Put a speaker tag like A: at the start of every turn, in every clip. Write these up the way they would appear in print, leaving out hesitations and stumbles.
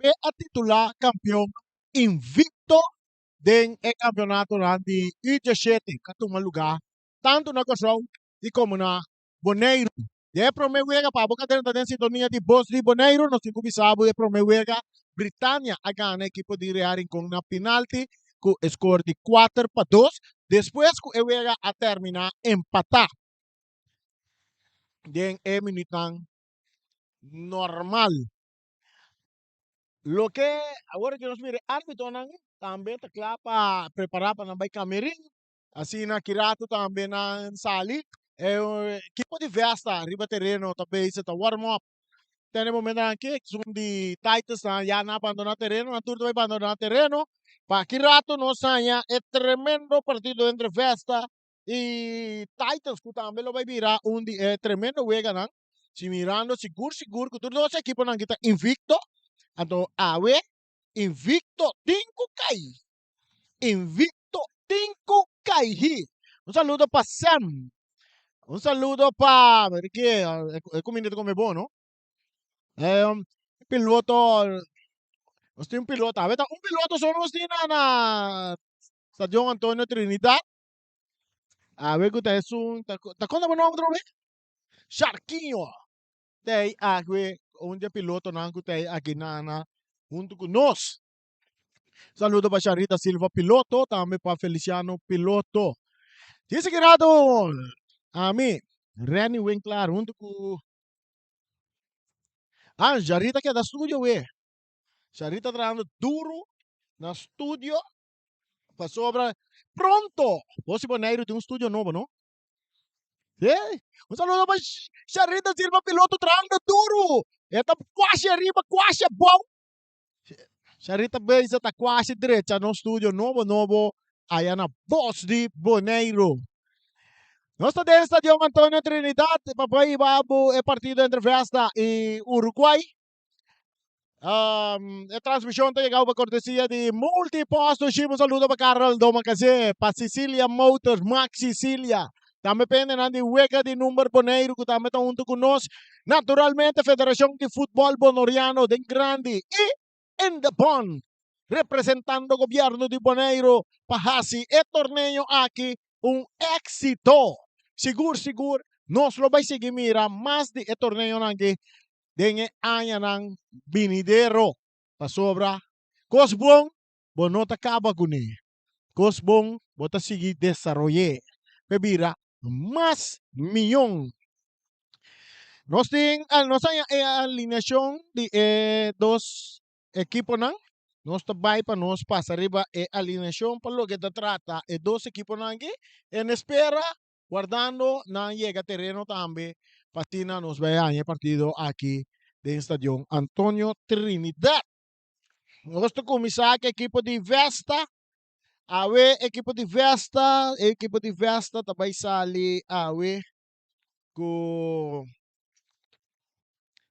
A: Ve a titular campeão invicto den e campeonato de U17, katong lugar, tanto na Kosovo e como na Bonaire. E promewega para boca dentro da sintonia de Boss de Bonaire, nós temos bisabo e promewega Britânia a ganhar a equipe de Real com na penalti com score de 4-2. Depois que eu a terminar empatar. Den e minuto normal. Lo que agora que nós mire árbitro também está claro para preparar para não camerim, assim na kirato também na sali, equipe de festa, riba terreno também isso tá warm up. Tem momento aqui que são de Titans na já na abandonar terreno, na turno vai abandonar terreno, para kirato não saia é tremendo partido entre festa e Titans que também lo vai virar é tremendo wega não. Se mirando seguro que todos os equipos não kita invicto. Ato awe invicto 5 invicto 5 un saludo para Sam, un saludo para perché è comunque come buono piloto sti un pilota avete un piloto sono sti na stagione Antonio Trinidad ave que è su ta cosa buono trovi Sharquinho dei agwe un piloto na que aqui na junto com nós. Saludo para Charita Silva Piloto, também para Feliciano Piloto. Dice que rato a mim, Reni Winkler, junto com Charita que é da estúdio, ué. Charita trabalhando duro na estúdio, para sobra pronto. Você Bonaire tem um estúdio novo, não? É? Um saludo para Charita Silva Piloto trabalhando duro. Está quase arriba, quase bom. Charita Beisa está quase direita no estúdio novo, aí na Boss de Bonaire. Nós estamos no estádio Antonio Trinidad, papai Babu, é partido entre Festa e Uruguai. A transmissão está chegando para cortesia de Multiposto. Um saludo para Carol Domacase, para Sicilia Motors, Max Sicilia. Também pendem de Hueca de número Bonaire, que também está junto conosco. Naturalmente, Federação de Futebol Bonoriano de Grande e Indepon, representando o governo de Bonaire, para assim, e torneio aqui éxito. Seguro, nós lo vai seguir mira mais de torneio aqui, dengue año ng binidero, pa sobra. Cosbong, bonota acaba com ele. Cosbong, bota seguir desarrollar. Bebira, mais milhão. Nós temos a alineação de dos equipos, não? Nós também para nós passar arriba a alineação para lo que se trata e dos equipos aqui en espera guardando na llega terreno também patina nos vai a partido aqui do estadio Antonio Trinidad. Nós começar com equipo de Vesta, equipo de Vesta também sali com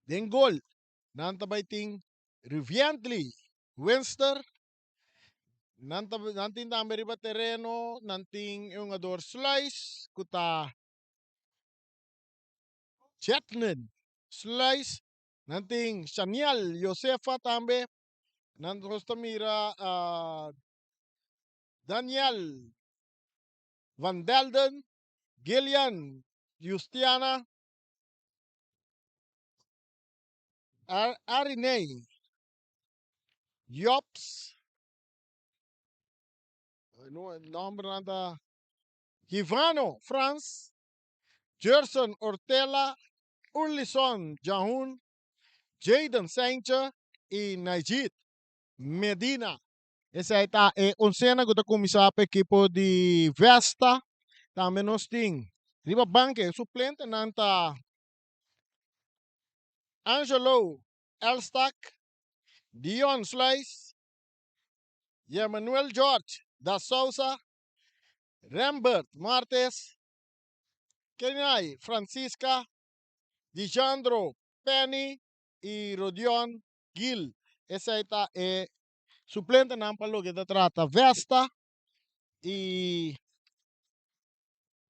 A: den gol nan também tem Riviantli Winster nantin também riba terreno nantin yung ador slice kuta Chetnen slice nantin Shanial Josefa também nantos tamira Daniel Van Delden Gillian Justiana Arinei Jops no nombre nada Givano France Gerson Ortela Urlison Jahun Jaden Sanchez e Najid Medina. Essa aí tá oncena que começar para equipo de Vesta. Também nós temos riba banque suplente nanta Angelo Elstack Dion Slice Emmanuel George da Souza Rambert Martes Kenai Francisca Dijandro Penny e Rodion Gil. Essa aí tá suplente não para lo que se trata Vesta e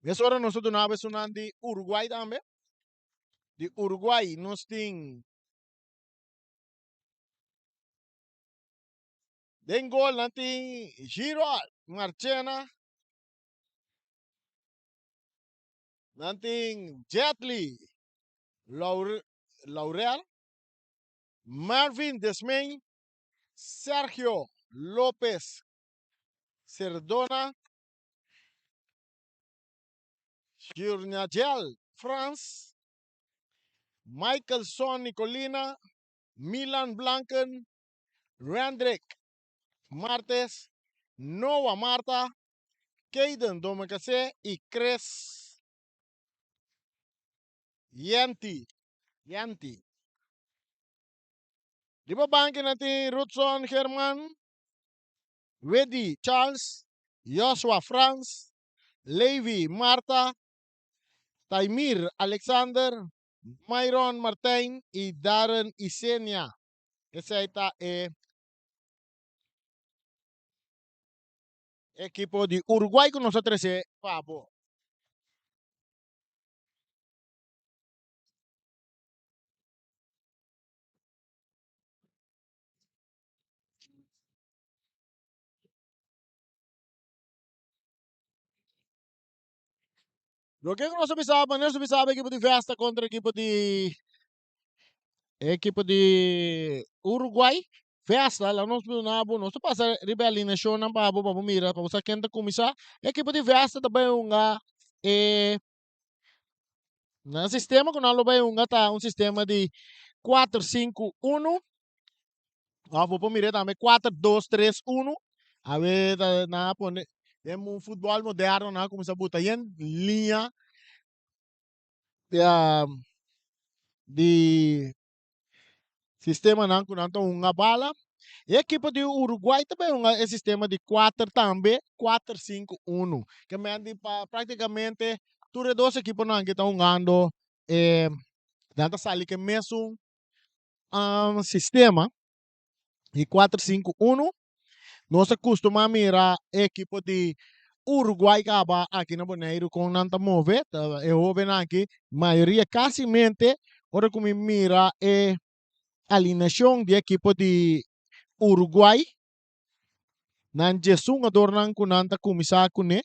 A: essa hora nós estamos de Uruguai também. De Uruguai nós temos Den gol nating Giroud, Marchena, nating Jetli, Laurel, Marvin Desmain, Sergio Lopez Cerdona, Gurnagel, France, Michael Son Nicolina, Milan Blanken, Randrick Martes, Noah Marta, Caden Domecase y Chris Yanti. Di ba bankin natin Rutson Herman, Weddy Charles, Joshua France, Levi Marta, Taimir Alexander, Myron Martin y Darren Isenia. Ese está equipo de Uruguay con nosotros, Pablo. Lo que nós sabemos equipo de Vesta contra equipo de Uruguay. Vesta, lá nós nós passa rebelina show na babo mira para você quem tá começar. Equipo de Vesta também no sistema que nós tá um sistema de 4-5-1. Vou mirar também 4-2-3-1. A ver, na pone temos um futebol moderno na começa a botar em linha de sistema não com uma bala. E a equipe de Uruguai também é um sistema de 4 também, 4-5-1. Que praticamente todas as duas equipes não que estão jogando dentro sali que mesmo sistema de 4-5-1. Nós costumamos mirar a equipe de Uruguai que aqui na Bonaire com nanta move, eu vou aqui, maioria quase mente, ora como mira a alineação de equipe de Uruguai, nan Jesus ngador nang kunanta kumisa kune,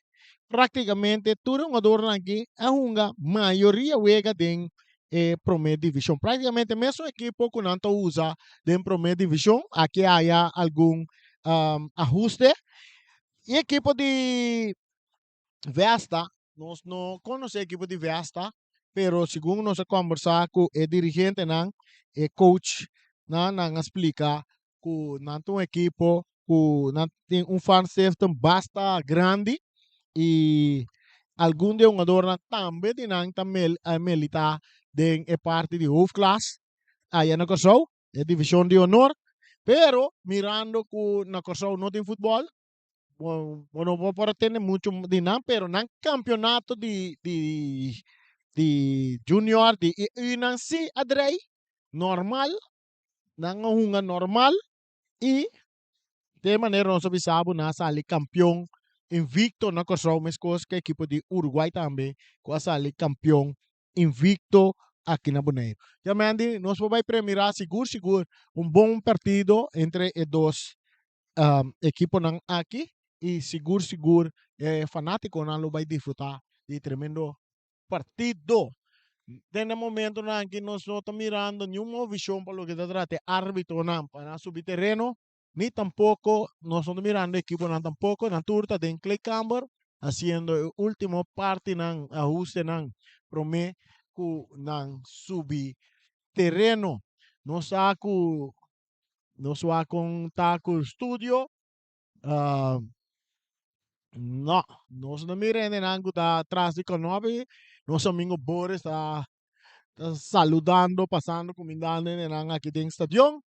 A: praticamente tudo ngador aqui é uma maioria wega den Primeira Divisão. Praticamente mesmo equipo kunanta usa den Primeira Divisão, aqui há algum ajuste. E equipo de Vesta, nós não conhecemos equipo de Vesta, pero segundo nós conversar com o dirigente nang coach nang explica que nanto equipo tem fan system basta grande e algum de jogador também tem também milita den parte de hoofdklasse aí na Corsou, é divisão de honor, pero mirando que na Corsou não tem futebol. Bueno, por tener mucho dinam, pero en campeonato de junior de inan si adrei normal, nang hunga normal e de maneira nós sabemos na sali campeão invicto na Corsou Mescos que equipo de Uruguai também com a sali campeão invicto aqui na Bonaire. Já mandi nós vamos premiar seguro bom partido entre os dois equipo nang aqui e seguro fanático não vai disfrutar de tremendo partido. Nesse momento não que nós não estamos mirando nenhuma visão para o que se trata de árbitro não para subir terreno, ni tampoco nós estamos mirando equipo não tampoco na turta de Clay Camber haciendo el último parte ng ajuste ng prome ku ng subir terreno. Nós akong taco studio no, nós não miremos nango da atrás de Conobi, nosso amigo Boris está saludando, passando, comendando aqui dentro do estadião.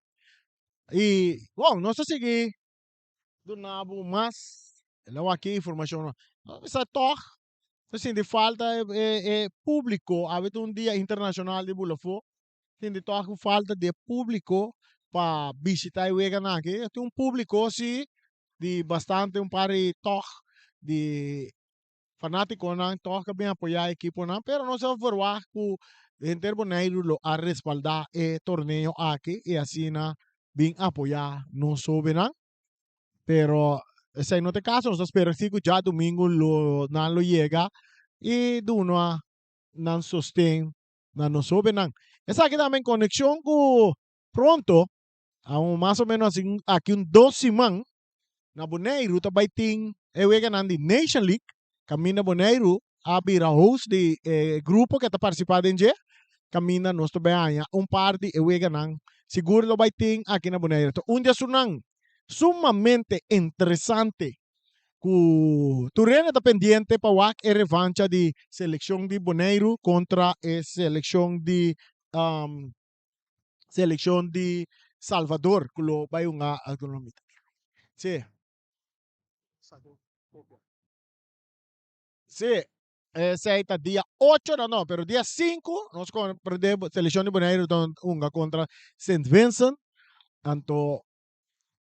A: E, bom, nós seguimos do nabo, mas, não aqui informação, essa toque, assim, de falta público, havia dia internacional de Bulafo, tem de toque falta de público para visitar o Egan aqui, tem público, sim, de bastante par de toque de fanático não toca bem apoiar a equipe não, pero não se vai que Inter Bonaire lo a respaldar o torneio aqui e assim bem apoiar não soube não. Pero se no te caso, nos espera si ya domingo lo llega y duno a nan sostén, nan no sobe nan. Esa que también conexión con pronto, aún más o menos aquí un 2 semanas, na Bonaire, tabaiting, ewega nan di Nation League, camina Bonaire, abrir a host de grupo que está participando em camina nós também par de ewega nan, seguro lo baiting aqui na Bonaire. Então, dia sunang, sumamente interessante ku Turena está pendiente para wak e revancha de seleção de Bonaire contra a um, seleção de Salvador, que lo vai uma autonomia. Sim. Sí, ese está día 8, no, pero día 5 nos perdemos selección de Bonaire unga contra Saint Vincent, tanto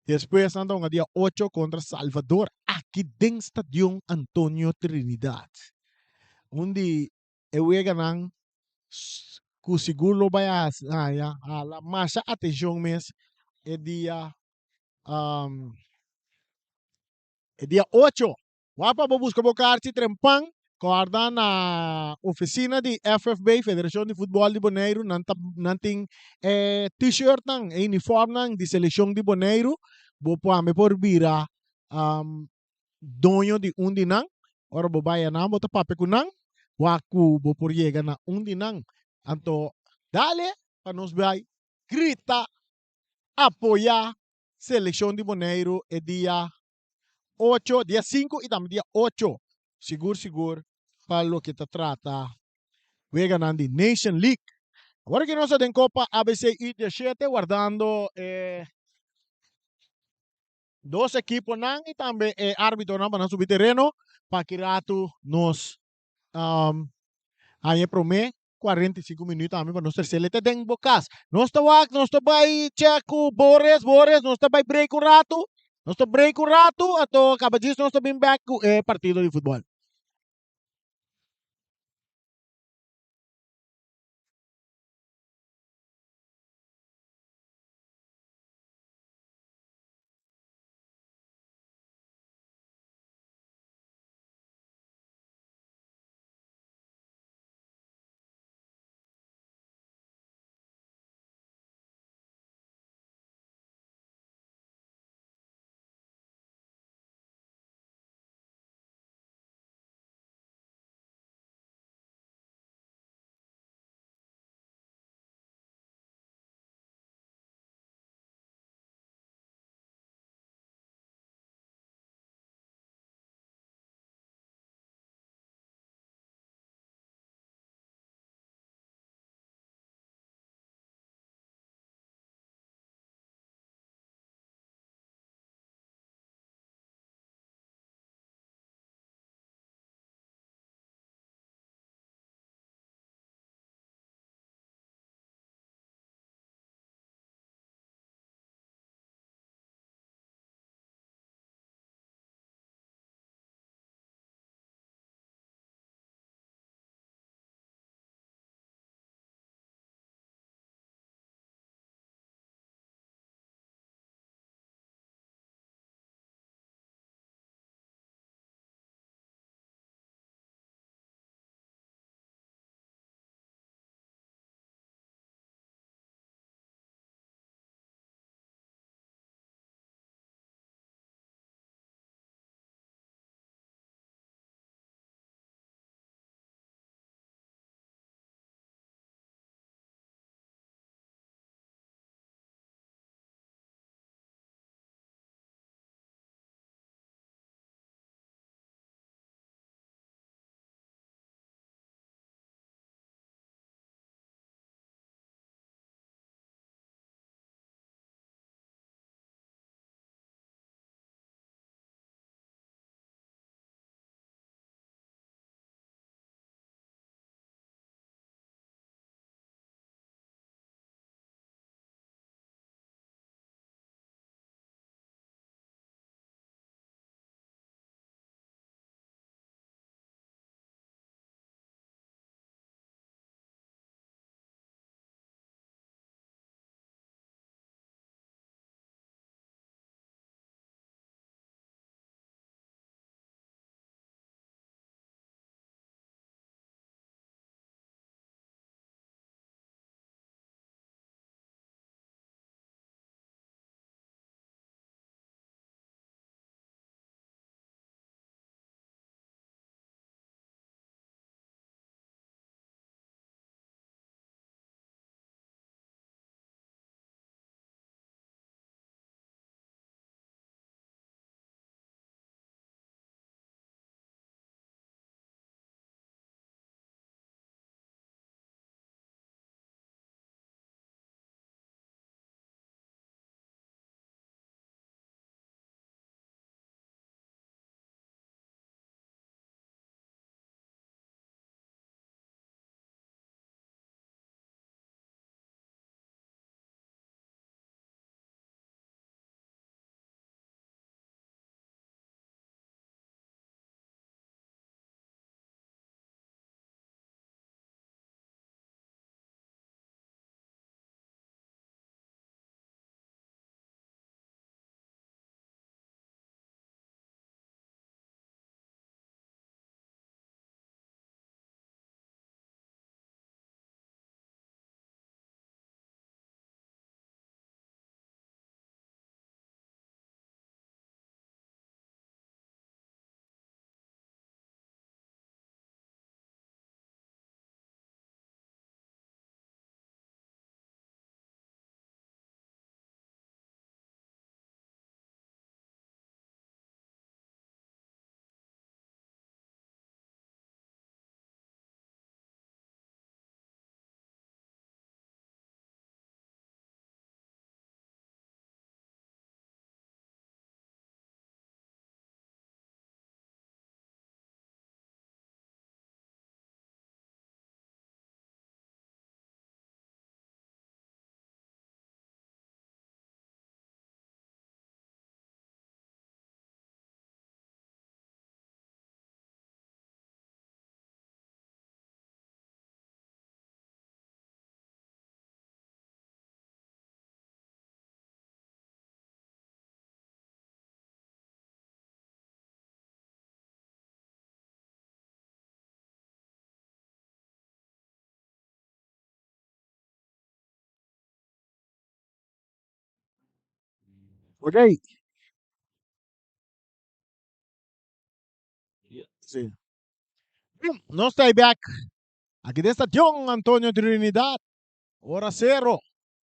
A: después anda un día 8 contra Salvador, aquí en Estadio Antonio Trinidad. Undi ewe ganan kusiguro vaya a la masa atención mes el um, dia 8. Wapa po busca bocar si trempang guarda na oficina de FFB, Federação de Futebol de Bonaire, nanting t-shirt nang, uniform nang de seleção de Bonaire, bo po ame por vira donyo de undinang, ora bo baya na mo tapape kunang, waku bo por llega na undinang. Anto, dale, pa nos bay, grita, apoya, seleção de Bonaire, e dia 8, dia 5 e também dia 8. Seguro, para lo que te trata. Voy ganando the Nation League. Agora que nós tem Copa ABC e 17, guardando dos equipos e também árbitro para subir terreno, para que rato nos aí promê 45 minutos também para nós terceiro te den bocas. Nós está vai checo Boris, nós está vai break um rato. Nós está break um rato, ato acaba disso nós está bem back partido de futebol. Ok. Sí. Bien, no estoy back. Aquí de estación Antonio Trinidad. Hora cero.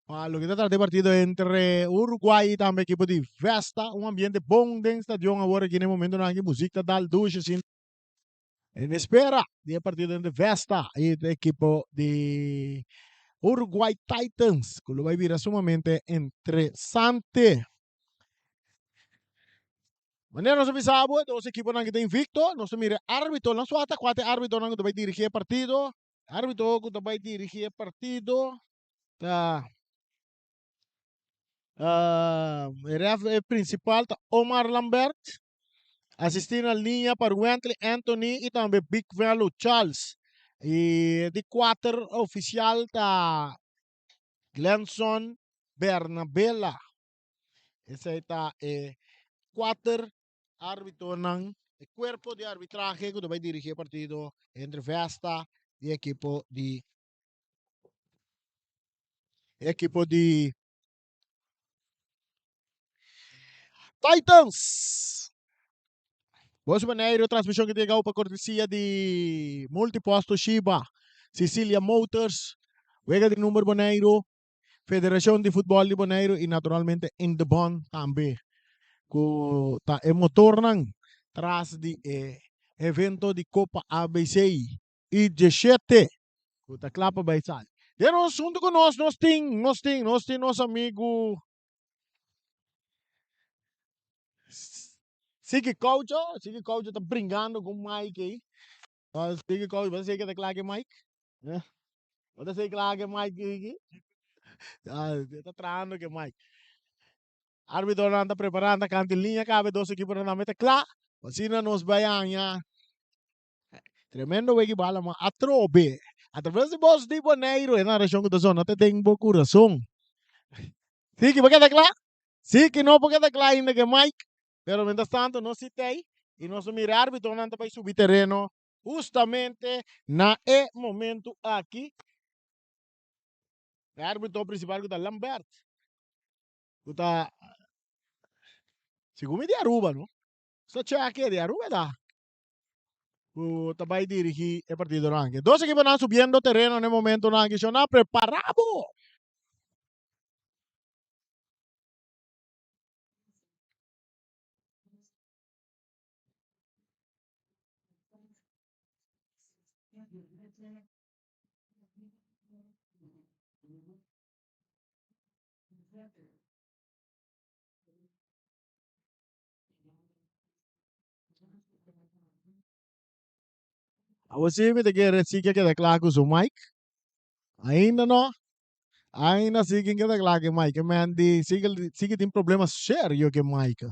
A: Para lo que trata de partido entre Uruguay y también equipo de Vesta. Un ambiente bom dentro do estadio. Agora aqui no momento na música da ducha. Assim, en espera de partido entre Vesta y el equipo de Uruguay Titans. Que lo va a vivir sumamente interesante. Maneira nós avisamos, os equipos que estão invicto, nós mira árbitro, não só quatro árbitro que vai dirigir o partido, árbitro que vai dirigir o partido, tá, ref principal tá Omar Lambert, assistindo a linha para Wentley Anthony e também Big Velo Charles. E de quatro oficial tá Glenson Bernabella. Esse aí tá quatro árbitro ng cuerpo de arbitraje que vai dirigir o partido entre Vesta e equipo de Titans. Boa maneira, transmissão que chegou para cortesia de Multiposto Shiba, Sicilia Motors, Vega de Número Boneiro, Federação de Futebol de Boneiro e naturalmente Indebon também. Que tá o motor nang tras de evento de Copa ABC e 17 que tá clapa vai sair. E nós junto com nós tem nosso amigo Sige Coucho tá brincando com o Mike aí. Sige Coucho, você que tá claro que é Mike? Né? Você claro que é Mike aqui? Tá trando que é Mike. Árbitro não tá preparando a cantilinha, cabe dois equipos na meta, claro. Assim nós vamos. Tremendo wegi bala ma atrobe. Através de voz de Boneiro, na região da zona, até tem bom coração. Sim, que porque tá claro? Sim, que não porque tá claro ainda que Mike. Pero mientras tanto, não citei. E nosso mirar árbitro não vai subir terreno. Justamente na momento aqui. O árbitro principal que tá Lambert. Que tá. Segundo de Aruba, não? Só tinha aqui de Aruba, dá. Vai dirigir o partido ranking. Dos equipos están subiendo terreno en el momento ranking. Son preparados. Você me quer siga que declara com o Mike? Ainda não? Ainda sigue que declara que Mike. Man, sigue tem problemas sérios que Mike.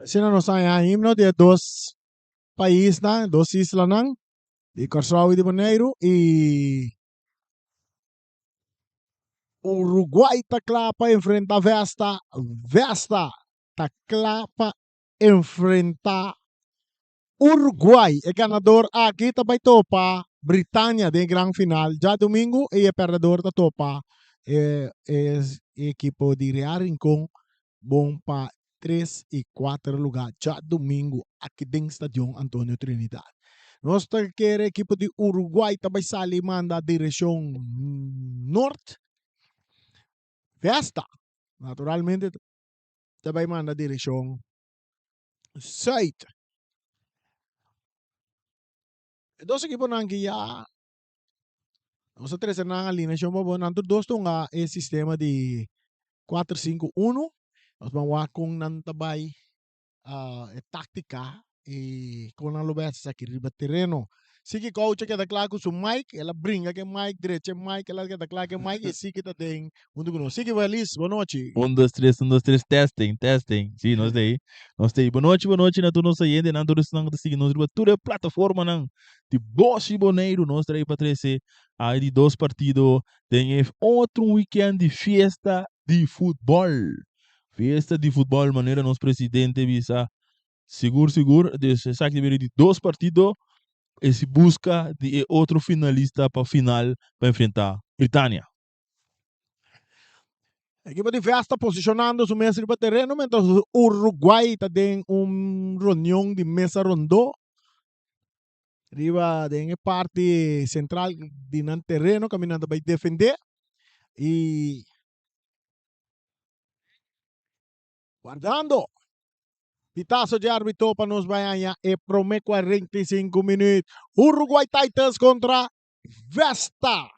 A: Sino no sa himno de dos países, dos islas, de Curaçao y de Bonaire, y Uruguay taclapa enfrenta Vesta. Vesta taclapa enfrenta Uruguay. É ganador aqui também topa Britânia de gran final. Já domingo e é perdedor da topa equipo de Real Rincón bom para 3 e 4 lugar. Já domingo aqui dentro do Estadião Antônio Trinidad. Nós queremos equipo de Uruguai também sali manda direção norte. Festa. Naturalmente também manda direção sul. Dos equipos que já nós três na alineação bobo nanto dos tunga é sistema de 4-5-1. Nós vamos com nantabay tática e com a lubes aqui riba terreno. Sige coach que da claro com o Mike, ela brinca que Mike direito, Mike ela que da claro que Mike e sige tá tem mundo que não. Sige Valis, boa noite.
B: 1, 2, 3, 1, 2, 3, testing. Sim, nós daí. Boa noite, na tu nossa yende, na tu não tá seguindo nós, toda plataforma não. De Bosch Boneiro, nós daí para trazer aí de dois partidos, tem outro weekend de festa de futebol. Festa de futebol, maneira nosso presidente visa seguro, de exactamente de dois partidos, e se busca de outro finalista para final para enfrentar Britânia.
A: Equipo de Vesta posicionando su mesa de terreno, mientras Uruguay está en reunión de mesa rondó. Arriba de parte central de terreno, caminando para defender. Y guardando. Pitazo de árbitro para nos vayan e prome 45 minutos. Uruguay Titans contra Vesta.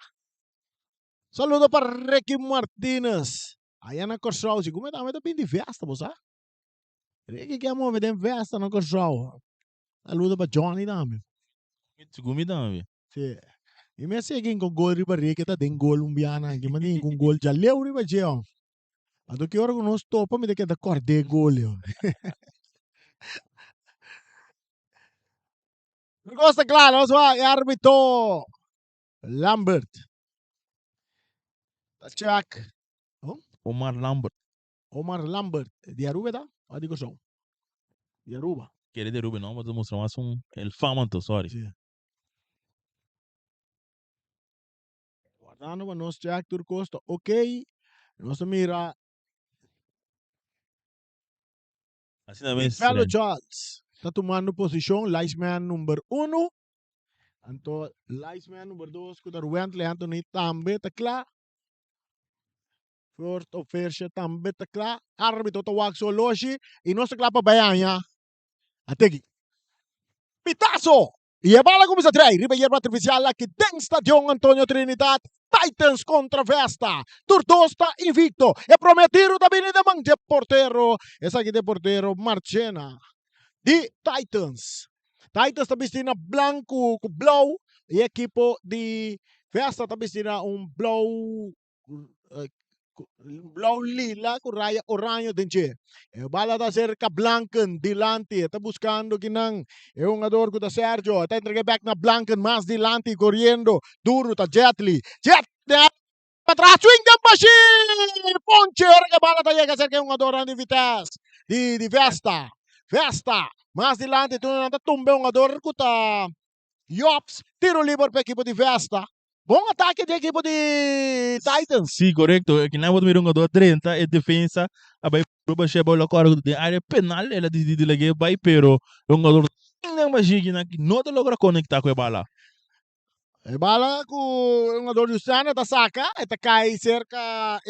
A: Saludo para Ricky Martínez. Allá na Curaçao, se como tá bem de Vesta, você? Ricky que amor, tem Vesta na Curaçao. Saludo para Johnny também.
B: Segumi também.
A: Sim. E me seguem com gol riba Ricky, tá tem gol umbiana, que mani com gol já leu riba Jeon. A do que hora que nós topa, me que da corde gol, yo. Costa claro, nós vai árbitro Lambert. Check.
B: Omar Lambert.
A: Omar Lambert. De Aruba, tá? Ou de Curaçao? De Aruba.
B: Querer de Ruben, não, mas eu mostrar mais el famanto, sorry.
A: Sim. Guardando para nós check tur Costa. Ok. Nós mira.
B: Assim também
A: Carlos
B: estranho.
A: Charles está tomando posição, linesman número 1. Anto linesman number 2 kuda Ruentle Anthony tambe takla. First official tambe takla. Arbitro tawag so loshi. Ino sa klapa bayanya. Ategi. Pitazo! E a bola começa a trair. Ribeiro artificial aqui dentro do estádio Antonio Trinidad. Titans contra Vesta. Turdo está invicto. É prometido também de mão de porteiro. Essa aqui de porteiro Marchena. De Titans. Titans está vestindo branco com blow. E a equipe de Vesta está vestindo blow lila com raya oranho dentro. E bala da cerca Blanken dilante. Está buscando ginang. É um ador com da Sergio. Está entregue back na Blanken. Mais dilante correndo. Duro tá Jetli. Jet atrás. Swing the machine. Poncher. Que bala tá chega cerca um ador de Vitesse. De Vesta. Vesta. Mais dilante. Tu não tá tumbe um ador com da Yops. Tiro livre para a equipe de Vesta. Bom ataque da equipe de Titans.
B: Sim, correto. Que não pode um jogador 30 e defesa. A vai proba chega bola agora de área penal. Ela de lege vai pero um jogador não imagina que não te logra conectar com a bola.
A: E bala com um jogador de Sana tá saca. Eta cai cerca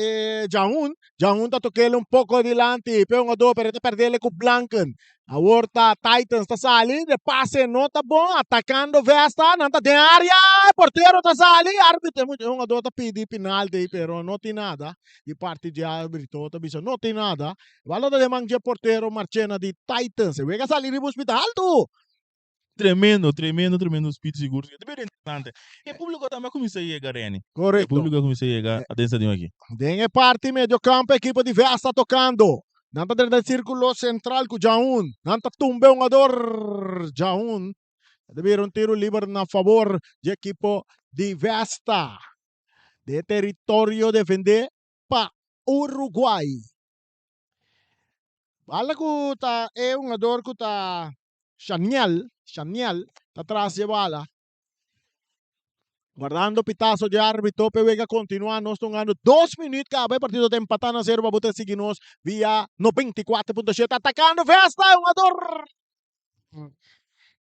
A: Jaun. Jaun tá tocando um pouco adiante. Pero um jogador para perder com Blanken. A Horta Titans tá sali, de passe não tá bom, atacando Vesta, não tá de área, porteiro tá sali, árbitro, um jogador tá pedindo penalti, pero não tem nada, de parte de árbitro, tá bicho, não tem nada, valor de mangia porteiro Marchena de Titans, vega salir de hospital, tu!
B: Tremendo speed seguro. É bem interessante. E o público também começa a chegar, Reni.
A: Correto.
B: O público começa a chegar, atenção aqui.
A: Dengue parte meio campo, equipe de Vesta tocando. Nanta dentro del círculo central com Jaun. Nanta tumbe um jogador Jaun. Deve um tiro livre na favor de equipe de Vesta. De território defender para Uruguai. Bala ko ta um jogador ko ta Chaniel tá atrás de bala. Guardando pitazo de árbitro, Pevega continua, nós estamos ganhando 2 minutos, acaba o partido de empatar na 0, para seguir-nos via 94.7, atacando Vesta, um ador.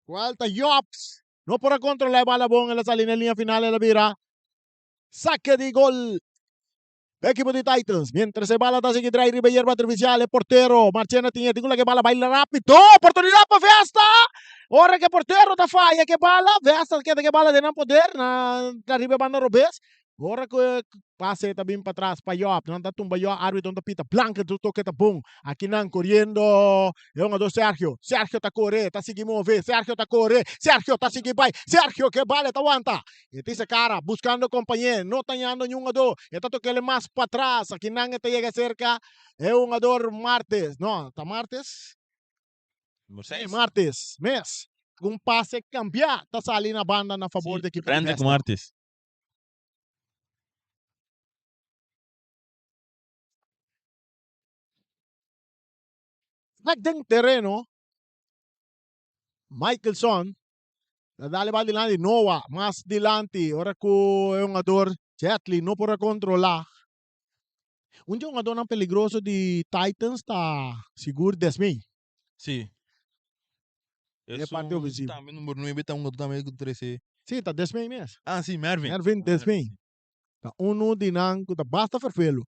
A: Walter Yops, não para controlar a bola bom, ela sai na linha final, ela vira saque de gol. Equipo de Titans, mientras se bala está seguindo drive, Ribeiro artificial, porteiro, Marchena tinha que bala, baila rápido, oportunidade para Vesta. Ora que porteiro da falha que bala, Vesta que bala de não poder na riba banda Robes. Ora que passe também para trás para Yop, não tá tumba Yop, árbitro não pita, Blanca do toque tá bom. Aqui não correndo, é um do Sergio. Sergio tá correr, tá seguindo mover, Sergio tá correr, Sergio tá seguindo vai, Sergio que bala tá aguanta. E esse cara buscando companheiro, não tá ganhando nenhum do, e tá tocando mais para trás, aqui não tá chega cerca, é um ador Martes, não, tá Martes? Martes, mês. Um passe cambiar, tá saindo na banda na favor da equipe.
B: Grande com Martes.
A: Nagdeng terreno, Michelson, nadali ba dilante, Noah, mas dilante, ora ko yung ador, Jetli, no para controlar. Un jogador não peligroso de Titans tá seguro Desmey.
B: Sim.
A: É parte ofensiva.
B: Também número 9 tá também com 13.
A: Sim, tá Desmey mesmo.
B: Ah, sim, Mervin.
A: Mervin Desmey. Tá uno dinang, tá basta ferfelo.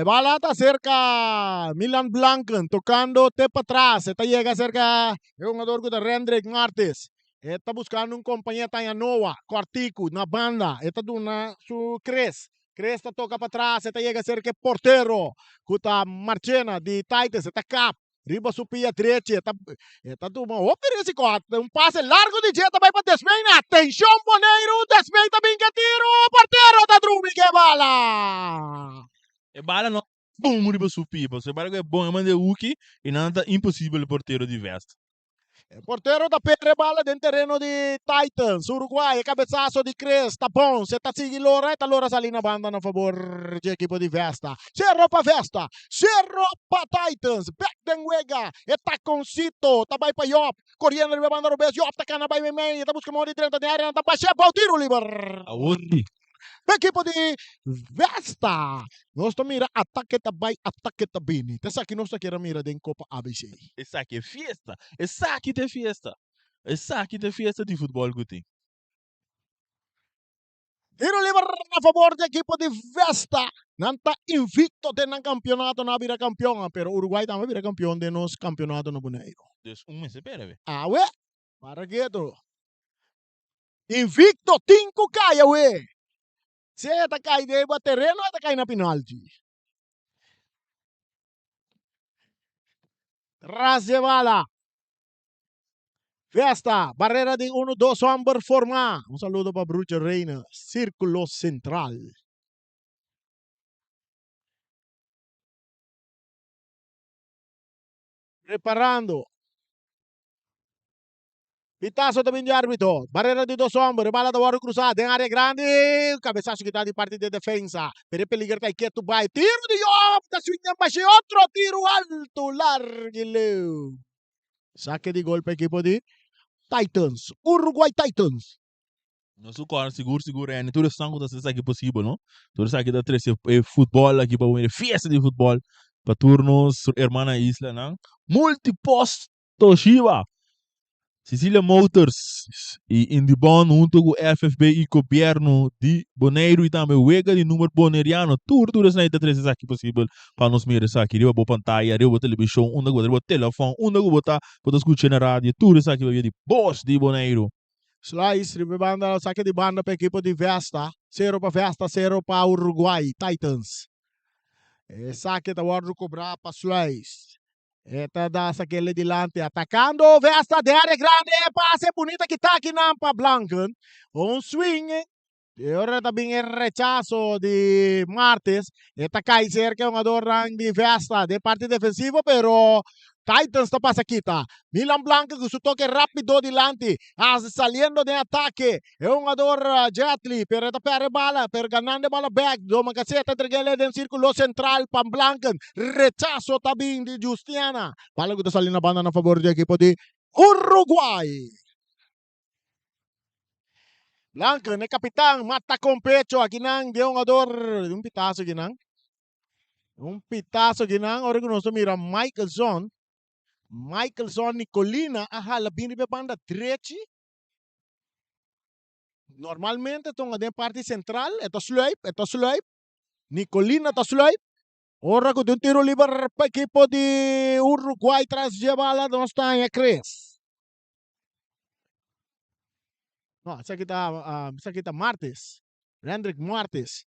A: Bala está cerca Milan Blanken tocando te para atrás. Está llega cerca el jugador de Rendrick Martes. Está buscando un compañero Tanya Noah, Quartico, na banda. Está dando su Cres. Cres toca para atrás. Está llega cerca portero. Kuta Marchena de Titans. Está cap. Riba su pia derecha. Está dando esse corte. Um passe largo de Jetta vai para Desmey. Atenção, Boneiro. Desmey também que tiro. Portero da Drumi que bala.
B: E bala não bom muri para subir, você bala é bom, é mande uki e nada impossível porteiro de Vesta.
A: Porteiro da Pedra bala dentro terreno de Titans, Uruguai, cabeçaço de Cres, tá bom, você tá seguindo Lora, tá Lora ali na banda na favor de equipe de Vesta. Cerro para Vesta, cerro para Titans, back den Wega, e tá com Cito, tá vai para Yop, correndo na banda Robes, Yop tá cana vai meio, tá buscando de 30 de área, tá baixando para o tiro livre.
B: Aonde?
A: Equipo de Vesta. Nós mira ataque também, ataque também. Essa aqui nós queremos mira em Copa ABC.
B: Essa aqui é festa. Essa aqui é festa. Essa aqui é festa de futebol que tem.
A: Tiro libre a favor do equipo de Vesta. Não está invicto de ng campeonato na vira campeão, pero Uruguai também vira campeão de nos campeonato no Boneiro.
B: Dus mês espera, velho.
A: Ah, ué? Para que tu? Invicto 5 kaya, ué. Se tá cai de terreno, tá cai na penalti. Ras de bala. Vesta, barreira de 1-2 hombre forma. Un saludo para Bruce Reina, círculo central. Preparando. Pitazo também de árbitro. Barreira de 2 hombres. Bala da hora cruzada. Em área grande. Cabeçaço que está de parte de defesa. Pere peligro tá quieto. Vai. Tiro de Yop. Da swing baixo. Outro tiro alto. Larguileu. Saque de gol para a equipe de Titans. Uruguai Titans.
B: Não sou claro, seguro. É, tudo sangue da seleção aqui possível, não? Tudo isso aqui da três futebol aqui para ver festa de futebol para turnos, hermana isla, não? Multiposto Shiva. Cecília Motors e Indibon junto com o FFB e governo de Boneiro e também o Ega de número boneriano, tudo isso da três aqui possível para nos mirar aqui, riba boa pantalla, riba televisão, onde riba telefone, onde botar para escutar na rádio, tudo isso aqui vai vir de boss de Boneiro.
A: Slice, ribanda, saque de banda para a equipe de Vesta. 0 para Vesta, 0 para Uruguai Titans. Saque da hora de cobrar para Slice. Esta dá aquele delante, atacando Vesta de área grande, passe bonita que está aqui na para Blanca. Swing. E ora também é rechazo de Martes. Esta cai cerca um adorno de Vesta de parte defensiva, pero Titans está passa aqui, tá? Milan Blanca com seu toque rápido delante, saliendo de ataque. É um ador Jetli, pero esta perde bala, pero ganando bala back. Doma caceta entregale dentro círculo central para Blanca. Rechazo também de Justiana. Bala que está salindo na banda na favor do equipo de Uruguai. Blanca, ne capitán, mata con pecho. Aquí nang, de un ador, un pitazo ginang. Un pitazo ginang. Ahora que nosotros mira Michaelson Nicolina, la bini be banda direita. Normalmente estão na parte central, é sluip. Nicolina está sluip. Ora que tem um tiro livre para a equipe de Uruguai traz de bala, não está em Cres. No, essa aqui tá Martes. Rendrick Martes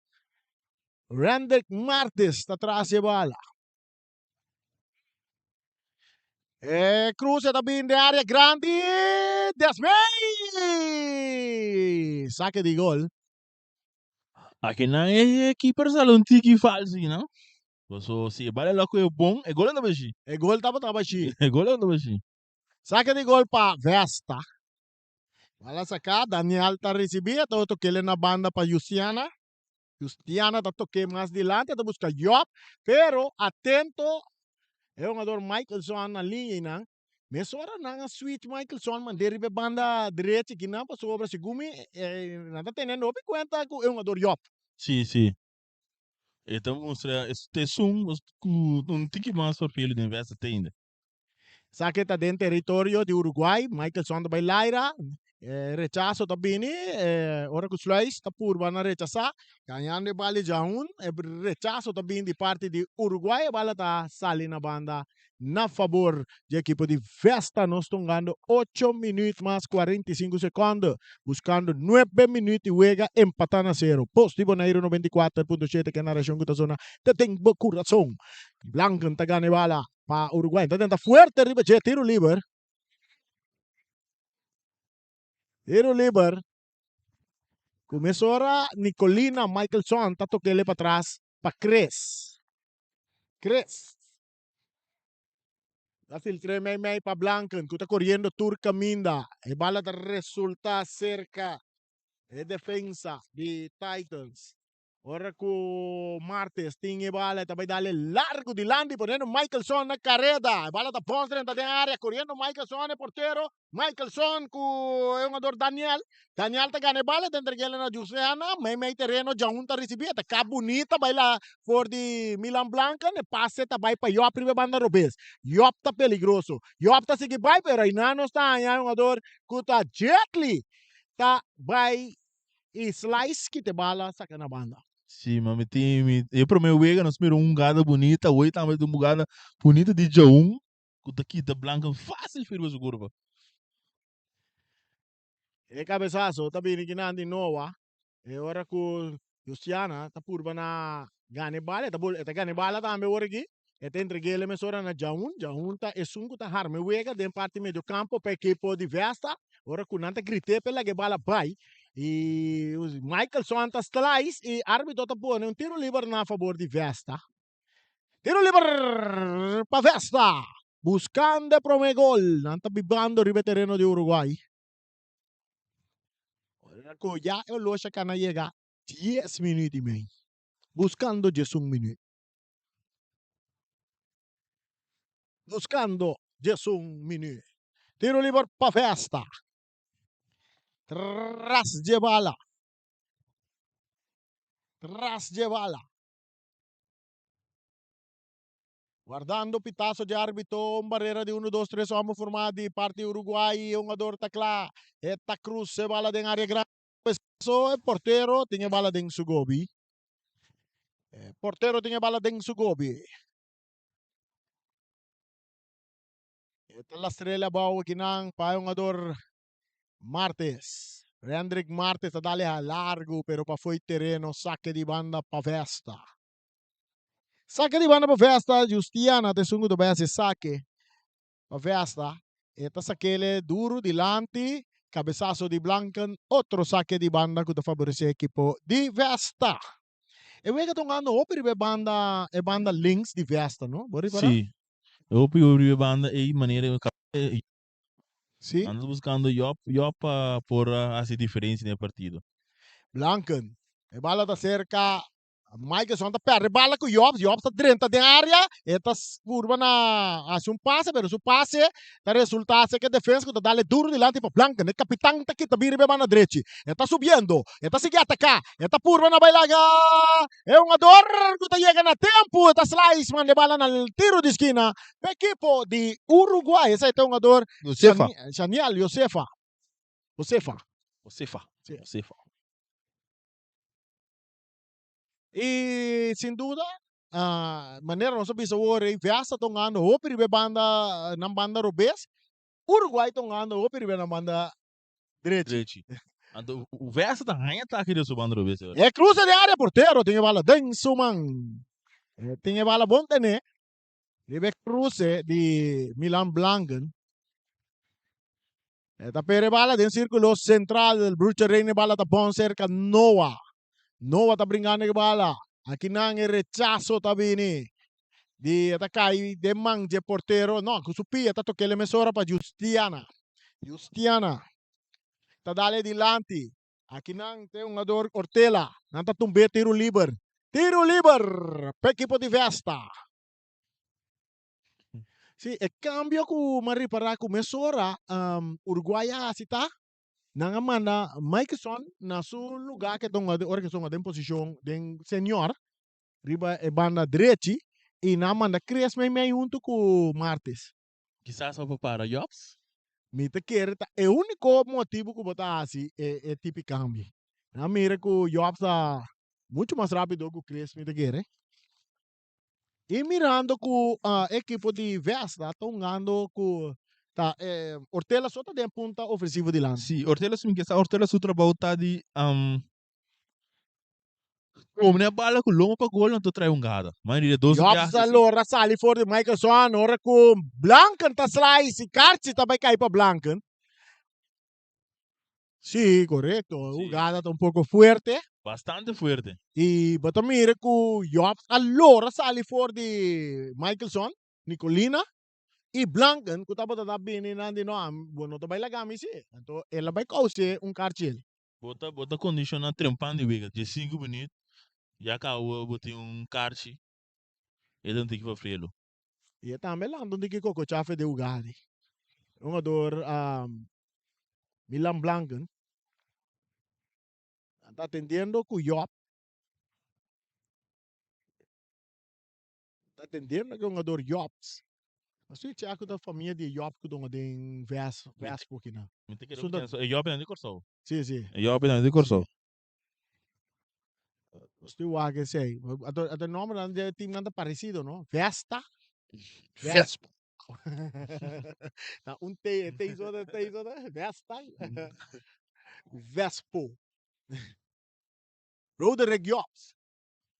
A: está atrás de bala. Cruza também de área grande. Desmei! Saque de gol.
B: Aqui não é keeper salão tiki falso, não? So, se bala lá que é bom, é gol ainda baixi.
A: É gol tava baixi.
B: É gol ainda baixi.
A: Saque de gol para Vesta. Bala sacar, Daniel tá recebendo, tô toquele na banda para Justiana tá toque mais delante, tá busca Yop, pero atento, é um ador Michaelson na linha, não? Mas ora não switch Michaelson, man derive banda direita que não passou sobre Segumi, não tá tendo op conta com é um ador Yop.
B: Sim. Então mostra este sum um tique mais para filho de investa ainda.
A: Saque tá dentro do território de Uruguai, Michaelson também Laira. Rechazo também, ora que os leis está por bana rechazar, ganhando bala já rechazo também de parte de Uruguai, a bala está saindo na banda na favor da equipe de Vesta, nós estamos ganhando 8 minutos mais 45 segundos, buscando 9 minutos e juega empatando a 0. Posto Boneiro 94.7 que na região da zona tem coração. Blanca está ganhando bala para Uruguai, está tentando forte arriba, tiro livre. Tiro livre. Começou a Nicolina Michaelson, tá tocando ele para trás, para Cres. Tá filtrando meio para Blanca, que tá correndo turca minda. E bala tá resulta cerca. É defensa de Titans. Ora com Martes, tinha bala, também dá largo de lande, ponendo Michaelson na carrera. A bala tá posta dentro da área, correndo Michaelson é porteiro. Michaelson com o jogador Daniel tá ganhando bala, dentro dele na Jusiana, meio terreno, já tá recebendo, tá cá bonita, vai lá, for de Milan Blanca, ne passe, tá vai para Yop, primeira banda Robes. Yop tá peligroso. Yop tá seguindo, vai, pero aí não está, aí jogador, que tá Jetli, tá vai e slice que te bala saca na banda.
B: Sim, mas me tem. Eu para meu wega, nós primeiro um gada bonita, oi, também de um gada bonita de Jaum, com daqui da blanca, fácil firma essa curva.
A: E cabeçaço, tá bem que não de noa, e ora com Justiana, tá purba na gane bala, tá gane bala também ora aqui, e tem entregue ele mesora na Jaun tá e sungu tá har, me wega de parte meio campo, para equipo de Vesta, ora com nanta grite pela que bala pai, e o Michael Santos Tlais, e árbitro tá pondo um tiro livre na favor de Vesta. Tiro livre para Vesta, buscando prome gol, nanta bibando ribe terreno de Uruguay. Ya eu lo que na llega 10 minutos y medio. Buscando 10 minutos. Buscando 10 minutos. Tiro livre para Festa. Tras de bala. Tras de bala. Guardando pitazo de árbitro, barreira de 1, 2, 3, homens formados de parte Uruguai, um ador tacla. Eta cruz se bala de área grande. O porteiro tinha bala de Sugobi. Porteiro tinha bala de Sugobi. Ito la estrela bawa kinang payongador Martes. Rendrick Martes dali a largo pero pa foi terreno, saque de banda pa Vesta. Saque de banda pa Vesta, Justiana te sungo do base saque pa Vesta. Ito saquele duro dilante, cabeçazo de Blancan, outro saque de banda que favorece equipo de Vesta. E wega tongando operi e banda links de Vesta, no? Bori para?
B: Sim, eu pior a banda e maneira
A: Sim.
B: ando buscando Yop por essa diferença no partido.
A: Blanken. E bala da cerca. Mike Sonta perde bala com Jobs. Jobs está dentro da área. Eta curva na. Hace um passe, pero su passe. Tá resultado que a defesa que dá duro delante para Blanken. O capitão está aqui, tá vira na direita. Está subindo. Está seguindo atacar. Está curva na bailaga. É um ador que tá chegando a tempo. Está slice, man, de bala no tiro de esquina. O equipo de Uruguai. Esse é um ador.
B: Josefa.
A: Chaniel, Josefa. Josefa.
B: Sim.
A: E sem dúvida, maneira não sabe se o Viasta tongando o primeiro banda na banda Robes, Uruguai tongando o primeiro na banda direita.
B: Então, o verso da rainha tá aqui desse bando vez.
A: É cruza de área porteiro, tem bala denso man. Tem bala bom né? Deve cruze de Milan Blanken. Tapere bala den círculo central del Bruce Reine bala tá bom cerca Noah. Noah tá brincando de bala. Aqui não é rechazo tá vindo. Di atakai de mang de portero no kusupia tato che le mesora pa Justiana ta dale di lanti akinang te un ador Ortela nanta tumbe tiro liber per equipo di Vesta sì e cambio ku mari para ku mesora Uruguaya sita nanga manda Mikeson na su lugar que tonga de ora que songa den position den senior riba e banda direita e na manda crias me junto com Martes.
B: Quizás só para Jobs?
A: Me te quer é o único motivo que botar assim é tipo câmbio. Na mira que o Jobs está muito mais rápido que o Cres me te quer. E mirando que a equipe de Vesta está jogando com tá Ortela só está de ponta ofensiva de lance.
B: Sim, Ortela se me quer Ortela su trabalho tá de como né bala com longo para gol não tô trai gada. Mas ele 12
A: Jobs allora sali fuori Michael Swan ora con Blanken ta slice Carci ta vai cair para Blanken. Sí, correcto.
B: Sí.
A: Jugada está un poco fuerte.
B: Bastante fuerte.
A: Y batamire ku Jobs allora sali fuori di Michelson, Nicolina e Blanken ku tapa ta bini nandi no bueno ta vai la gami si. Então ela vai causar um cartil.
B: Bota condicionar trempando de vega, de 5 minutos. Já acabou botei carte. Ele não tem que fazer.
A: E também lá onde que coco chafe de jogada. Um jogador Milan Blanken está atendendo ku Job. Está atendendo que um jogador Jobs. Mas isso é da família de Job que estão em verso porque não.
B: É Job não de Corsol.
A: Sim, sim.
B: É Job não de Corsol.
A: Estoy que sei. Até nome do time anda parecido, não? Vesta.
B: Vespa.
A: Tá, tem isso, Vesta. Vespo. Roder Jobs.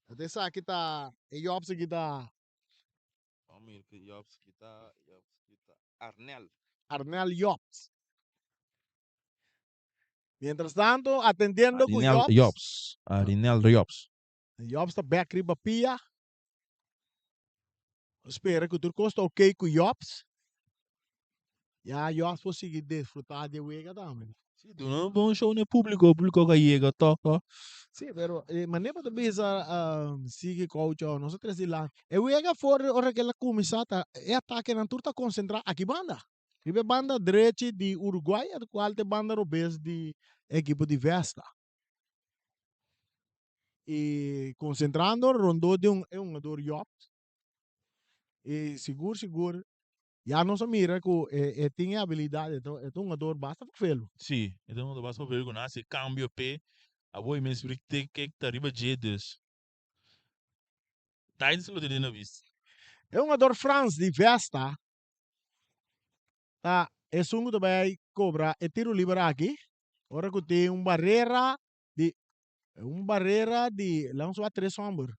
A: Até sa kita, Jobs kita,
B: Vamos ver, Jobs kita. Arnel.
A: Arnel Jobs. Mientras tanto, atendiendo com
B: Arinel
A: Jobs.
B: Jobs. Arinel Jobs.
A: Jobs tá back riba pia. Espera que tudo custa ok com Jobs. Ja, Jobs pode seguir desfrutar de wega também.
B: Sim, tu não bom show no público, o público que chega, toca.
A: Sim, pero maneira de bisa sigue coach ou nós três de lá. E wega for ora que ela começata é ataque na turta concentrar aqui banda. Ribe banda direita de Uruguai, a qual te banda robes de equipo de Vesta. E concentrando, rondou de um jogador Jobs. E seguro, já não se mira que tem habilidade, então é um jogador basta para fê-lo.
B: Sim, então eu passo ver quando se cambia pé, a boa imensa que tá riba G2. Tá isso que eu não vi.
A: É um jogador France de Vesta. Tá, é um que vai cobrar e tiro livre aqui. Ora que tem barreira de lanço a 3 homens.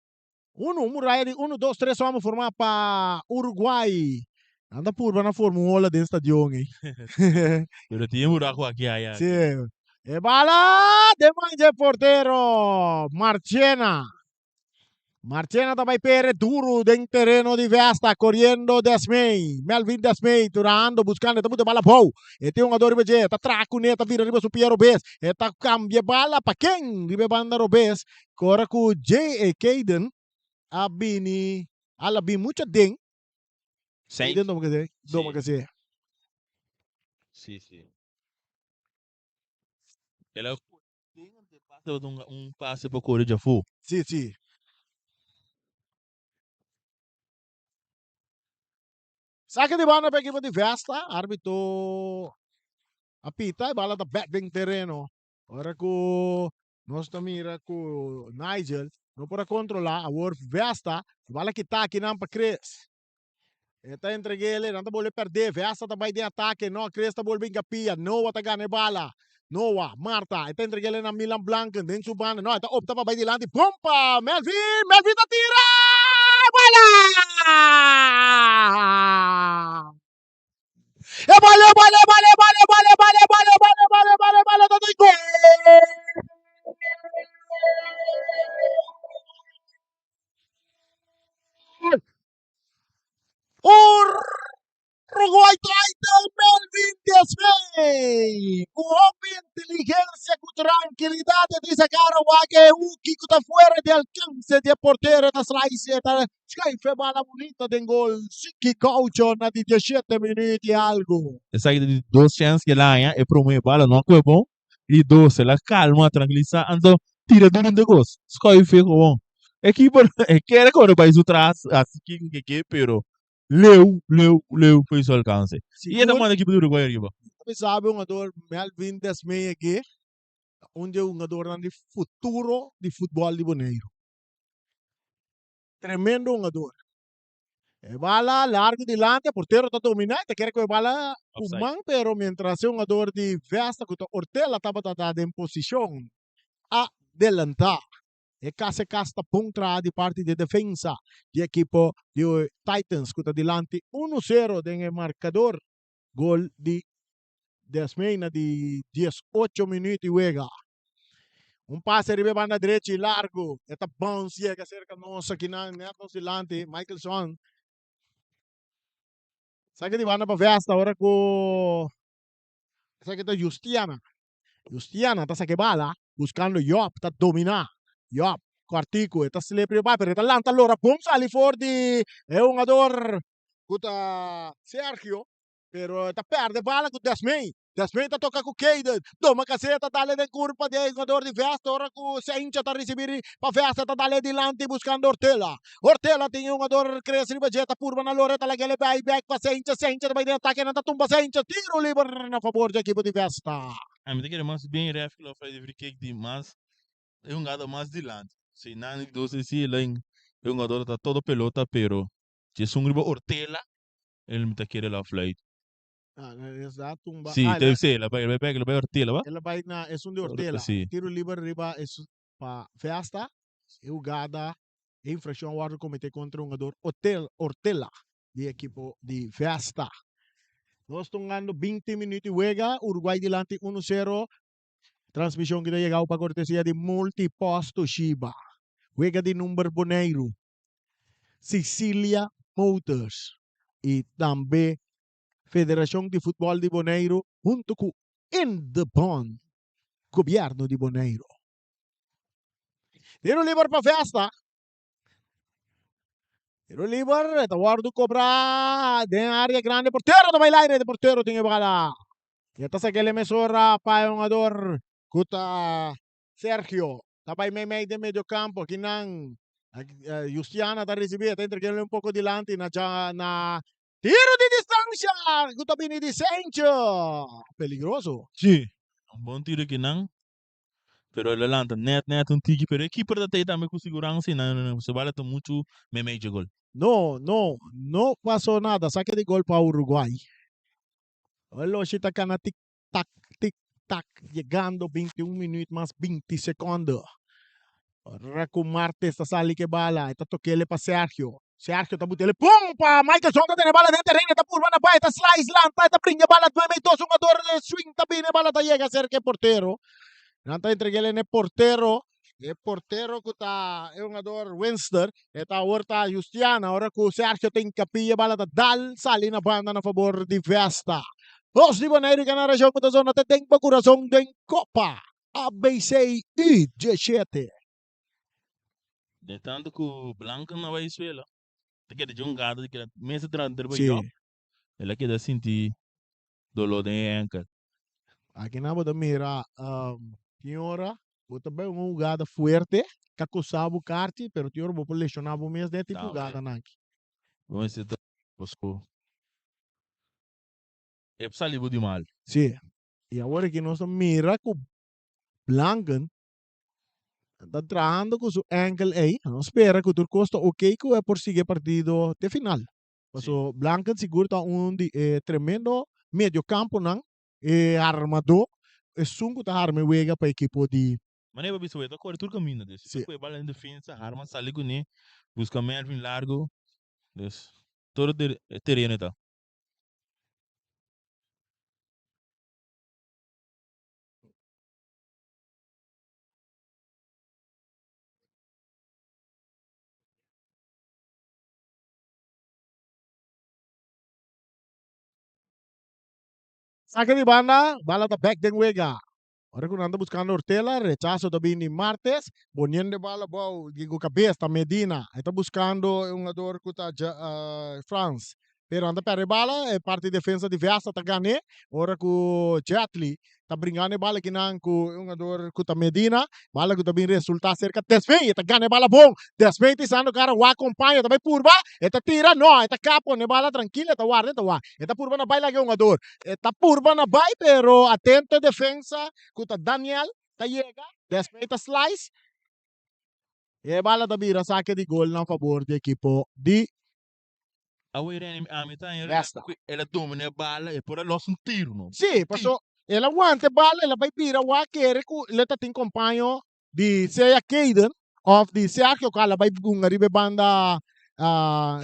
A: Um, dois, três homens formar para Uruguai. Anda por na formula desse estadio, hein?
B: Eu tinha um buraco aqui, aí.
A: Sim. E bala de manje portero Marchena. Marchena também pere duro em terreno de Vesta, correndo Desmey. Melvin Desmey, turando, buscando, tá muito bala bom. E tem um jogador ribe, tá traco neta, vira riba superior Robes. E tá cambia bala para quem? Ribe banda Robes. Cora com J. E. Caden, abini, alabi muito ding.
B: Sim.
A: Caden, doma que dizer.
B: Sim. Ela passa passe para correr de fogo.
A: Sim. Saque de banda para equipe de Vesta, árbitro apita e bala da back terreno. Ora que nós mira com Nigel, não para controlar a Wolf Vesta, bala que tá aqui não para Chris. Eta entregue ele, não tá boleh perder, Vesta tá de ataque, não, Chris tá boleh pia, Noah tá ganha bala. Noah, Marta, eta entregue ele na Milan Blanca, dentro do banda, não, eta opta para vai dilante, pompa, Melvin tá tira! Bola! Vale, todo gol! Uruguai Titan Melvin Desmey. Com inteligência, com tranquilidade, diz a cara que o Kiko está fora de alcance de porteiro das raízes. Sky foi bala bonita de gol. Siki Coucho na 17 minutos e algo.
B: Essa aí de 2 chances que lá, é para uma bala, não é bom. E 2, ela calma, tranquiliza, então tira duro de gosto. Escolhe fica bom. Equipe, quer que eu vá atrás, assim que, pero leu, foi seu alcance. E é da mão da equipe do Uruguai arriba.
A: Você sabe, um jogador Melvin Desmey aqui, onde é um jogador de futuro de futebol de Boneiro. Tremendo jogador. Bala largo delante, porteiro está dominando, quer que a bala humana, pero mientras é um jogador de Vesta, que Ortela estava dado em posição a adelantar. E casi casta puntra de parte de defesa de equipo de Titans, que está delante 1-0 en el marcador. Gol de Desmena de 18 minutos y juega. Un pase de banda derecha y largo. Esta bounce llega cerca nossa aqui na delante. Michael Son. Sabe de banda para Vesta agora com sabe que Justiana. Justiana está saque bala buscando Job, está dominar. Job Quartico, está se le prepara, pero está lanta allora, pum, sali fuori, è un jogador, Sergio, pero está perde bala con Desmey está toca con Caden, toma caseta, dale de curva de jogador de Vesta, ora con Saincha está recibir para Vesta, está dale delante buscando Ortela tem un jogador cresce ribageta, curva na loreta, la gele back para Saincha vai de ataque, nada tumba Saincha, tiro livre na favor do equipo de Vesta.
B: A mim tem que mais bem ref que ela faz de free kick de mais, é um gado mais delante. Si Nani 12 sí, el jugador está todo pelota, pero si es un ribo Ortela, él me quiere la flight.
A: Esa tumba.
B: Sí, te dice, la pega Ortela, ¿va?
A: Ela vai na é um de Hortela.
B: Sí.
A: Tiro livre riba é para festa. E o gada infração ao comitê contra um jogador Hortela de equipo de festa. Nós estamos ganhando 20 minutos e juega. Uruguai delante 1-0. Transmissão que está chegando para cortesia de Multiposto Shiba. Juega de número Boneiro. Sicilia Motors. E também Federação de Futebol de Boneiro junto com Indepon, Governo de Boneiro. Tiro livre para festa. Tiro livre, Eduardo cobra de área grande, porteiro também lá, de porteiro tem bala. E esta aquele emissora para um jogador, Kuta Sergio, também meio de meio campo, que não Justiana está recebendo, está entregando um pouco delante na tiro de distância, Kuta Bini de Sancho, peligroso.
B: Sí, un buen tiro que no. Pero el adelante, net un tiki, pero el keeper da teita me con segurança y no se vale mucho me meio gol.
A: No pasó nada, saque de gol para Uruguay. Olha, está cana tic-tac, llegando 21 minutos más 20 segundos. Ahora com Martes está sali que bala, está toquele para Sergio. Sergio está botando pum para Michael Songa, tem bala dentro terreno, está pulvando a está slice lá, está brinca bala, 2 metros, um jogador de swing, está bem, bala está chega cerca porteiro. Não está entregando no porteiro. O porteiro que está é um jogador Winster, está horta Justiana, agora que o Sergio tem capilla, bala da dal, sali na banda na favor de Vesta. Os de Boneiro que na região da zona tem para coração de Copa ABC e 17.
B: De tanto que o Blanco não vai esfela. Te queda jogado, te queda mesa tranter para
A: Sim.
B: job. Ela queda sentir dolor de ankle.
A: Aqui na boda mira, senhora, boda bem uma jogada forte, que acusava o kart, pero senhora vou lesionar o mês de tipo jogada aqui.
B: Vamos ser posco. É para sair de mal.
A: Sim. E agora que nós mira com Blanken está trabajando con su ankle ahí. No espera que tu costo ok que por seguir partido de final. So, Blanken seguro está un tremendo medio campo nan armador. Es un que arma juega para equipo de.
B: Mas não é para isso, corre tudo caminho desse.
A: Sim.
B: Foi bala em defesa, arma sai com ele, busca Melvin largo. Des todo terreno tá.
A: Saque de banda, bala da back de juega. Ahora que anda buscando Ortela, rechazo también de Martes, poniendo bala, digo, cabeza, Medina. Está buscando un jugador que está France. Pero anda para bala, é parte de defesa de Vesta, está ganhando. Agora que o Jetli está brincando bala que não com um jogador que está Medina, bala que também resulta cerca de 10 está ganhando bala bom. 10 está sendo cara, o acompanha, também purba, está tira, não, está capo, ne bala tranquila, está guarda, está purba na baila que um jogador. Está purba na baila, pero atento defesa, que está Daniel, está chega, 10 está slice. E bala da bira saque de gol na favor do equipo de
B: A metade
A: Vesta.
B: ela domina a bala e por ela um tiro, não?
A: Sì, passò, e la guante balla e la vai pira wa che le ta tin compagno di Seya Caden of di Sergio Cala vai bunga ribe banda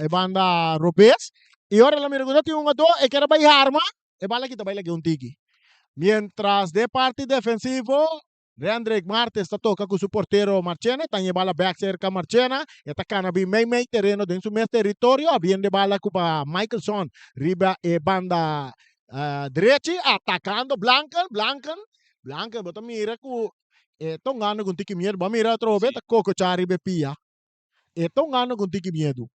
A: e banda Robes e ora la mira guardate un do e che era vai arma e balla che vai la un tiki. Mientras de parte defensivo Leandre Martes está toca con su portero Marchena, está en bala back cerca Marchena, está canabi meio terreno dentro su mes territorio, habiendo bala para Michelson, riba e banda derecha, atacando Blanken, bota mira ku tongano con tiki miedo, mira trove, ta coco chari be pia. E tongano con tiki miedo.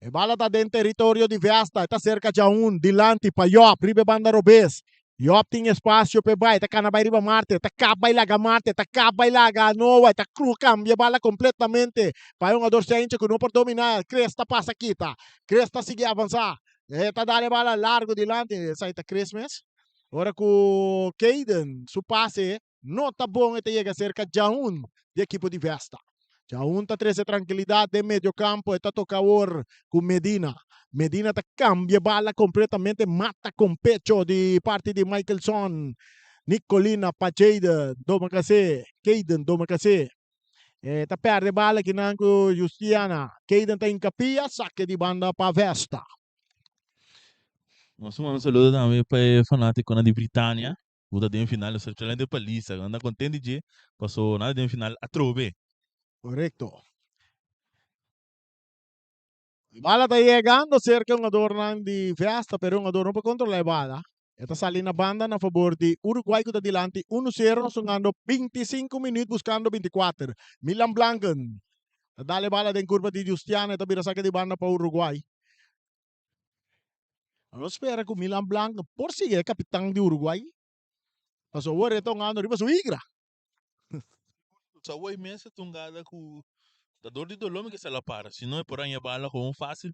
A: E bala está dentro territorio di Vesta, está cerca de un, dilante para Yop, riba banda Robes. Yop tem espaço para vai, tá cana riba Marte, tá cabay laga Marte, tá cabay laga Noa, tá cru cambia bala completamente. Para um jogador ciente que não pode dominar, Cresta passa aqui, tá? Cresta sigue avançar. Tá dando bala largo dilante, sai tá Christmas. Ora com Caden, su passe não tá bom, ele chega cerca de um de equipo de Vesta. Jaun tá trazer tranquilidade de meio campo, está tocador com Medina. Medina tá cambia bala completamente, mata com pecho de parte de Michaelson. Nicolina pa Jayden, Caden Domakase. Tá perde bala que não com Justiana. Caden tá em capia, saque de banda para Vesta.
B: Nós um saludo também para fanático de Britânia. Buta de final, o Switzerland de Palisa. Anda contente de passou nada de final a trove.
A: Correcto. Bala tá chegando cerca de adorno de Vesta, pero adorno para controlar a bala. Esta sali na banda na favor de Uruguay que está dilante 1-0, sungando 25 minutos buscando 24. Milan Blanken. Dale bala de curva de Justiana, esta vira saque de banda para Uruguay. Ano espera que o Milan Blanco, por si é capitão de Uruguay, mas o ito nga ano, riba suigra.
B: Sa way mesa tungada ku da dor de dolome que se la para. Se não é por aí a bala com fácil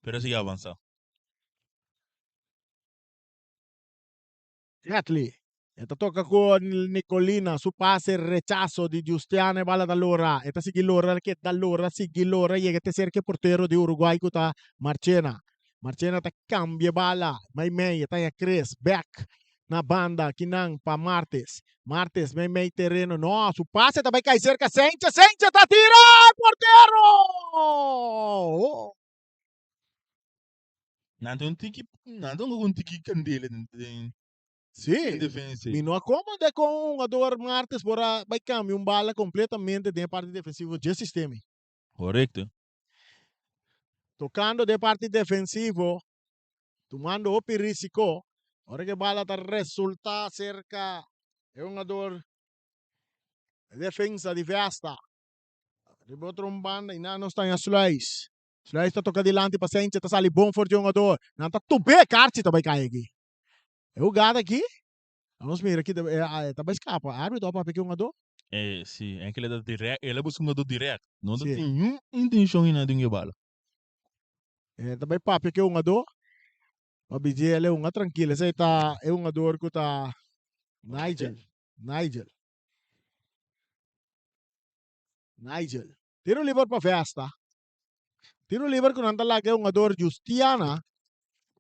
B: para seguir avançar.
A: Gatli. Esta toca con Nicolina, su pase rechazo di Justiana e bala dall'ora. Esta sigillora che dall'ora sigillora llega a ser que portero de Uruguay que está Marchena. Marchena ta cambia bala. May esta ya Chris back na banda kinang pa Martes. Martes may terreno. No, su pase também cai cerca Sencha ta tira portero. Oh.
B: Nanto um tiki candele
A: Sim,
B: defensa.
A: me não acomoda com um ador Martes, bora vai cambiar bala completamente de parte defensiva de sistema.
B: Correcto.
A: Tocando de parte defensivo, tomando o risco, ahora que bala está resulta cerca é um ador defensa de Vesta. Rebote um banda e não está em Slice. Slice está tocando adiante, paciente, está sali bom for de um ador. Não está tube carte também cai aqui. É o gado aqui. Vamos ver aqui, também escapa. Árbitro para pegar um ador.
B: Sim, é que ele é direto, ele é buscando direto. Não
A: Sim.
B: tem nenhuma intenção em nada de bala.
A: Também para pegar um ador. Mabigyan ele uma tranquila. Essa tá é um ador que tá Nigel. Tiro livre para festa. Tiro livre que não tá lá que é um ador Justiana.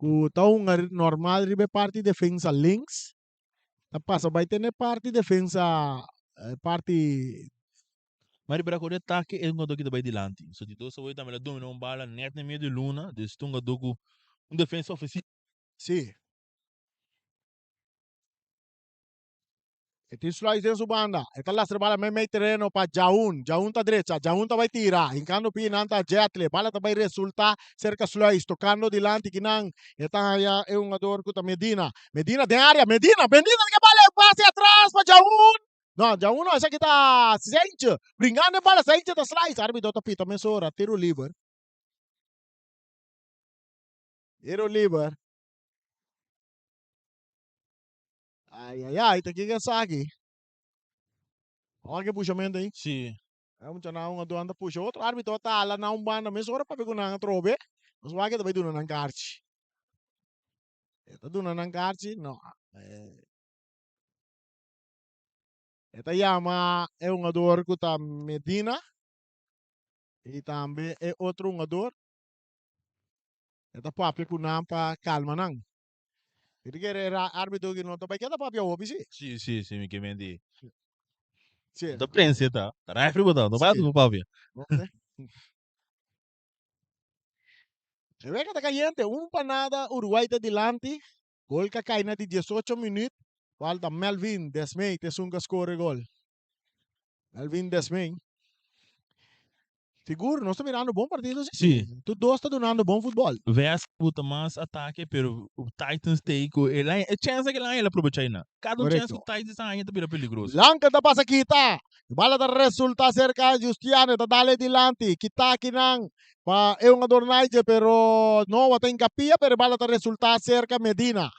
A: Que tá um normal ribe parte defensa links. Tá passa vai ter parte defensa parte
B: Mas para o ataque é um jogador que vai dilante. Se de dois oito também domina uma bala net no meio de luna, de um jogador um defesa ofensivo.
A: sim. Ito slice din su banda. Ito last bala may terreno pa Jaun. Jaun ta derecha. Jaun ta vai tira. Hincando pinanta Jetle. Bala ta vai resulta cerca slice. Tocando dilante kinang. Ita ya é um ador ko ta Medina. Medina de área. Medina que bala passe atrás pa Jaun. No, Jaun no. Essa aqui tá Sente. Brincando bala Sente ta slice. Árbitro ta pita mesora. Tiro livre. Tiro livre. Ai, tá aqui que aqui. Olha que puxamento aí.
B: Sim.
A: É um canal onde anda puxa outro árbitro tá lá na umbanda mesmo hora para pegar na trobe. Mas vai que também duna na carte. Tá duna na carte, não. Esta llama é um ador que tá Medina e também é outro um ador. Esta papel que não para calma não. Ele quer era árbitro que não tá para que tá papel o bisi.
B: Sim, me que vende.
A: Sim.
B: Da prensa tá. Tá refri botão, não vai do papel.
A: Se ve que tá caliente, para nada, Uruguay tá delante. Gol que cai na de 18 minutos. Falta Melvin Desmey, te sunga score gol. Melvin Desmey. Seguro, nós estamos mirando bom partido.
B: Sim.
A: Tu dois está donando bom futebol.
B: Veste puta mais ataque, pero o Titans tem ele é chance que lá ele aproveita ainda. Cada chance que o Titans ainda tá peligroso.
A: Lanca da passa kita. Bala da resulta cerca Justiano, tá dale dilante. Kita kinang pa é um adornaide, pero no tem capia, pero bala da resulta cerca Medina.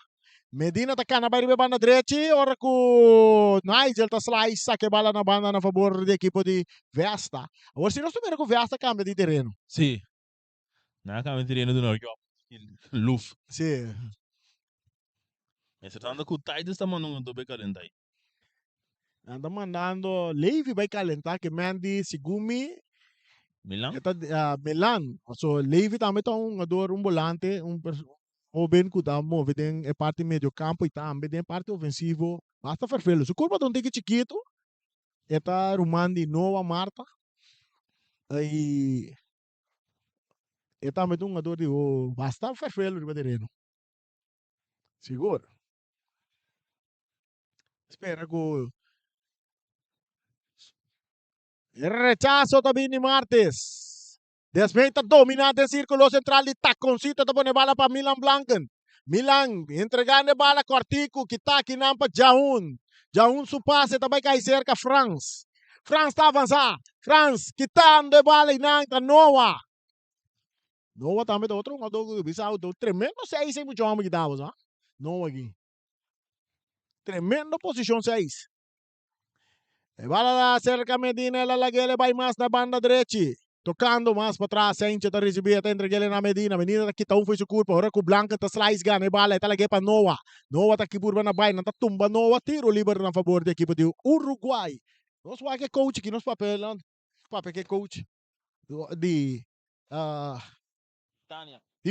A: Medina tá na baile banda direita, ora com Nigel tá slice que bala na banda na favor da equipe de Vesta. Agora se nós tiver com Vesta cambia de terreno.
B: Sim. Na cambia de terreno do norte. Luf.
A: Sim.
B: Esse tanto que o Titans tá mandando do bem calendai.
A: anda mandando Levi vai calentar que Mandy Sigumi
B: Milan?
A: Milan. So Levi também tá um jogador, um volante, joven que tá movendo a parte meio campo e também tem parte ofensivo. Basta perfeito. Se curva um tique chiquito, eta Rumandi Nova Marta e eta também um jogador de basta perfeito de terreno. Seguro. Espera que el rechazo también de Martes. Desmenta dominante círculo central y taconcito te pone bala para Milan Blanken. Milan entregando bala Cortico, Kitaki Nampa Jaun. Jaun su pase também cai cerca France. France está avançar. France quitando bala e Nanta Noah. Noah também é outro jogador que tremendo 6 em muito homem que dava, tá? Noah aqui. Tremendo posição 6. Bala cerca Medina, la Laguele vai mais na banda direita. Tocando mais para trás, Sainz está recebendo, entre ele na Medina. Medina está quitando foi sua culpa. Agora com o Blanca está slice ganha, bala está lá para Noah. Noah está aqui por na baina, está tumba Noah, tiro livre na favor da equipe do Uruguai. Nós vai que coach aqui nos papel, papel que coach de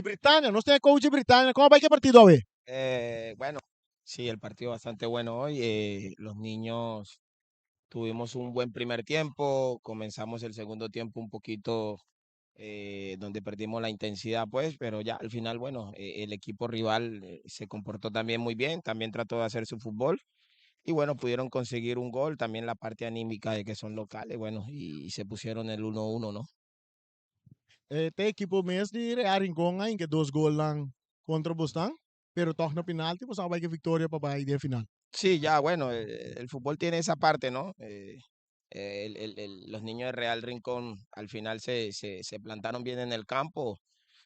A: Britania, nós tem coach de Britania. Como vai que partido a ver?
C: Bueno, sí, el partido bastante bueno hoy. Los niños tuvimos un buen primer tiempo, comenzamos el segundo tiempo un poquito donde perdimos la intensidad, pues, pero ya al final, bueno, el equipo rival se comportó también muy bien, también trató de hacer su fútbol y bueno, pudieron conseguir un gol, también la parte anímica de que son locales, bueno, y se pusieron el 1-1, ¿no?
A: Tem equipe mesmo de Rincon em que 2 gols lang contra o Boston, pero toch na penalti, pues vai que vitória para a final.
C: Sí, ya, bueno, el fútbol tiene esa parte, ¿no? Los niños de Real Rincón al final se plantaron bien en el campo,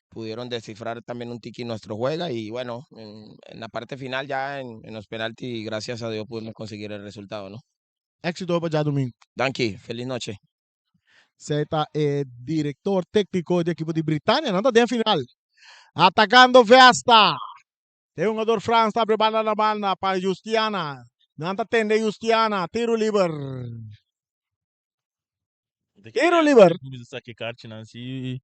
C: pudieron descifrar también un tiki nuestro juega y bueno, en la parte final ya en los penaltis, gracias a Dios pudimos conseguir el resultado, ¿no?
A: Éxito para já domingo.
C: Danky, feliz noche.
A: Zeta diretor técnico da equipe de Britânia, nada de final. Atacando Vesta. Tem um jogador France, está preparando na banda para Justiana. Nanta tende Justiana, tiro livre. Tiro livre.
B: Começa a sacar Nancy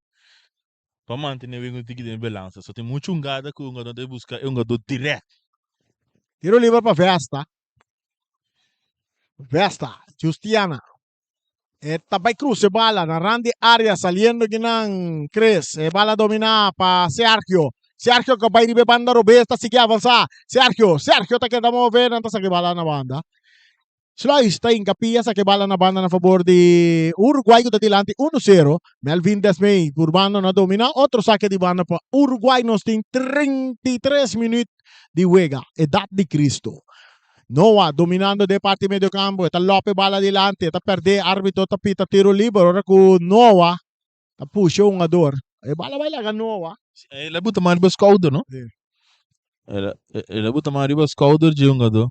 B: para manter o tique de balança. Só tem muito ungada que o jogador deve buscar é um jogador direto.
A: Tiro livre para Vesta. Vesta, Justiana. Tabay Cruz, bala na Randy Arias saliendo ginang Chris. Bala domina para Sergio. Sergio que vai ribe banda Roberta, sigue avançar. Sergio tá querendo mover, não tá sa bala na banda. Sila está em capia sa bala na banda na favor de Uruguai que tá dilante 1-0. Melvin Desmey por banda na domina. Outro saque de banda para Uruguai. Nós tem 33 minutos de juega. Edad de Cristo. Noah dominando de parte medio campo, está Lopez bala dilante, está perde árbitro, está pita tiro libre, ora com Noah, está puxou um jogador. E bala vai lá Noah.
B: Ele bota mais riba scouder, não?
A: Sim.
B: Ele bota mais riba scouder de um jogador.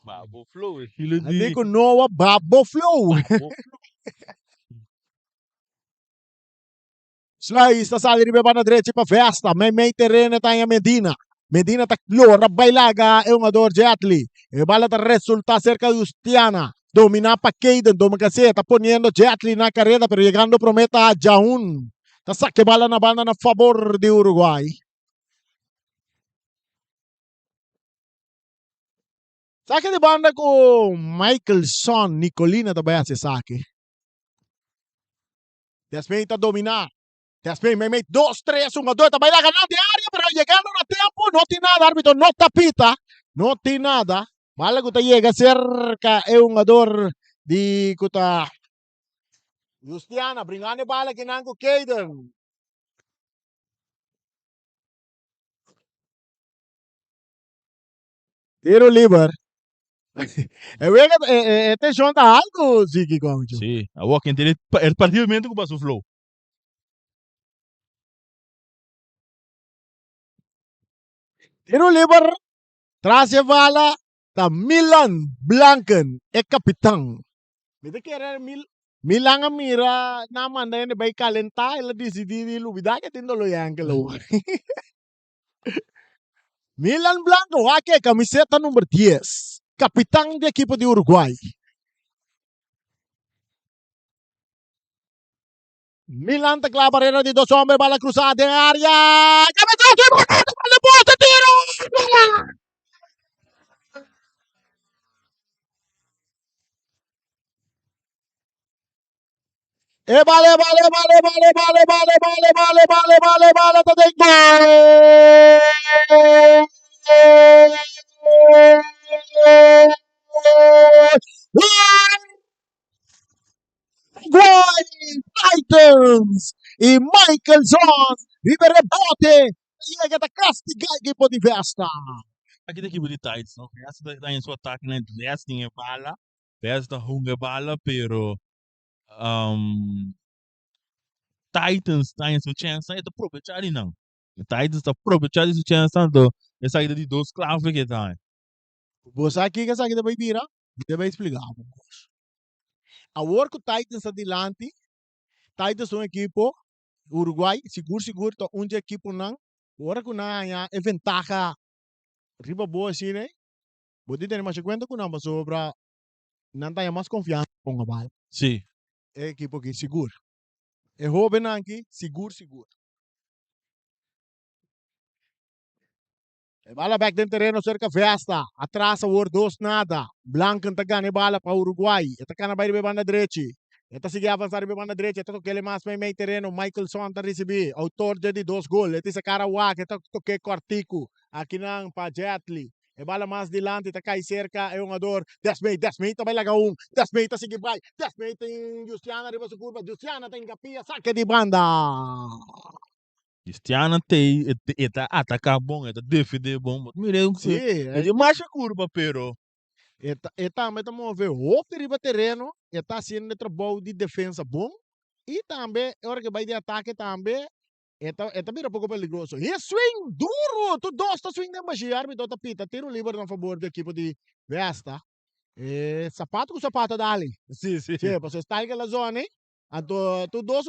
B: Babo flow, aquilo de...
A: Ali com Noah, Babo flow. Slay está sa ribe banda direita para Vesta, meio terreno está em Medina. Medina está lora, bailaga, é um jogador de Atli. E bala está resulta cerca de Justiana. Domina para Keiden, domina está poniendo Jetli na carrera, pero llegando prometa a Jaun. Está saque bala na banda na favor de Uruguai. Saque de banda com Michael Son, Nicolina também hace saque. Desmei está dominar. Desmei, 2, 3, 1, 2, também lá ganando de área, pero llegando a tempo, no tem nada, árbitro, no tapita, no tem nada. Bala que llega cerca, é um jogador de kuta Justiana, bringando bala que não Keiden. Tiro livre. Este João tá alto, Ziki, como tu.
B: Sim, a walk inteiro é particularmente com o passo flow.
A: Tiro livre. Tras a bala, tá Milan Blanken, é capitão. Me de querer Milan a mira na manda ele vai calentar, ele decidi de lubida que tendo lo yang lo. Milan Blanco, aqui, camiseta número 10. Capitão da equipe de Uruguai. Milan tecla a barreira de 2 homens, bala cruzada em área. Cabeçada, bola posta, tiro! E vale, tá dentro! Uruguai Titans e Michael Jones vive rebote chega a castigar a equipe de Vesta.
B: Aqui da equipe de Titans, não? Vesta está em seu ataque, né? Vesta tem bala, Vesta hunga bala, pero Titans está em sua chance, é aproveitar e não. Titans está aproveitando sua chance, do a saída de 2 clavos que tá.
A: Você aqui que sabe que vai virar, vai explicar. Agora que o Titans adiante, Titans é uma equipe Uruguai, seguro, to onde a equipe não, agora que não há ventaja riba boa assim, né? Você tem mais conta com não, sobre não tem mais confiança com a bola.
B: Sim.
A: É equipe que seguro. É jovem aqui, seguro. Bala back dentro terreno cerca Vesta. Atrás o dos nada. Blanco tá ganhando bala para Uruguai. Eta cana vai de banda direita. Eta sigue avançar de banda direita. Eta toque ele mais meio terreno. Michael Son tá receber. Autor de 2 gols. Eta esse cara Wak. Eta toque Cortico. Aqui não para Jetli. E bala mais dilante. Eta cai cerca. É um ador. 10 meio. Também larga 10 meio. Tá seguir vai. 10 meio tem Justiana. Riba sua curva. Justiana tem capia. Saque de banda.
B: Cristiano tem atacar bom, defender bom, mas mire
A: Sim,
B: ele marcha curva, pero
A: também estamos ver outro riba terreno, está sendo trabalho de defesa bom e também a hora que vai de ataque também está bem um pouco perigoso. E swing duro, tu dosta swing de baixar, me dota pita, tiro livre a favor da equipe de Vesta. Sapato com sapato dali.
B: sim.
A: Sim, você está naquela zona, hein? Tu dos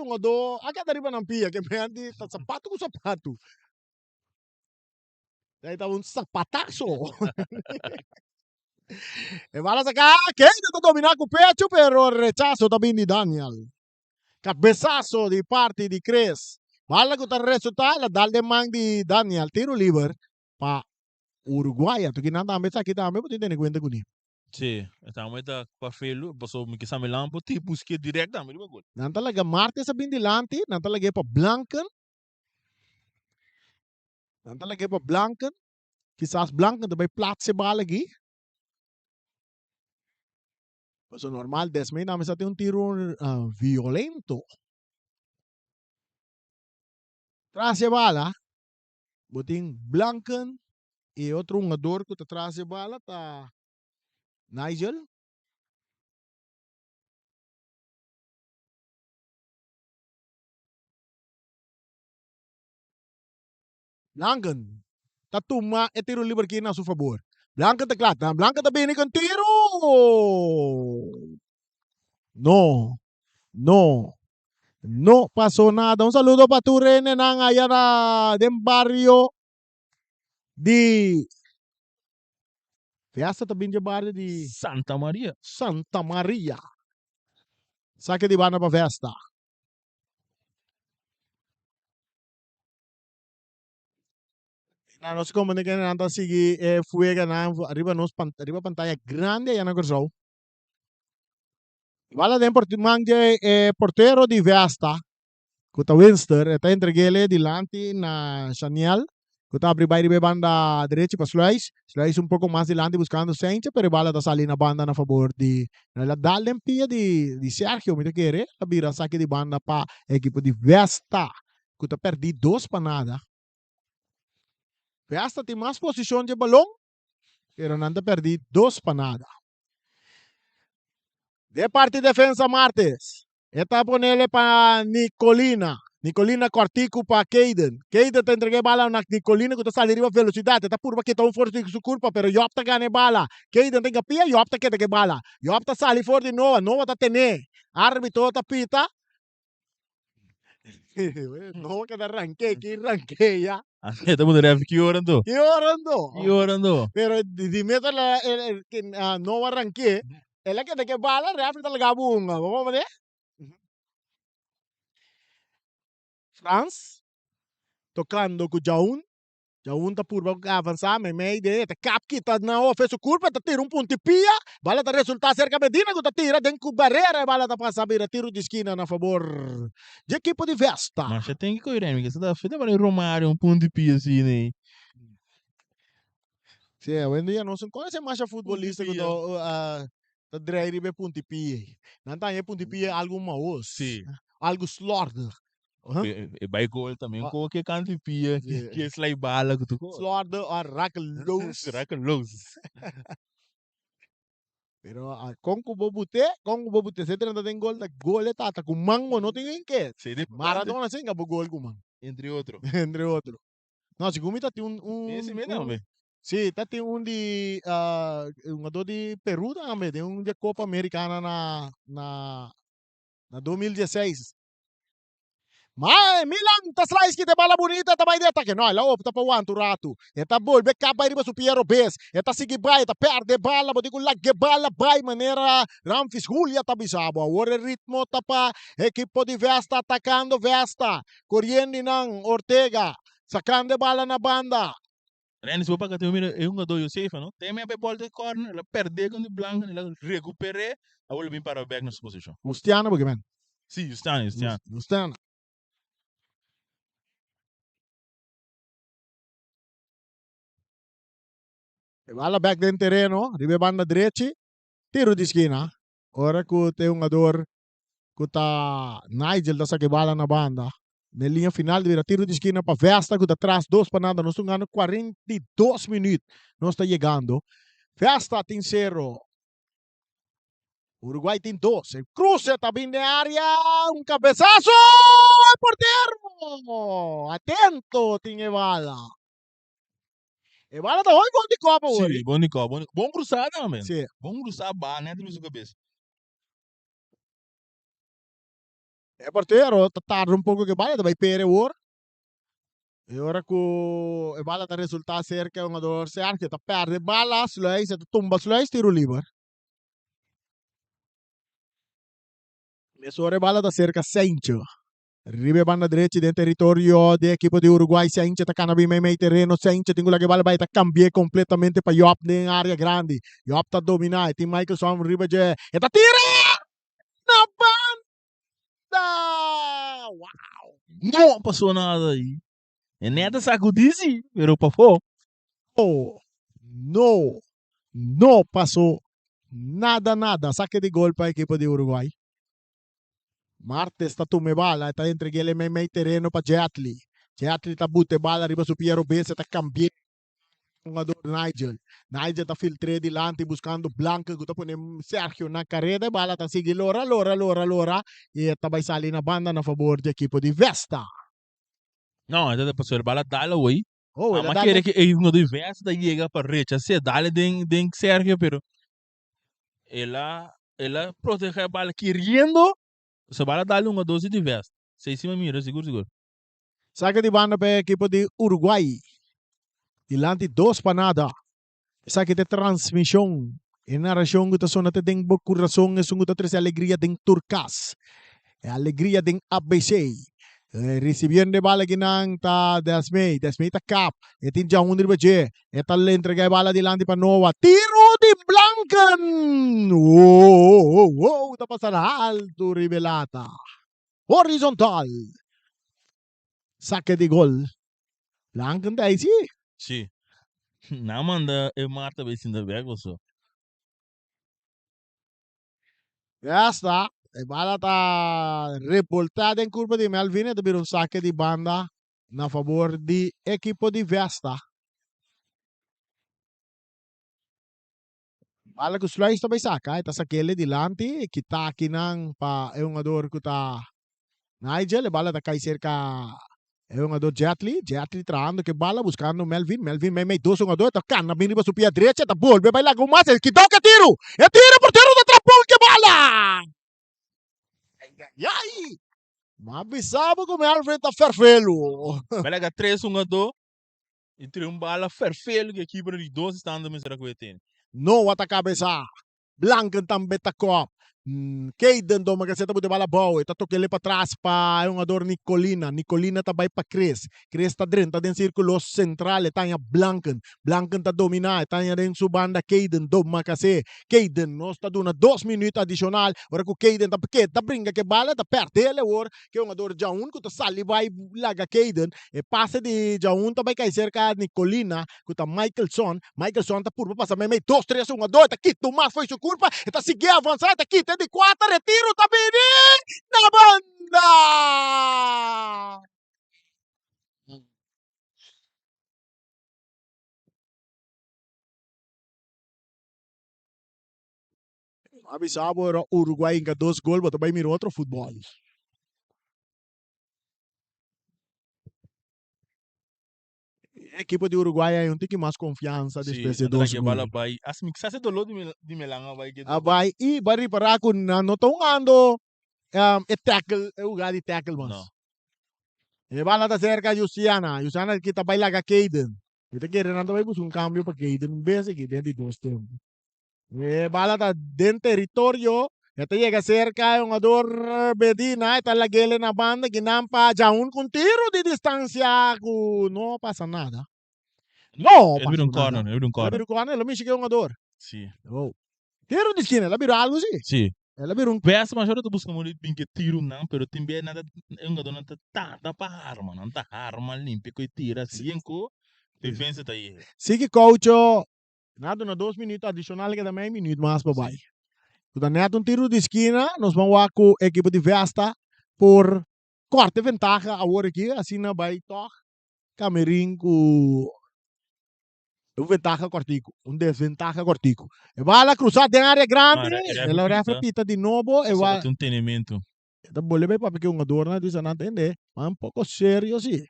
A: a cada riba não pia, que me tá sapato com sapato. Daí tá um sapataço. E vai lá sacar, quem tenta dominar com o pecho, pero rechazo também de Daniel. Cabeçaço de parte de Cres. Bala que tá resultado, dá de mão de Daniel, tiro livre para Uruguai. Tu que não também aqui também, pode ter conta com isso.
B: Sim, então mas tá para felo, passou me que sabe lá, pode tipo busque direto também o bagulho.
A: Não talaga Marte sa bindilante, não talaga para Blanken. Não talaga para Blanken. Quizás Blanken também platse bala aqui. Mas o normal, desme namin sa tem um tiro violento. Tras a bala, boting Blanken e outro jogador que está atrás da bala, tá Nigel. Blanken, tá tuma e tiro livre aqui na seu favor. Blanken tá claro, Blanken tá bem com tiro. No pasó nada. Un saludo para tu Rene Nan allá del barrio de Fiesta também de barrio de
B: Santa Maria.
A: Santa Maria. Saque de banda para festa. Nós como que nada seguir fuega na arriba pantalla grande ya no corso. Vale de portero de Vesta. Kuta Winster, está entreguele dilante na Chaniel. Kuta abrir baile de banda direita para Sluis um pouco mais dilante buscando Saincha, pero bala da salina banda na favor de la dalen pia de Sergio, me querer, a vira saque de banda para equipe de Vesta. Kuta perdi 2 para nada. Vesta tem mais posição de balão, pero nada perdi 2 para nada. De parte defensa Martes. Eta ponele para Nicolina. Nicolina Cortico para Caden. Caden te entreguei bala na Nicolina que tu sai de velocidade. Eta purba que tão forte de sua culpa, pero eu opta ganhar bala. Caden tem capia, eu opta que tem bala. Eu opta sair fora de Nova tá tener. Árbitro tá pita. Nova que arranquei, que arranquei ya.
B: Até poderia ficar orando.
A: ¿Qué orando?
B: E orando.
A: Pero di meta que no arranqué, es la que te que bala, rápido la gabunga. Vamos a ver. France, tocando com Jaun. Jaun tá por avançar, mas meio de cap que tá na ofensa curva, tá tira pontipia, bala tá resultar cerca Medina, que tá tira dentro com barreira, bala tá passar vira tiro de esquina na favor de equipe de Vesta.
B: Mas já tem que correr, amiga. Você tá feito para Romário, ponto de pia assim, né?
A: Sim, hoje em dia não são coisas mais futebolista que tá dreiri be pontipia. Não tá aí pontipia algo maus.
B: Sim.
A: Algo slaughter.
B: E vai gol também, com que canto de pia, que é slide bala que tu
A: Slaughter or rakeloos.
B: Rakeloos.
A: Pero kung kubobute, sa tinata tem gol, gol tá com mango, não tem que. Maradona sem gabo gol com mango.
B: Entre outros.
A: Entre outro. Não, se comita tem
B: Esse mesmo, velho.
A: Sim, tá tem de um de Peru também, tem de Copa Americana na 2016. Mas Milan ta slice kita bala bonita ta bay deta que no la opta pa wanto rato. Eta bol be ka bay riba su Piero Bes. Eta sige bay ta perde bala bodi ko lagge bala bay manera Ramfis Julia ta bisabo. Ora ritmo ta pa equipo de Vesta atacando Vesta. Corriendo ng Ortega. Sacando bala na banda.
B: Renis vou para ter um jogador Yosef, não? Tem a bola de corner, ela perde com o Blanco, ela recupera, a bola vem para o back na sua posição.
A: Mustiana bagaimana?
B: Sim, Justiana.
A: Mustiana. Bala back dentro terreno, ribe banda direita, tiro de esquina. Ora que tem um jogador que tá Nigel da saque bala na banda. Na linha final, vira tiro de esquina para Vesta, que está atrás, 2 para nada. Nós estamos ganhando 42 minutos. Nós está chegando. Vesta tem 0. Uruguai tem 2. El cruce está bem na área. Um cabeçaço! É porteiro! Atento, tinha bala. E bala tá ruim de Copa hoje.
B: Sim, bom de Copa. Bom cruzado também.
A: Sim.
B: Bom cruzado, bala, né? Na sua cabeça.
A: É porteiro, tá tarde um pouco que bala, vai perder o ouro. E ora que a bala está resultando cerca, um jogador certo, está perde bala, sluis, está tumba sluis, tiro livre. Nessa hora a bala está cerca Sencho. Ribe banda direita dentro território da equipe de Uruguai, Sencho está canabim meio terreno, Sencho tem que bala vai cambiar completamente para Yop na área grande. Yop está dominar, tem Michael Swan ribe de, está tira na banda. Uau!
B: Não passou nada aí. É neta sacudice, pero para fora.
A: No passou nada. Saque de gol para a equipe de Uruguai. Martes está tume bala, está entregue ele meio terreno para Jetli. Jetli está bute bala, arriba su Piero Bessa, está cambiando o jogador Nigel. Nigel está filtrando dilante, buscando Blanca, que está ponendo Sergio na carrera, bala está seguindo lora, e está vai sair na banda na favor da equipe de Vesta.
B: Não, até passou a bala dala, oi.
A: Oh,
B: mas queria que ele não devesse da chega para recha, se dale den Sergio, pero ela protege a bala querendo, se bala dale uma dose de veste. Se cima mira, seguro.
A: Saca de banda para a equipe de Uruguai. Dilante 2 para nada. Saca de transmissão. E narração que está sonando tem boa coração, é sungo tres alegria den Turcas. É alegria den ABC. Recibiendo de bala ginang ta Desmay ta cap. E tin Jaun riba je. E tal entrega bala dilante para Nova. Tiro de Blancan. Wow, ta pasar alto Rivelata. Horizontal. Saque de gol. Blancan da isi.
B: Sim. Não manda eu Marta vai se ver você.
A: Ya está. E bala ta revoltada em curva de Melvin. E un saque de banda na favor de equipo de Vesta. Bala que os flies também saca. Ita sa kele dilante. Kita kinang pa e un ador ko ta Nigel. E bala ta kay cerca é um jogador Jetli traindo que bala, buscando Melvin meio dois jogador, tá cana, vindo para subir a direita, tá volve, vai lá com mais, que toca tiro, é tiro, porteiro da trapão, que bala! E aí? Mas bisabo com Melvin tá fervelo.
B: Vai lá 3 jogador, E tem bala perfeito que aqui para de 12 estando me será que tem.
A: No wata cabeça. Blanca também tá cop. Kaden do magaceta bude bala boa. Tá toque ele para trás para um ador Nicolina. Nicolina tá vai para Chris. Chris tá dentro círculo central. Tá em Blanken. Blanken tá dominar. Tá em dentro sua banda Kaden do magacê. Kaden nós tá dando 2 minutos adicional. Ora que Kaden tá porque tá brinca que bala tá perto ele ora que um ador Jaun que tá sali vai laga Kaden. E passa de Jaun tá vai cair cerca Nicolina que tá Michaelson. Michaelson tá por passar meio 2, 3, 1, 2. Tá aqui, Tomás foi sua culpa. Tá seguindo avançar. Tá aqui, tem de 4, retiro, tá bem na banda. Avisava era Uruguai em 2 gols, mas também mirou outro futebol. A equipe de Uruguai é um tem mais confiança depois
B: Sim,
A: de
B: andra
A: 2
B: que
A: gols.
B: bala vai. Assim que se dolor de melanga vai que
A: Vai e bari para com não tão ando e tackle, o lugar de tackle
B: não.
A: mas. E bala tá cerca de Luciana. Luciana que tá vai lá com Kaden. Kita querendo vai buscar cambio para Kaden, um bem aqui dentro de 2 tempos. Bala tá dentro território. Ito llega cerca yung ador Bedina, ito lagele na banda, ginampa jaun con tiro di distancia ku no pasa nada. No
B: Ele vira
A: pasa
B: corner,
A: nada.
B: ele vira
A: Ela
B: corner.
A: vira corner, ela mexe yung ador.
B: Sim.
A: Oh. Tiro di esquina, ela vira algo sim.
B: Sim.
A: Ela vira
B: Peça mas eu tô buscando muito bem que tiro não, pero também nada um gado não tá para arma, não tá arma limpa que tira assim com defesa tá aí.
A: Sige coach, nada na 2 minutos adicional que também minuto mais para baixo. Quando neto tiro de esquina, nós vamos lá com a equipe de Vesta por corte ventaja agora aqui, assim na vai toque. Camerim com ventaja cortico, desventaja cortico. E vai cruzar de área grande,
B: Mara,
A: ela repita de novo, e
B: só
A: vai.
B: para ter um entendimento.
A: Da boleh para porque um adorno diz não entender, mas um pouco sério sim.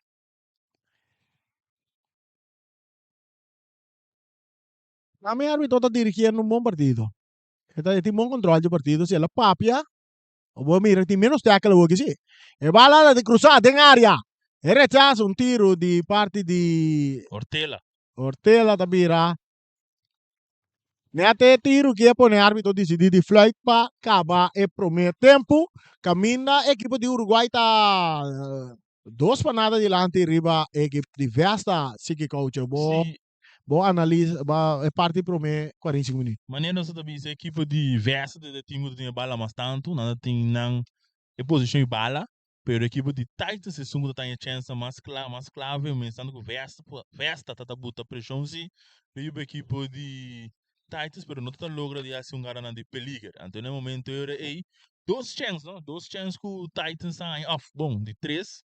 A: A minha árbitro está dirigindo um bom partido. Tem bom controle do partido, se ela papia, o bom mira, tem menos tackle o que sim. E vai lá de cruzar de área. E rechaça um tiro de parte de
B: Hortela.
A: Hortela da Bira. Nete tiro que é para o árbitro decidir de flight para acabar o primeiro tempo. Caminha a equipe de Uruguai tá 2 panadas adiante riba a equipe de Vesta. Sigue coach,
B: Sim,
A: bom analisa, é parte para o 45 minutos.
B: maneira nós também a equipe de versa de time tem bala mais tanto, nada tem não é posição de bala, pero a equipe de Titans se sungo tem a chance mais clave, mas tanto que versa tá buta pressão se veio a equipe de Titans, pero não tá logra de assim um garana de peligro. Então no momento eu ei 2 chances, não? 2 chances que o Titans tá off, bom, de 3.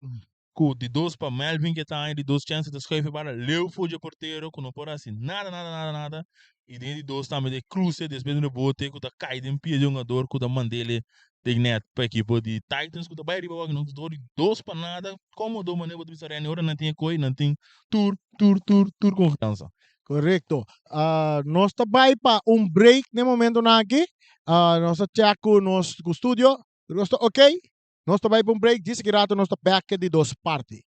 B: De 2 para Melvin que tá aí, de 2 chances de escrever para Leo Fuji porteiro, que não pode assim, nada. E de 2 também de cruze, depois do bote, que tá caído em pia de um jogador, que tá mandele de net para a equipe de Titans, que tá vai riba, que não tá de 2 para nada, como do maneiro de Bissarene, agora não tem coi, não tem tour confiança.
A: Correcto. Nós vai para break no momento na aqui. Nós check com nosso estúdio. Nós ok? Nós vai para break. Diz que rato nós back de 2 partes.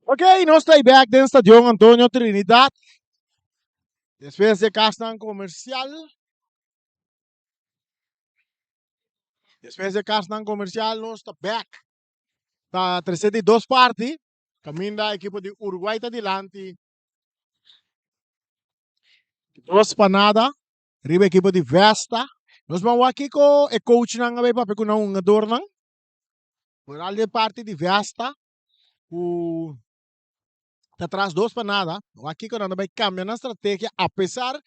A: Ok, nós está back dentro do estádio Antônio Trinidad. Depois de castan comercial. Depois de castan comercial, nós está back. Tá 32 partes. Caminho da equipe de Uruguai está adiante. 2 para nada. Riba equipe de Vesta. Nós vamos aqui com o coach nang abay pa pekuna un ngador nang. Por alde parte de Vesta. O tá atrás 2 para nada. Aqui quando vai cambiar na estratégia, apesar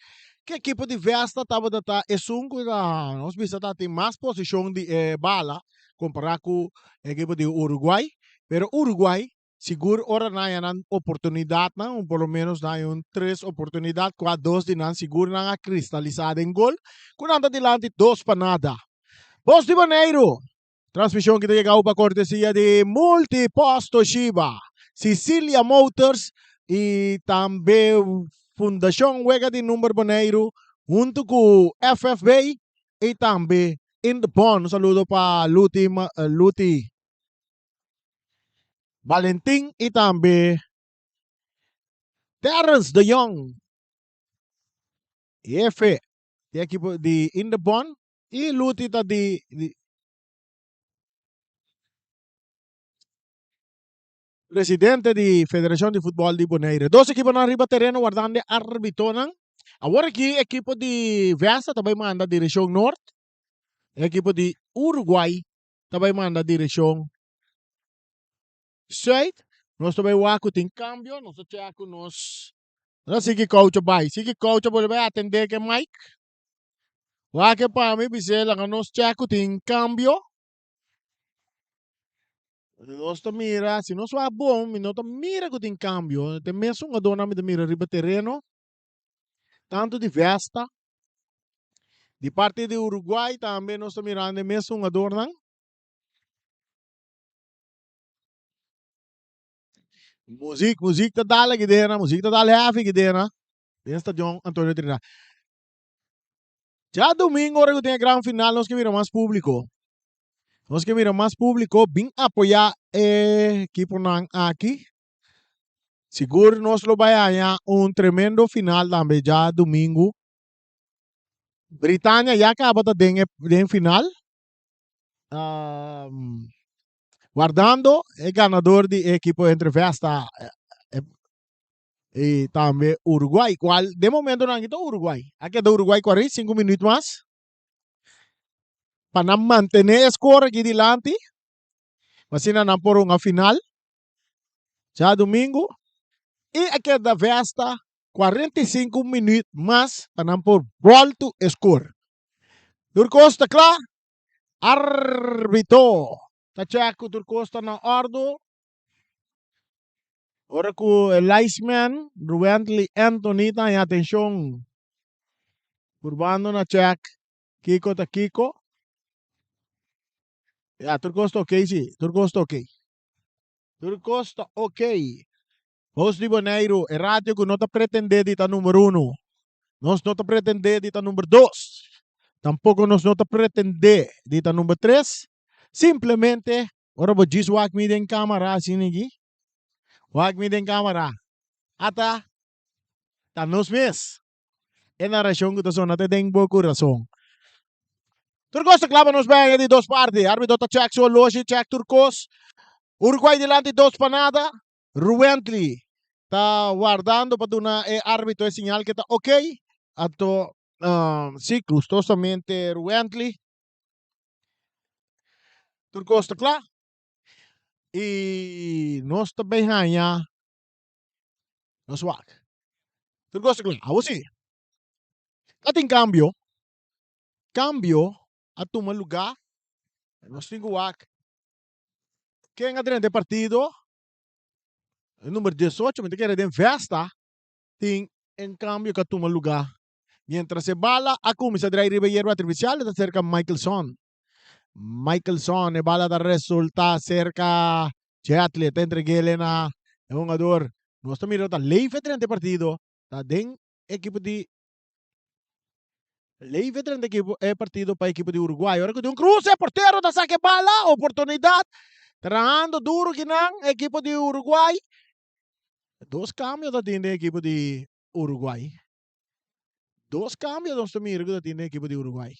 A: que a equipe de Vesta estava da esunco da nós bisa tá tem mais posição de bala comparado com a equipe de Uruguai, pero Uruguai seguro ora na yan oportunidade na, por lo menos na yung 3 oportunidade, 4-2 din na seguro na cristalizada em gol. Quando anda dilante 2 para nada. Boss de Boneiro. Transmissão que chega para cortesia de Multiposto Shiba, Sicilia Motors e também Fundação Wega de Número Boneiro, junto com FFB e também Indepon. Um saludo para Luti Valentim e também Terrence de Jong. E F, de equipe de Indepon e Luti tá de presidente da Federação de Futebol de Bonaire. 2 equipos na riba terreno guardando arbitonan. Agora aqui, equipo de Vesta também manda direção norte. Equipo de Uruguai também manda direção sul. Nós também wako tem cambio. Nós tchako nós. Nós sige coach bay. Sige coach boleh bay atender ke Mike. Wake pa mi bisela nga nós tchako tem cambio. Nós tá mira, se nós va bom, nós tá mira que tem cambio. Tem mesmo uma dona me mira riba terreno, tanto de Vesta, de parte de Uruguai também nós tá mirando mesmo uma dona. Musik tá dala que dena, musik tá dala hafi que dena. Desta John Antônio Trinidad. Já domingo hora que tem a grande final, nós que mira mais público. Nós que mira mais público, bem apoiar equipo nang aqui. Seguro nós lo vai ganhar tremendo final também já domingo. Britânia já acaba de final. Guardando o ganador de equipo entre Vesta e também Uruguai. Qual de momento não é Uruguai. Aqui é Uruguai 45 minutos mais. Para manter o score aqui delante. Mas ainda não por uma final. Já domingo. E aqui da Vesta 45 minutos mais. Para não por volta score. Turcosta, claro. Arbitro. Tachaco Turcosta na ordo. Ora ko Liceman, Ruently Anthony ta yung atensyong. Urbano na check. Kiko ta Kiko. Yeah, Turcosta okay si. Turcosta okay. Turcosta okay. Host di Bonaire, radio ko nota pretende dita número 1. Nos nota pretende dita número 2. Tampoco nos nota pretende dita número 3. Simplemente, ora bo jiswak mi den camera sinigi. Wag mi den camera. Ata, tanos mes. E narración que te son, te den boco razón. Turcos clava nos bem de 2 partes. Árbitro ta check so logi check Turcos. Uruguai delante 2 para nada. Ruently tá guardando para una árbitro é señal que tá ok. Ato sí, gustosamente Ruently. Turcos tá claro. E nós também ganha. Nós wag. Turcos tá claro. Abo si. Ating cambio a tomar lugar. Nós temos wag. Quem é de partido? O número 18, me quer de Vesta, tem em cambio que toma lugar. Mientras se bala, a começa a drive hierba artificial, está cerca Michaelson. Michaelson, e bala da resulta cerca de atleta entre Gelena, e um jogador. Nós estamos mirando a lei veterana de partido, tá den equipe de lei veterana de partido para a equipe de Uruguai. Agora que tem um cruce, porteiro da saque bala, oportunidade. Trabajando duro que equipo de Uruguay. 2 cambios da tiene equipo de Uruguay. 2 cambios dos mirgo da tiene equipo de Uruguay.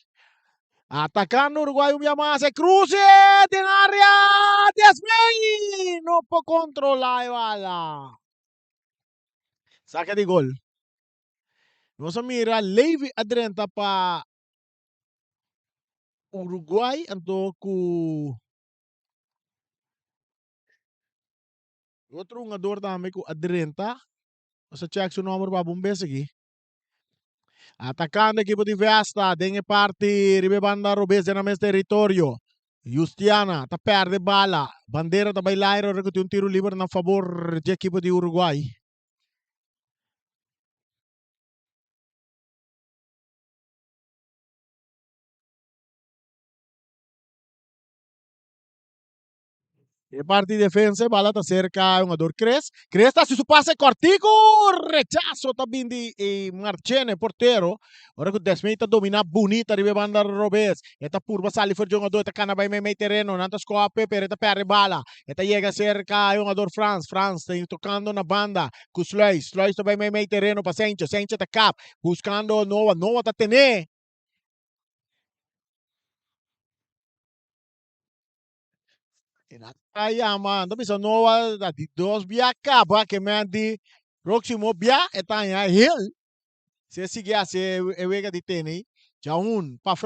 A: Atacando Uruguay un más, se cruce en área, Desmey, no puede controlar la bala. Saca de gol. Vamos a mirar, leve adrenta para Uruguay, então com outro jogador também com adrenta. Vamos check seu número para bombear aqui. Atacando a equipe de Vesta, dengue parte, ribe banda Robes na mes território. Justiana, tá perde bala. Bandeira tá bailairo, recuti um tiro livre na favor da equipe de Uruguai. E parte de defesa, bala tá cerca, jogador Cres. Cres tá se su passe cortico, rechazo também de Marchene, porteiro. Ora que o Desmei tá dominar bonita, ribe banda Robes. Eta purba sali for jogador, tá cana vai meio terreno, nanta scope, per eta perde bala. Eta chega cerca, jogador France tá tocando na banda, com Sluis tá vai meio terreno para Sencha tá cap, buscando Nova tá tener. Ayama, ando bisa Nova di dos bia acaba que me di próximo bia eta ya hill. Se sigue se wega di teni, já para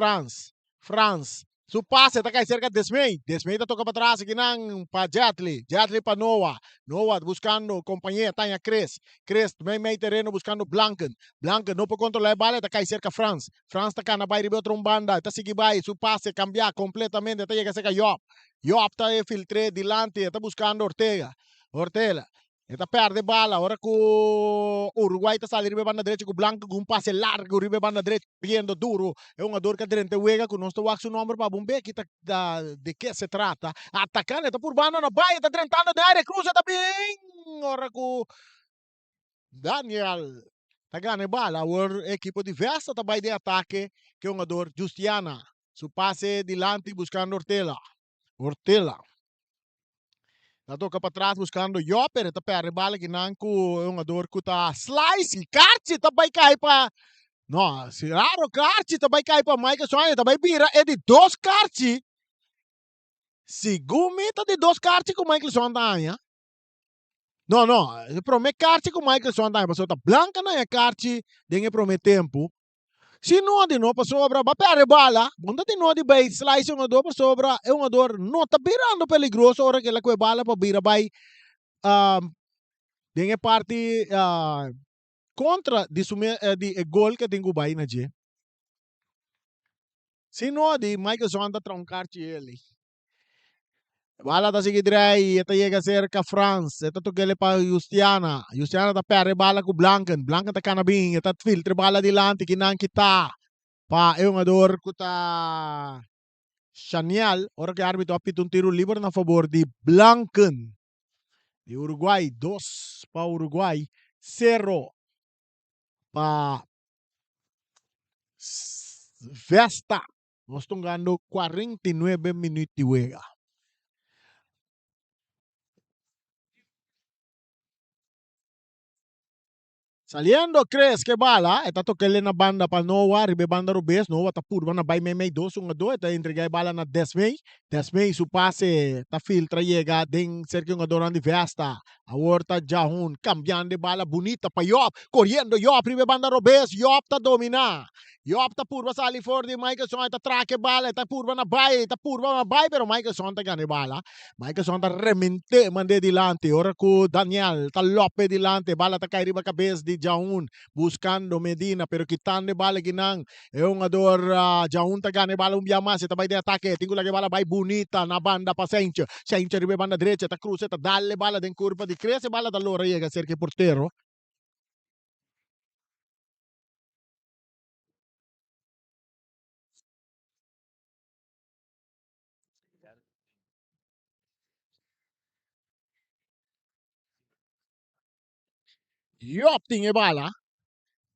A: France. Su passe tá cai cerca de Desmei tá toca para trás aqui não para Jatli para Noah buscando companhia Tanya Cres meio terreno buscando Blanken não pode controlar a bola tá cai cerca France tá cá na baile de outra banda tá seguir vai su passe cambiar completamente tá chega cerca Yop tá filtre dilante tá buscando Ortega Eta perde bala, ora com Uruguai tá saindo ribe banda direita com Blanco com um passe largo ribe banda direita, vindo duro. É um jogador que direita wega com nosso waxo número para bomber que tá de que se trata. Atacando, tá por banda na baia, tá tentando da área, cruza também. Ora com Daniel. Tá ganhando bala, o equipo diversa tá de ataque que é um jogador Justiana. Su passe dilante buscando Ortela. Tá toca para trás buscando Yopper, tá perde bala que não com um jogador que tá slice, Karte, tá vai cair para não, se raro Karte, tá vai cair para Michael Sonha, tá vai vira é de 2 Karte. Segundo tá de 2 Karte com Michael Sonha. Não, promete Karte com Michael Sonha, mas tá blanca na é Karte, dengue promete tempo. Se não de novo para sobra, vai perder bala. Bunda de novo de bem, slice um jogador para sobra, é um jogador não tá virando peligroso, hora que ela com bala para vira vai dengue parte contra de gol que tenho bai na je. Se não de Michael Sonda troncar ele. Bala da sige drai, eta chega cerca France, eta tugele pa Justiana. Justiana ta perde bala com Blanken tá canabing, eta filtre bala dilante kinang kita. Pa é um jogador que tá Chanial, ora que o árbitro apita um tiro livre na favor de Blanken. De Uruguai, 2 para Uruguai, 0 para Vesta. Nós estamos ganhando 49 minutos de juega. Saliendo, crees que bala, está tocando na banda para Noah, ribe banda Rubes, Noah está purba na bay may 2-1, está entregar bala na Desmei, su passe, está filtra, chega, den cerca um adorando de Vesta, a horta Jahun, cambiando de bala bonita para Yop, correndo Yop, ribe banda Rubes, Yop está dominar. Yop tá purba sali for de Michaelson, tá traque bala, tá purba na bay, pero Michaelson tá ganhando bala. Michaelson tá remente, mande dilante, ora com Daniel, tá Lope dilante, bala tá cair riba cabeça de Jaun, buscando Medina, pero quitando bala ginang, é um jogador, Jaun tá ganhando bala mais, tá vai de ataque, tingo lagi bala vai bonita na banda pa Sencha riba banda direita, tá cruza, tá dalle bala den curva de cresce, bala da lora chega cerca porteiro. Yop tinha bala.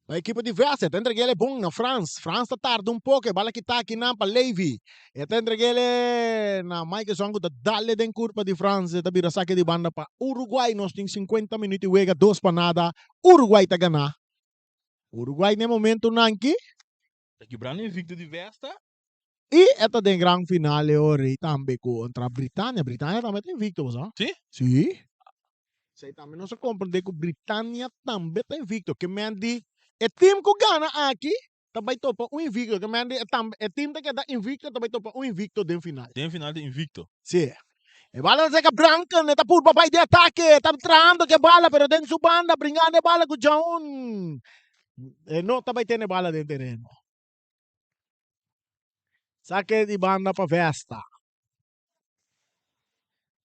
A: A equipe de Vesta, te entreguei ele bom na França. França tarda um pouco, bala que tá aqui na para Levy. E te entreguei ele na Mike Zongo da Dale den curva de França, te vira saque de banda para Uruguai. Nós temos 50 minutos e wega 2 para nada. Uruguai tá ganhar. Uruguai no momento nanki.
B: Tá quebrando invicto de Vesta.
A: E esta den gran finale ora também contra a Britânia. Britânia também tem invicto, sabe?
B: Sim?
A: Sim. Sei também não se compreende que a Britânia também tem invicto. Que mendi é time que ganha aqui, também topa invicto. Que mendi é time que dá invicto, também topa invicto dentro final.
B: Tem final de invicto.
A: Sim. E bala seca branca, né? Tá por papai de ataque, tá trando que bala, pero dentro su banda, brincando bala com John. Não também tem bala dentro do terreno. Saque de banda para Vesta.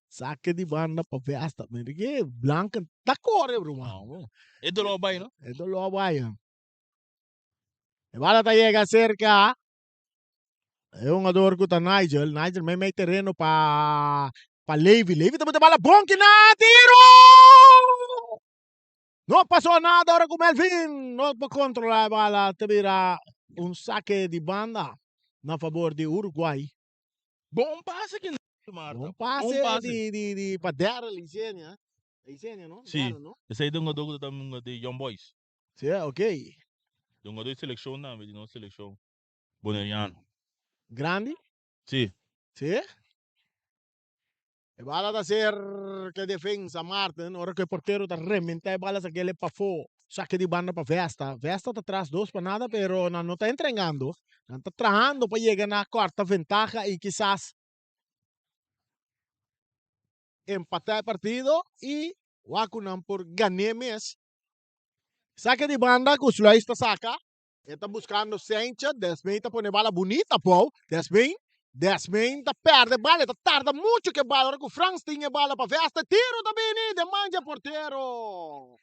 A: Saque de banda para Vesta. Que branca tá corre, bro.
B: É do Lobai, não?
A: É do Lobai. E bala tá chega cerca. É um jogador que tá Nigel. Nigel may terreno para Levy. Levy também bala bom que na tiro! Não passou nada agora com Melvin. Não pode controlar a bala. Te vira saque de banda na favor de Uruguai.
B: Bom passe aqui, Marta.
A: Bom passe de para Daryl Licenia. Licenia, não?
B: Sim.
A: Daryl, não?
B: Esse aí é um jogador de Young Boys.
A: Sim, ok.
B: É um jogador de seleção, não, de não seleção. Boneriano.
A: Grande?
B: Sim.
A: Sim. E bala da ser que defensa Martin, ora que o porteiro tá rementa e bala aquele para fora. Saque de banda para Vesta. Vesta tá atrás 2 para nada, pero não tá entregando. Não tá trabajando para chegar na quarta ventaja e quizás empatar o partido e Wakunan por ganhar mes. Saque de banda que o Sulaista saca. Está buscando Sencha, Desmin está pone bala bonita, pô. Desmin está perde bala, está tarda muito que bala. Agora que o Franz tinha bala para Vesta, tiro também, demanda porteiro.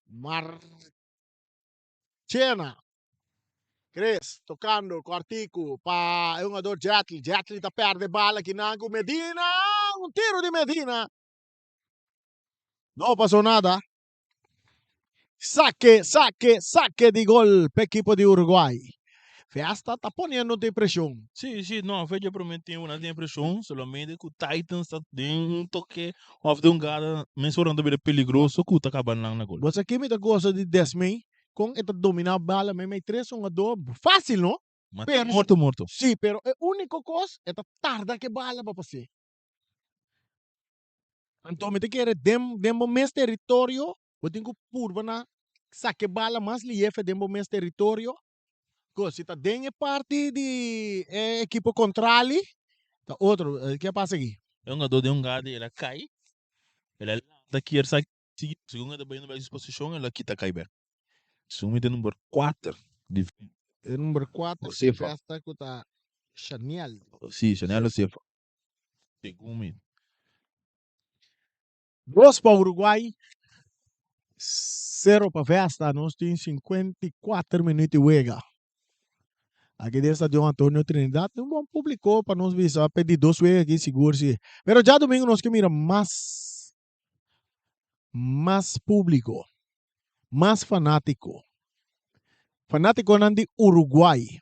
A: Marchena. Cris, tocando com Artico para um jogador Jetli. Jetli está perde bala aqui na Medina. Um tiro de Medina. Não passou nada. Saque de gol para equipo de Uruguai. Vesta está poniendo de presión.
B: Sí, no, Fede promete una de presión, solamente que o Titans está dando um toque, ou de gada, mensurando bem perigoso, que está acabando na gol.
A: Você aqui me dá gosta de Desmin, com esta dominar a bala, me três um ador fácil, não?
B: Pero, morto.
A: Sim, pero a única coisa é tarda que bala para você. Então, me tem que ir dentro mes território, eu tenho que purba na saque bala mais liefe dentro mes território. Se está dentro parte de equipo contrário, tá outro, que passa aqui?
B: É um jogador de gada, ele cai, ele daqui ele sai, segundo ele vai na disposição, ele aqui tá cai bem. Sumi de número 4.
A: Número 4, festa que tá Chanel.
B: Sim, Chanel Cefa. Segundo.
A: 2 para Uruguai, 0 para Vesta. Nós temos 54 minutos e wega. Aqui deve estar de Antônio Trinidad. Um bom publicou para nós ver. Só pedir 2 wega aqui, seguro-se. Mas já domingo nós que mira mais público, mais fanático. Fanático nan de Uruguai.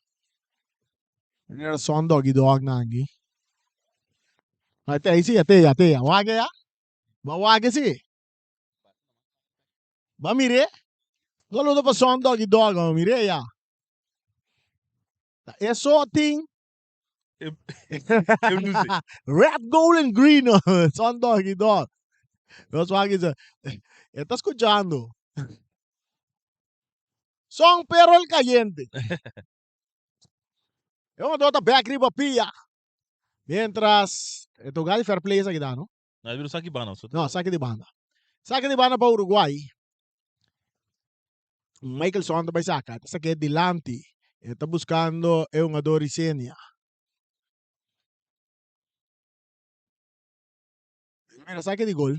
A: Era só um dog nangi. Até aí sim, até. Wage ya? Ba wage sim. Ba mire? Golo do pa só um dog, mire ya. É só ting. Red, gold and green. Só um dog. Nós wage sa. Está escuchando. Son perro caliente. Eu ando a back riba pia. Mientras, tu gali fair play sa kita, no?
B: Nós vimos saque bana.
A: No, saque de banda. Saque de banda para Uruguai. Michael Son também saca. Saque delante. Está buscando un jogador Isenia. Mira, saque de gol.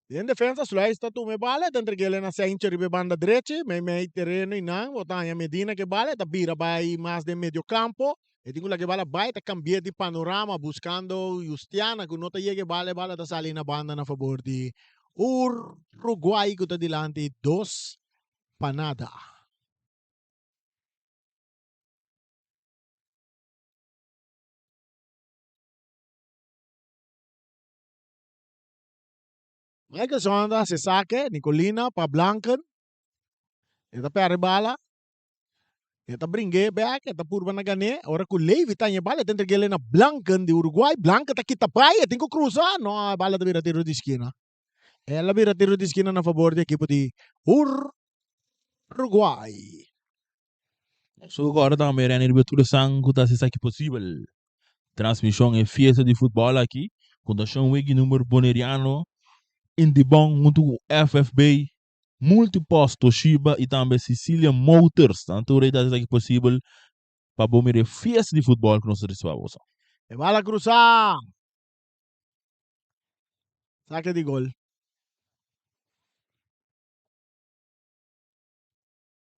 A: En defensa, Sulay está tu me bala, te entreguei na centro ribe banda direita, me terreno e não, botar a Medina que bala, tá vira vai mais de meio campo, e digo lá que bala vai, tá cambiar de panorama, buscando Justiana, que não tá chega bala da salir na banda na favor de Uruguay kuta dilante 2-0. Michael Sonda se saque, Nicolina pa Blanken. Eta perde bala. Eta bringe back, eta purba na gane. Ora ku Levi tanya bala, eta entregele na Blanken de Uruguay. Blanken ta kita pai, eta ko cruzar. No, a bala vira tiro de esquina. Ela vira tiro de esquina na favor de equipo de Uruguay.
B: So agora também é nível tudo sangue tá se aqui possível. Transmissão é fiesta de futebol aqui. Quando acham o número boneriano, Indibon, muito FFB, Multipost Toshiba e também Sicilian Motors. Tanto é aqui possível para bom fiesta de futebol que nós recebemos.
A: E bala cruzar. Saque de gol.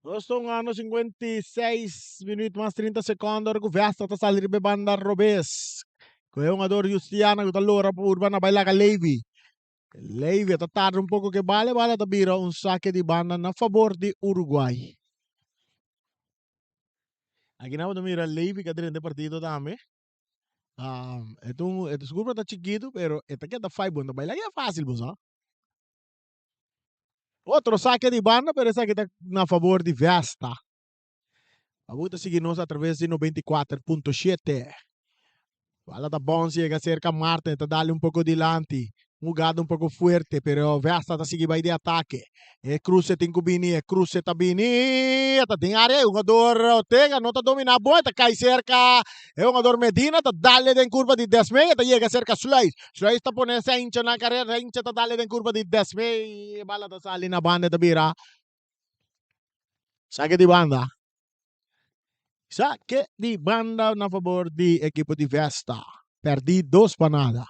A: Nós estamos 56 minutos mais 30 segundos. O Vesta está saindo de banda Robes. Com o jogador Justiana, que está loura para Urbana bailar com Levi. Levi está tarde pouco que bala está vira saque de banda na favor de Uruguay. Aqui não vamos mirar Levi que tem partido também. Este grupo está chiquito, pero este aqui está fai bom. Bailar é fácil, você. Outro saque de banda, pero esse aqui está na favor de Vesta. Abuta seguir-nos através de 94.7. Fala da bom, chega cerca Martin, está dando pouco dilante. Jugada pouco forte, pero Vesta está seguindo aí de ataque. Cruze tem Cubini, Cruze tá Bini. Está em área, o jogador Ortega não está dominando bom, está cai cerca. O jogador Medina está dando em curva de 10 meia, está chega cerca Sluis. Sluis está ponendo essa hincha na carreira, hincha está dando em curva de 10 meia. Bala está saindo na banda da Bira. Saque de banda. Saque de banda na favor de equipo de Vesta. Perdi 2-0.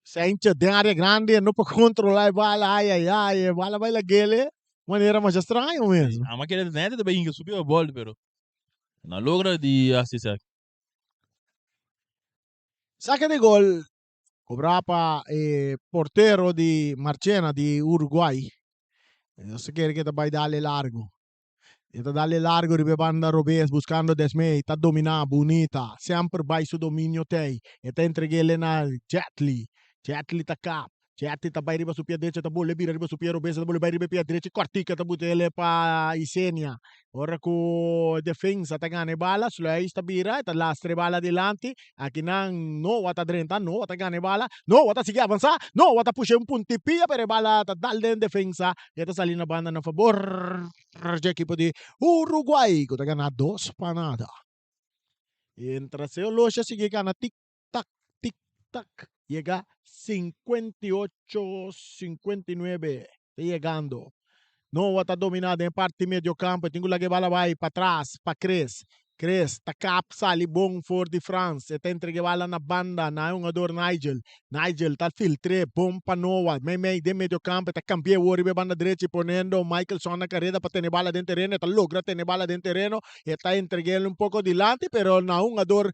A: Sente de área grande, não pode controlar a bala. Ai, bala vai laguele. Maneira mais estranha mesmo.
B: A máquina de neta também subiu a bola, pero não logra de assistir.
A: Saque de gol. Cobrava portero de Marchena de Uruguay. Não se quer que vai dar largo. Está dando largo de banda Robes buscando Desmei, está dominando, bonita, sempre vai seu domínio tem. Está entregue na Jetli. Jetli está cap. Jetli está vai riba su pia direita, está bolle vira riba su pia Robes, está bolle vai riba pia direita, cortica está butele para Isenia. Ora com defensa está ganhando bala, Sluis está vira, está lastre bala dilante. Aqui não, não está drenta, não está ganhando bala, não está seguir avançar, não está puxar puntipia, pero bala está dando defensa. E está salindo a banda na favor de equipo de Uruguay, que está ganhando 2-0. Entra seu loja, sigue ganhando tic-tac, tic-tac. Llega 58-59. Está llegando. No está dominado em parte medio campo. Tengo la que bala vai para trás, para Cres. Cres, tá cap, sali bom for de France. Está entregue bala na banda, na jogador Nigel. Nigel tá filtre, bom para Noah. Meio de medio campo, tá campeão, o ribe banda direita, ponendo Michael Son na carreira para ter bala dentro terreno. Está logra ter bala dentro terreno. Está entregando pouco dilante, pero na jogador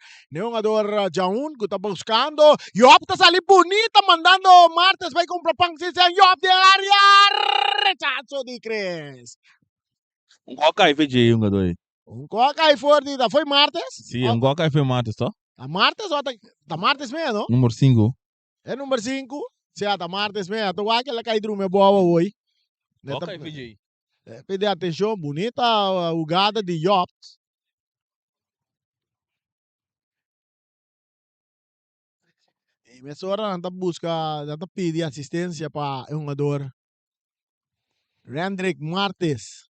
A: Jaun, que está buscando. Yop tá sali bonita, mandando Martes, vai comprar pang si Yop de área. Rechazo de Cres.
B: Qual aí foi de jogador aí?
A: Coca aí forte, foi Martes?
B: Sim, qual aí foi Matos, tá?
A: A Martes ou tá Martes mesmo, não?
B: Número 5.
A: É número 5. Se tá Martes mesmo, tu vai que ela cai drume boa hoje.
B: Qual aí foi de?
A: Pede atenção, bonita a jogada de Yop. E me sora não busca, não pede assistência para um jogador. Rendrick Martes.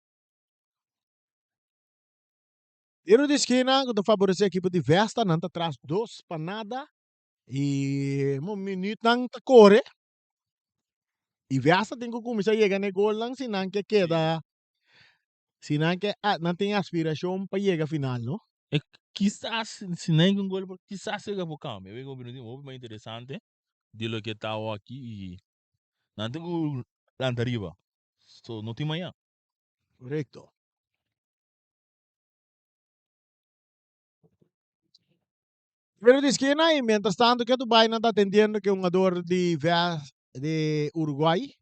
A: Tiro de esquina, que favorece a equipe de Vesta, não tá atrás 2-0. E um minuto não tá corre. E Vesta tem que começar a chegar no gol, não, senão que queda. Senão que não tem aspiração para chegar à final, não?
B: Quizás, se nem um gol, quizás chega para o campo. Eu vejo um minuto mais interessante de lo que está aqui e não tem que lá arriba. So, não tem manhã.
A: Correcto. Pero de esquina, y mientras tanto que Dubai não está atendendo que um jogador de Uruguai,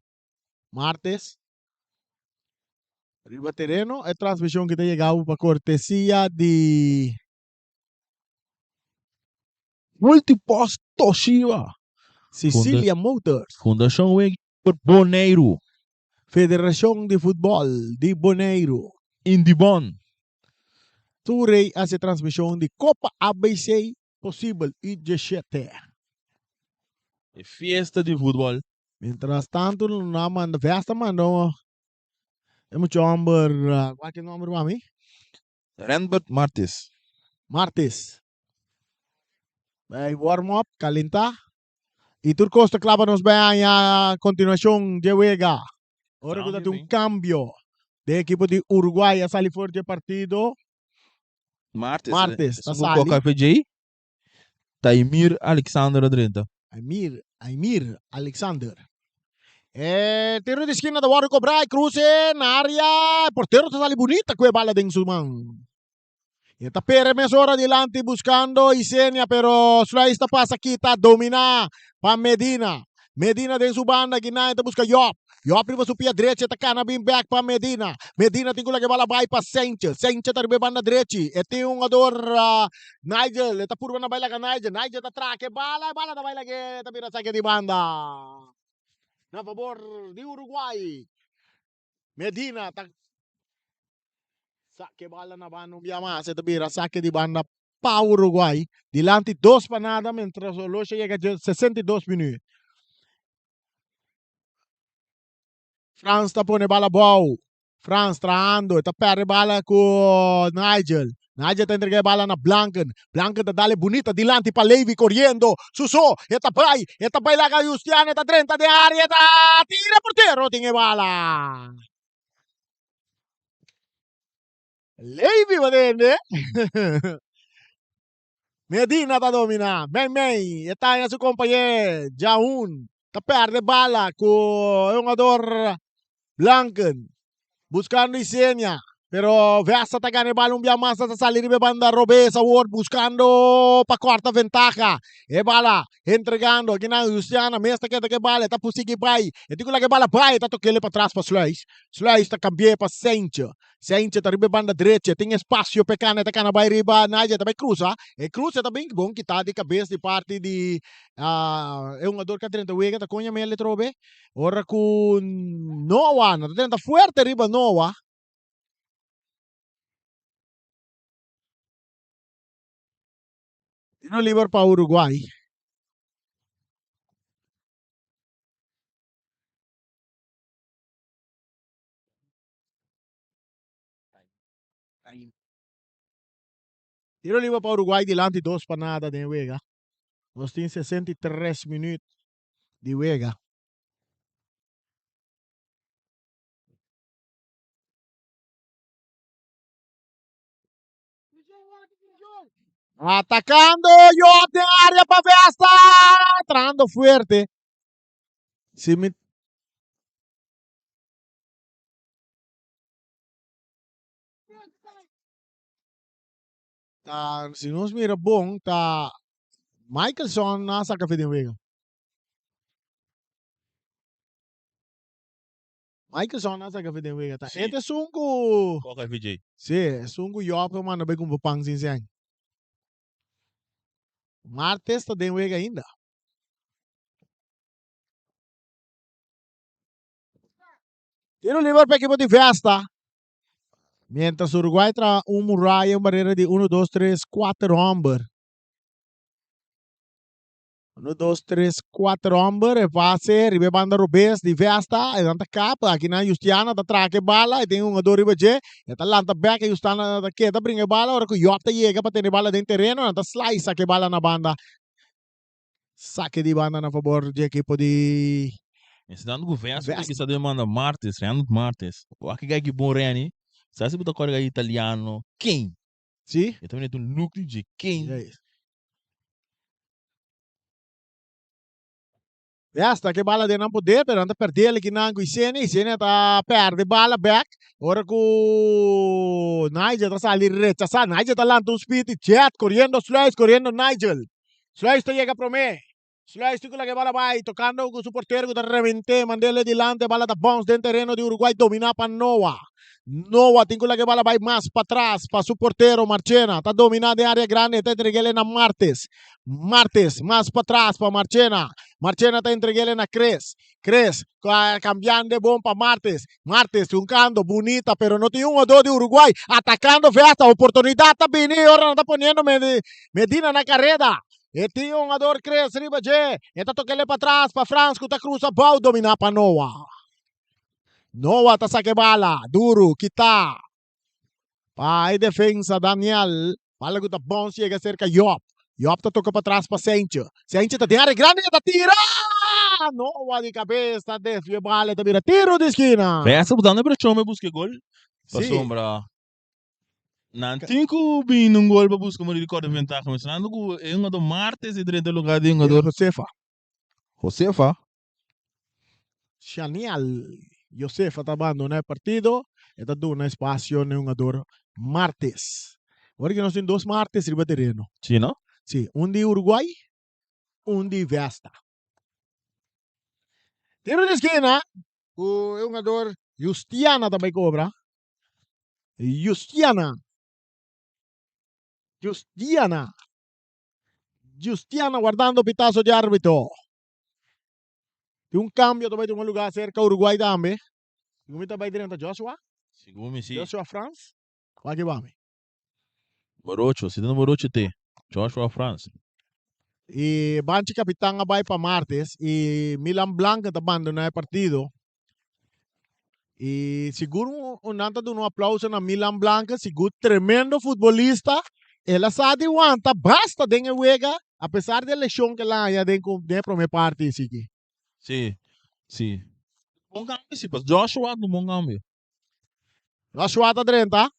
A: martes, Riba Terreno, é transmissão que está chegando para cortesia de
B: Multipost Toshiba.
A: Sicilia Motors,
B: Fundação Egber Boneiro.
A: Federação de Futebol de Boneiro.
B: Indibon.
A: Turei hace transmissão de Copa ABC Possível e G7.
B: É festa de futebol.
A: Mientras tanto, na manda festa, mandou. É muito amor. Qual que é o nome do mami?
B: Randbert Martes.
A: Martes. Vai warm-up, calentar. E Turcos te clava nos bem a continuação de Vega. Agora que tem um cambio de equipo de Uruguai a sair fora de partido. Martes, tá
B: Qual
A: sali.
B: foi aí? Taimir Alexander Adrenta.
A: Aimir Alexander. Tiro de esquina da Warrior Cobra, cruce na área. Porteiro tá sali bonita com a bala dentro do mão. E tá Mesora adelante buscando Isenia, pero Sulaista passa aqui, tá domina para Medina. Medina dentro do banda, Guiná, tá busca Yop. Yop riba su pia direita, tá cana bem back para Medina. Medina tem que lagi bala vai para Sanchez. Sanchez tá riba banda direita. E tem um jogador Nigel, tá purba na baila ka Nigel. Nigel tá traque, bala tá baila que tá vira saque de banda. Na favor de Uruguai. Medina tá saque bala na banda mais, ito bira saque de banda para Uruguai. Dilante 2 para nada, mientras o Loche chega a 62 minutos. Franz tá pone bala boa. Franz traando, tá perde bala com Nigel. Nigel tá entregue bala na Blanken. Blanken tá dale bonita dilante para Levi correndo. Suso, eta pai lá com Justiane, tá 30 de área, tá tira porteiro, tem bala. Levi va bene. Medina tá dominando. Bem. Está em seu companheiro. Jaun. Tá perde bala com o jogador Blanken. Buscando Isenia. Pero Versa tá ganhando bala massa sa salir de banda Robesa Ward buscando para quarta ventaja. E bala entregando aqui na Luciana, mesmo que bala tá pusigi pai. E digo lá que bala pai tá tocando para trás para Sluis. Sluis tá cambiando para Sanchez. Sanchez tá riba banda direita, tem espaço pecana tá cana vai riba Naja também cruza. E cruza também bom que tá de cabeça de parte de é um jogador que tenta wega tá conha mele trobe. Ora com Noah, tá tenta forte riba Noah. Tiro libre para Uruguai. Tiro libre para Uruguai delante 2 para nada de Vega. Nós temos 63 minutos de Vega. Atacando, yo de área para Vesta, entrando fuerte. Se me se nos mira bom, tá Michaelson nasa café de Vega. Michaelson nasa café de Vega, tá?
B: Sim.
A: Este sungu.
B: Qual que é VJ?
A: Sim, sungu yo para mano bem com pang sincero. Martes tá de Vega ainda. Tiro livre para equipo de Vesta. Mientras Uruguai trae un muralla, una barrera de 1, 2, 3, 4 hombres. 1, 2, 3, 4 hombres. Pase, ribe banda Rubens, de Vesta, e danta capa. Aqui na Justiana, tá traque bala, e tem um jogador ribe G. E tá lanta back, e Justiana tá queda, brinca bala, ora que o Jota chega para ter bala dentro do terreno, tá slice, saque bala na banda. Saque de banda na favor de equipo de...
B: Ensinando o governo,
A: Vesta.
B: que está demanda Martes, Renan Martes. O aqui que é bom Reni. Se você botar corda italiano, quem?
A: Sim?
B: Eu também tenho um núcleo de quem?
A: É isso. Basta que bala de não poder, pero anda perder ali que não com e Sene tá perde bala back. Ora com Nigel tá ali rechazar. Nigel tá lá um speed chat correndo slice correndo Nigel. Slice te llega pro me. Slice tu que bala vai tocando com su portero que tá reventé, mandele dilante, bala da bounce dentro terreno de Uruguai dominar para Noah. Noah tem que bala vai mais para trás, para su portero Marchena. Tá dominando de área grande, tá entregando na Martes. Martes mais para trás para Marchena. Marchena está entregando a Cres. Cres, cambiando de bomba Martes. Martes, juncando, bonita, pero no tiene 1 o 2 de Uruguay. Atacando, ve esta oportunidad. Está viniendo, ahora está poniendo Medina en la carrera. E tinha um jogador Cres, riba G. Está tocando para trás, para Franz, que está cruza, bom dominar para Noah. Noah está saque bala, duro, quita. Pai defensa, Daniel. Bala que está bom, chega cerca, Yop. Yop toca para trás para Sencho. Sencho tá de área grande, tá tira! Noah de cabeça, desvia bala, tá vira tiro de esquina.
B: Essa botando para chome busque gol. Para
A: Sim.
B: sombra. Não tem que vir um gol para buscar uma de ventaja, mas não é um do martes e direito lugar de um do
A: Josefa.
B: Josefa.
A: Chanial. Josefa tá abandonando o partido. Está dando espaço no jogador martes. Agora que nós temos 2 martes riba terreno.
B: Sim, não?
A: Sim, de Uruguai, de Vesta. Tiro de esquina, o jogador Justiana também cobra. Justiana guardando o pitazo de árbitro. Tem cambio também de lugar cerca do Uruguai também. Como está dentro Joshua?
B: Segundo sim.
A: Joshua France? Qual que vai?
B: Borocho, se não Borocho te. Joshua France.
A: E Banchi capitão vai para martes e Milan Blanca está abandonando o partido. E seguro nada de aplauso na Milan Blanca, seguro tremendo futebolista. Ela sabe aguanta, basta de juega, apesar da lesão que ela já tem de primeira parte aqui.
B: Sim, sim. Bom cambio, sim, mas Joshua no bom cambio.
A: Joshua está 30.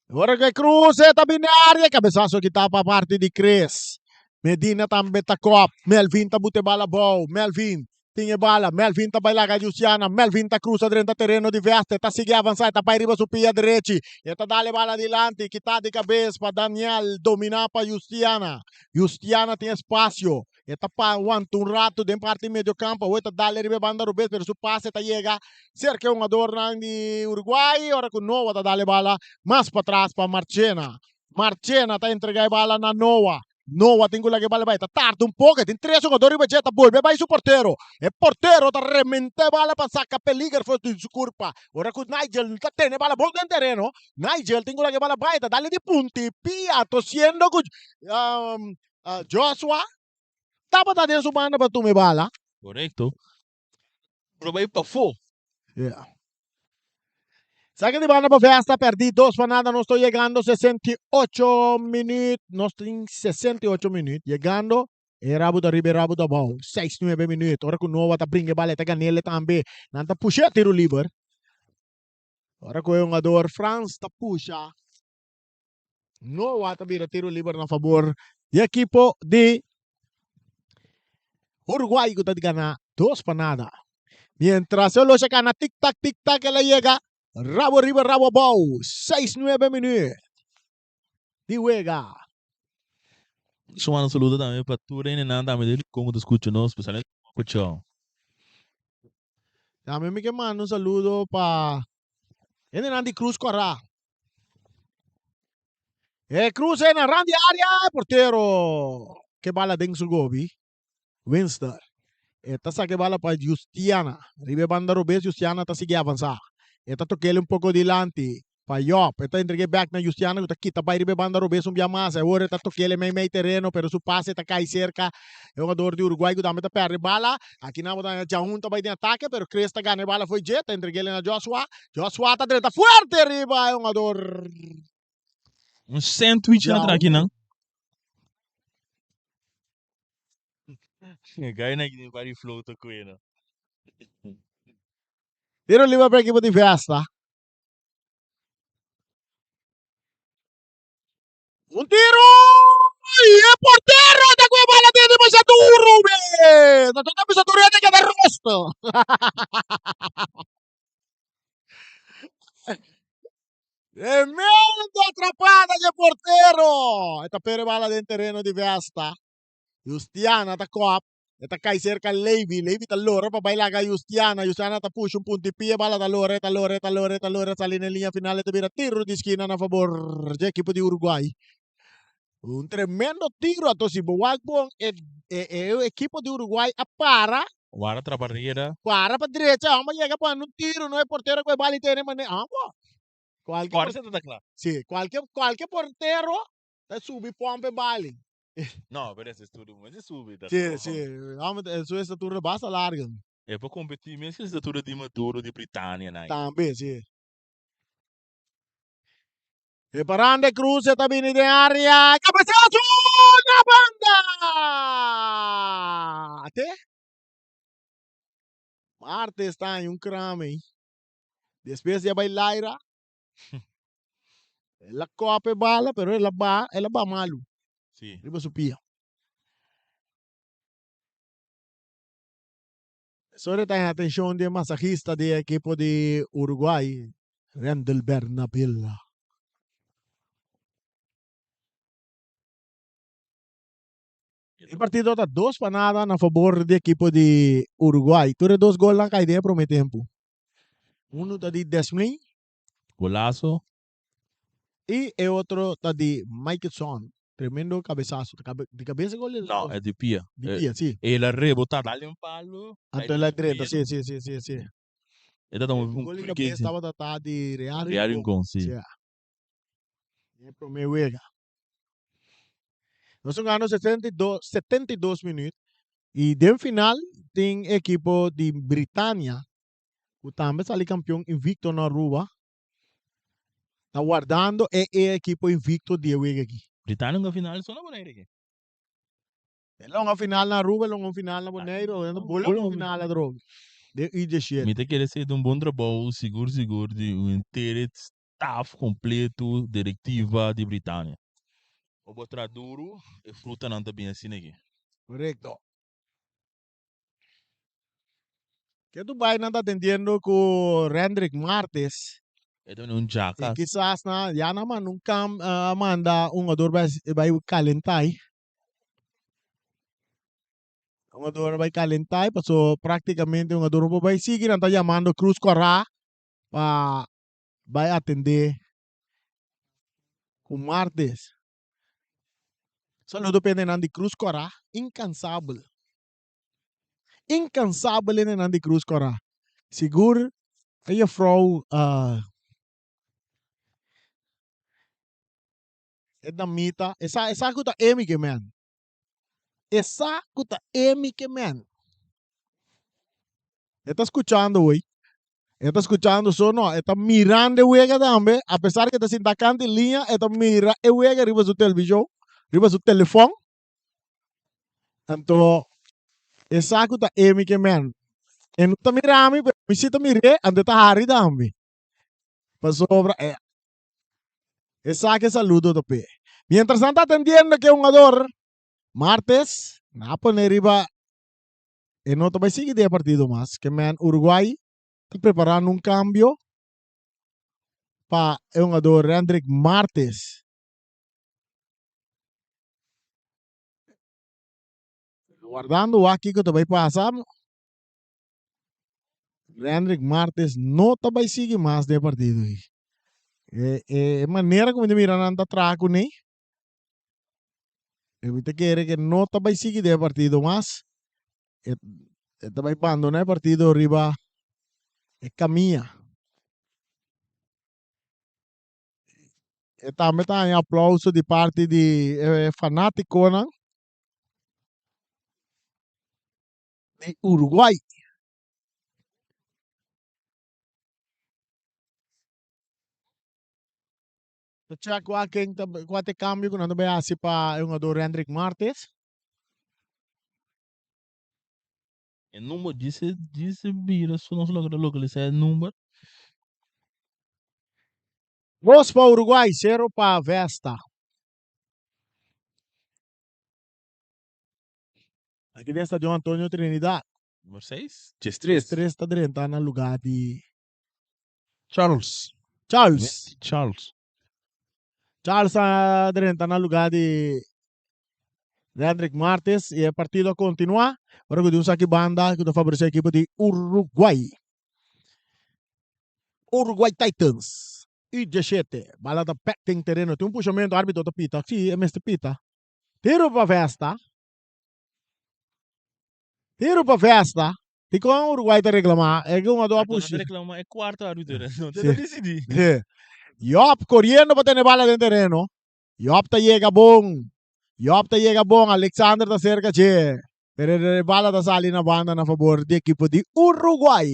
A: Agora que Cruz está binária, cabeçaço que está para a parte de Cres. Medina também está cop. Melvin está bute bala bom. Melvin tinha bala. Melvin está bailando a Luciana. Melvin está cruza dentro do terreno de Veste. Está seguindo avançar. Está para riba supia direita. Está dando bala adiante. Que está de cabeça para Daniel dominar para Justiana. Justiana tem espaço. Está para aguantar rato dentro da parte meio campo. Está dando riba banda rubês. Pero su passe está chega. Cerca um jogador de Uruguai. Ora com Noah está dando bala. Mais para trás para Marchena. Marchena está entregando bala na Noah. Noah tem que bala vai, tá tarde pouco, tem 3 jogadores e tá bom, vai su porteiro. E porteiro tá remente bala para sacar peligar foi de su culpa. Ora com Nigel tá tendo bala bom dentro terreno. Nigel tem que bala vai, tá dale de punti, pia, tosiendo com Joshua. Tava tá dentro banda para tu me bala.
B: Correcto. Pero vai para fo.
A: Yeah. Saca de banda para festa, perdi 2 para nada, no estoy llegando 68 minutos, no estoy en 68 minutos, llegando, rabo da riba, rabo da ball, 6-9 minutos, ora com Nova tá brinque bala, tá ganhando também, não tá puxa tiro livre, ora com o jogador Franz tá puxa, Nova tá vira tiro livre na favor do equipo de Uruguai que tá ganhando 2 para nada, mientras eu lo checa na tic-tac, ela chega, rabo arriba, rabo abajo. 6-9 minutos. De juega.
B: Sumando saludo também para tu, Renan, também dele, como tu escucha nós, especialmente com o Chão.
A: También me mando un saludo para Randy Cruz Corra. Cruz en Randy área, portero. Que bala den su gobi. Winston. Esta saque bala para Justiana. Ribe banda Rubens, Justiana está sigue avanzar. Esta toquele un poco delante. Para Yop. Esta entregué back na Justiana. Esta quita para ribe banda Rubens un día más. Ahora esta toquele meio terreno, pero su pase está cai cerca. É um jogador de Uruguai que também está perde bala. Aqui não está já vai de ataque, pero Cresta ganha bala foi jet. Entregué ele na Joshua. Joshua está direita forte arriba. É um jogador.
B: Um sandwich na aqui, não? Gaya na gini pari flow to ko yun.
A: Tiro livre para a equipe de Vesta. Um tiro! E é porteiro! Tá com a bola dentro, mas é duro! Juve! Da tutta questa turretta che d'arresto! Tremenda atrapada de portero! Esta pere bala dentro terreno di Vesta. Justiana ta coap. Esta cai cerca Levi. Levi t'allora pa baila ga Justiana. Justiana ta push un puntipia bala t'allora. Sali in linea finale te vira tiro di schiena a favor del equipo di Uruguay. Un tremendo tiro a Tosibo Wagbon e o equipo di Uruguay appara.
B: Guarda tra barriera.
A: Para pa direita. Vamos llega pa un tiro. No es portero que bala y tiene mané. Qualche
B: Guarda da claro.
A: sì, qualche portero subi pompe bali.
B: No, per essere studio, ma è subito.
A: Sì, sì, su questa tour basta larga.
B: E poi competir mesmo se statura di Maduro di Britannia, né?
A: Tambe, sì. E Parande Cruz está vindo de área. Cabeçazo na banda! Até Marte está em um crame. Depois de bailar, ela copa bala, pero ela ba malu.
B: Sì.
A: Riba supia. Solo tem atenção de massagista de equipo de Uruguay, Randall Bernabella. El partido está 2-0 a favor del equipo de Uruguay. Tuve 2 gols na caída para o tempo. Uno está de Desmond
B: Golaço.
A: y el otro está de Mikeson. Tremendo cabezazo. De cabeza gol.
B: No, è di Pia.
A: Di Pia, sì.
B: E la rebota, dagli un palo.
A: Ante la direita, sì.
B: E da un
A: gol de cabeça estava tratado de Real
B: Rincon, sì.
A: Sì. E para o meu wega. Nós ganhamos 72 minutos. E de final, tem equipo de Britânia. O também sali campeão invicto na Aruba. Está guardando e equipo invicto de wega aqui.
B: Britannia na finale sono buone che.
A: É longa final na Aruba, longa final na Bonaire, longa final na droga. De
B: Mi te quer ser um bom trabalho, seguro, de um inteiro staff completo, diretiva de Britannia. O botar duro e fruta não tá bem assim aqui.
A: Correcto. Que Dubai não está atendendo com Rendrick Martes.
B: É um jackass.
A: Quizás na ya naman nung manda un ador vai calentar. Un ador vai calentar, pasó prácticamente un ador vai seguir anda llamando Cruz Corra para vai atender com Martes. Saludo pende Nandi Cruz Corra, incansable. Incansable in Nandi Cruz Corra. Seguro, ella vrouw é da mita, essa kuta emi que man. Essa kuta emi que man. Está escuchando, güey. Está escuchando, no, está mirando el también, a pesar que está sin tacante en línea, está mirando el juego arriba de su televisor, arriba de su teléfono. Entonces, exacto, está Emi que man. E não está mirando, pero me siento miré, ande está Harry también. Pasó obra, exacto, saludo también. Mientras está atendiendo que un ador, martes, na poner arriba, en otro va a seguir de partido más, que man, Uruguay, está preparando un cambio para o jogador Rendrick Martes. Guardando aqui que também passamos. Rendrick Martes não também sigue mais de partido. É maneira como ele mira nanda traco, né? Ele quer que não também sigue de partido mais. Também abandona o partido arriba. Caminha. Também está em aplauso de parte de fanático, né? De Uruguai. Check qual cambio que não vai assim para o jogador Rendrick Martes.
B: O número disse vira, só não se localizar o número.
A: 2 para Uruguai, 0 para Vesta. Aqui no estádio Antônio Trinidad.
B: Número 6?
A: Os
B: 3.
A: três está direto no lugar de
B: Charles.
A: Charles.
B: Charles.
A: Charles está direto no lugar de Hendrik Martins. E o partido continua. Agora que temos aqui banda que favorece a equipe de Uruguai. Uruguai Titans. E 17. Bala da pé tem terreno. Tem puxamento. Árbitro da pita. Sim, é mestre pita. Tiro para festa. Tiro para festa. E com o Uruguai está reclamar. É que uma doa puxa.
B: reclama, é quarto árbitro. Não
A: Sim.
B: tem que decidir.
A: Yop correndo para ter bala dentro terreno. Yop tá chega bom. Yop tá chega bom. Alexander tá cerca de. Pero a bala tá sali na banda na favor da equipe de Uruguai.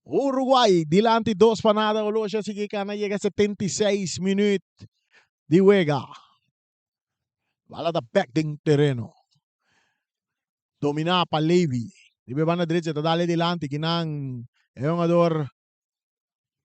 A: Uruguai, dilante 2 para nada. O Loja sigue cana, chega a 76 minutos de juega. Bala da back dentro terreno. Domina para Levy. Levy va na direita, tá dali dilante. Ginang é um jogador.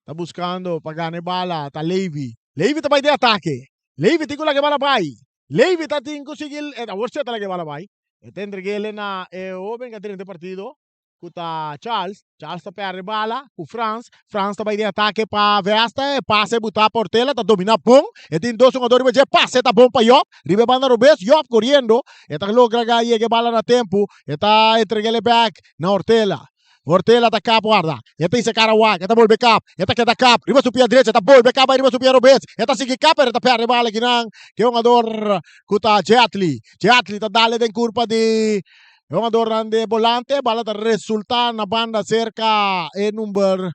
A: Tá buscando para ganhar bala. Tá Levy. Levy tá vai de ataque. Levy tem que lá que bala vai. Levy tá tem que conseguir. A você tá lá que bala vai. Está entregue na o bem que tem de partido. Kuta Charles. Charles tá perde bala. O France. France tá vai de ataque para Vesta. Passe botar Portela. Tá domina bom. E tem dois jogadores que passe tá bom para Yop. Ribe banda Rubens. Yop correndo. E tá logra ganhar que bala na tempo. E tá entregue back na Hortela. Hortela tá cap, guarda. Eta esse cara wag, eta volve cap, eta queda cap, riba su pia direita, eta volve cap, riba su pia Robes, eta sigi cap, eta perde bala ginang, que é um jogador kuta Jetli. Jetli tá dale den curva de é um jogador ande volante, bala tá resulta na banda cerca e número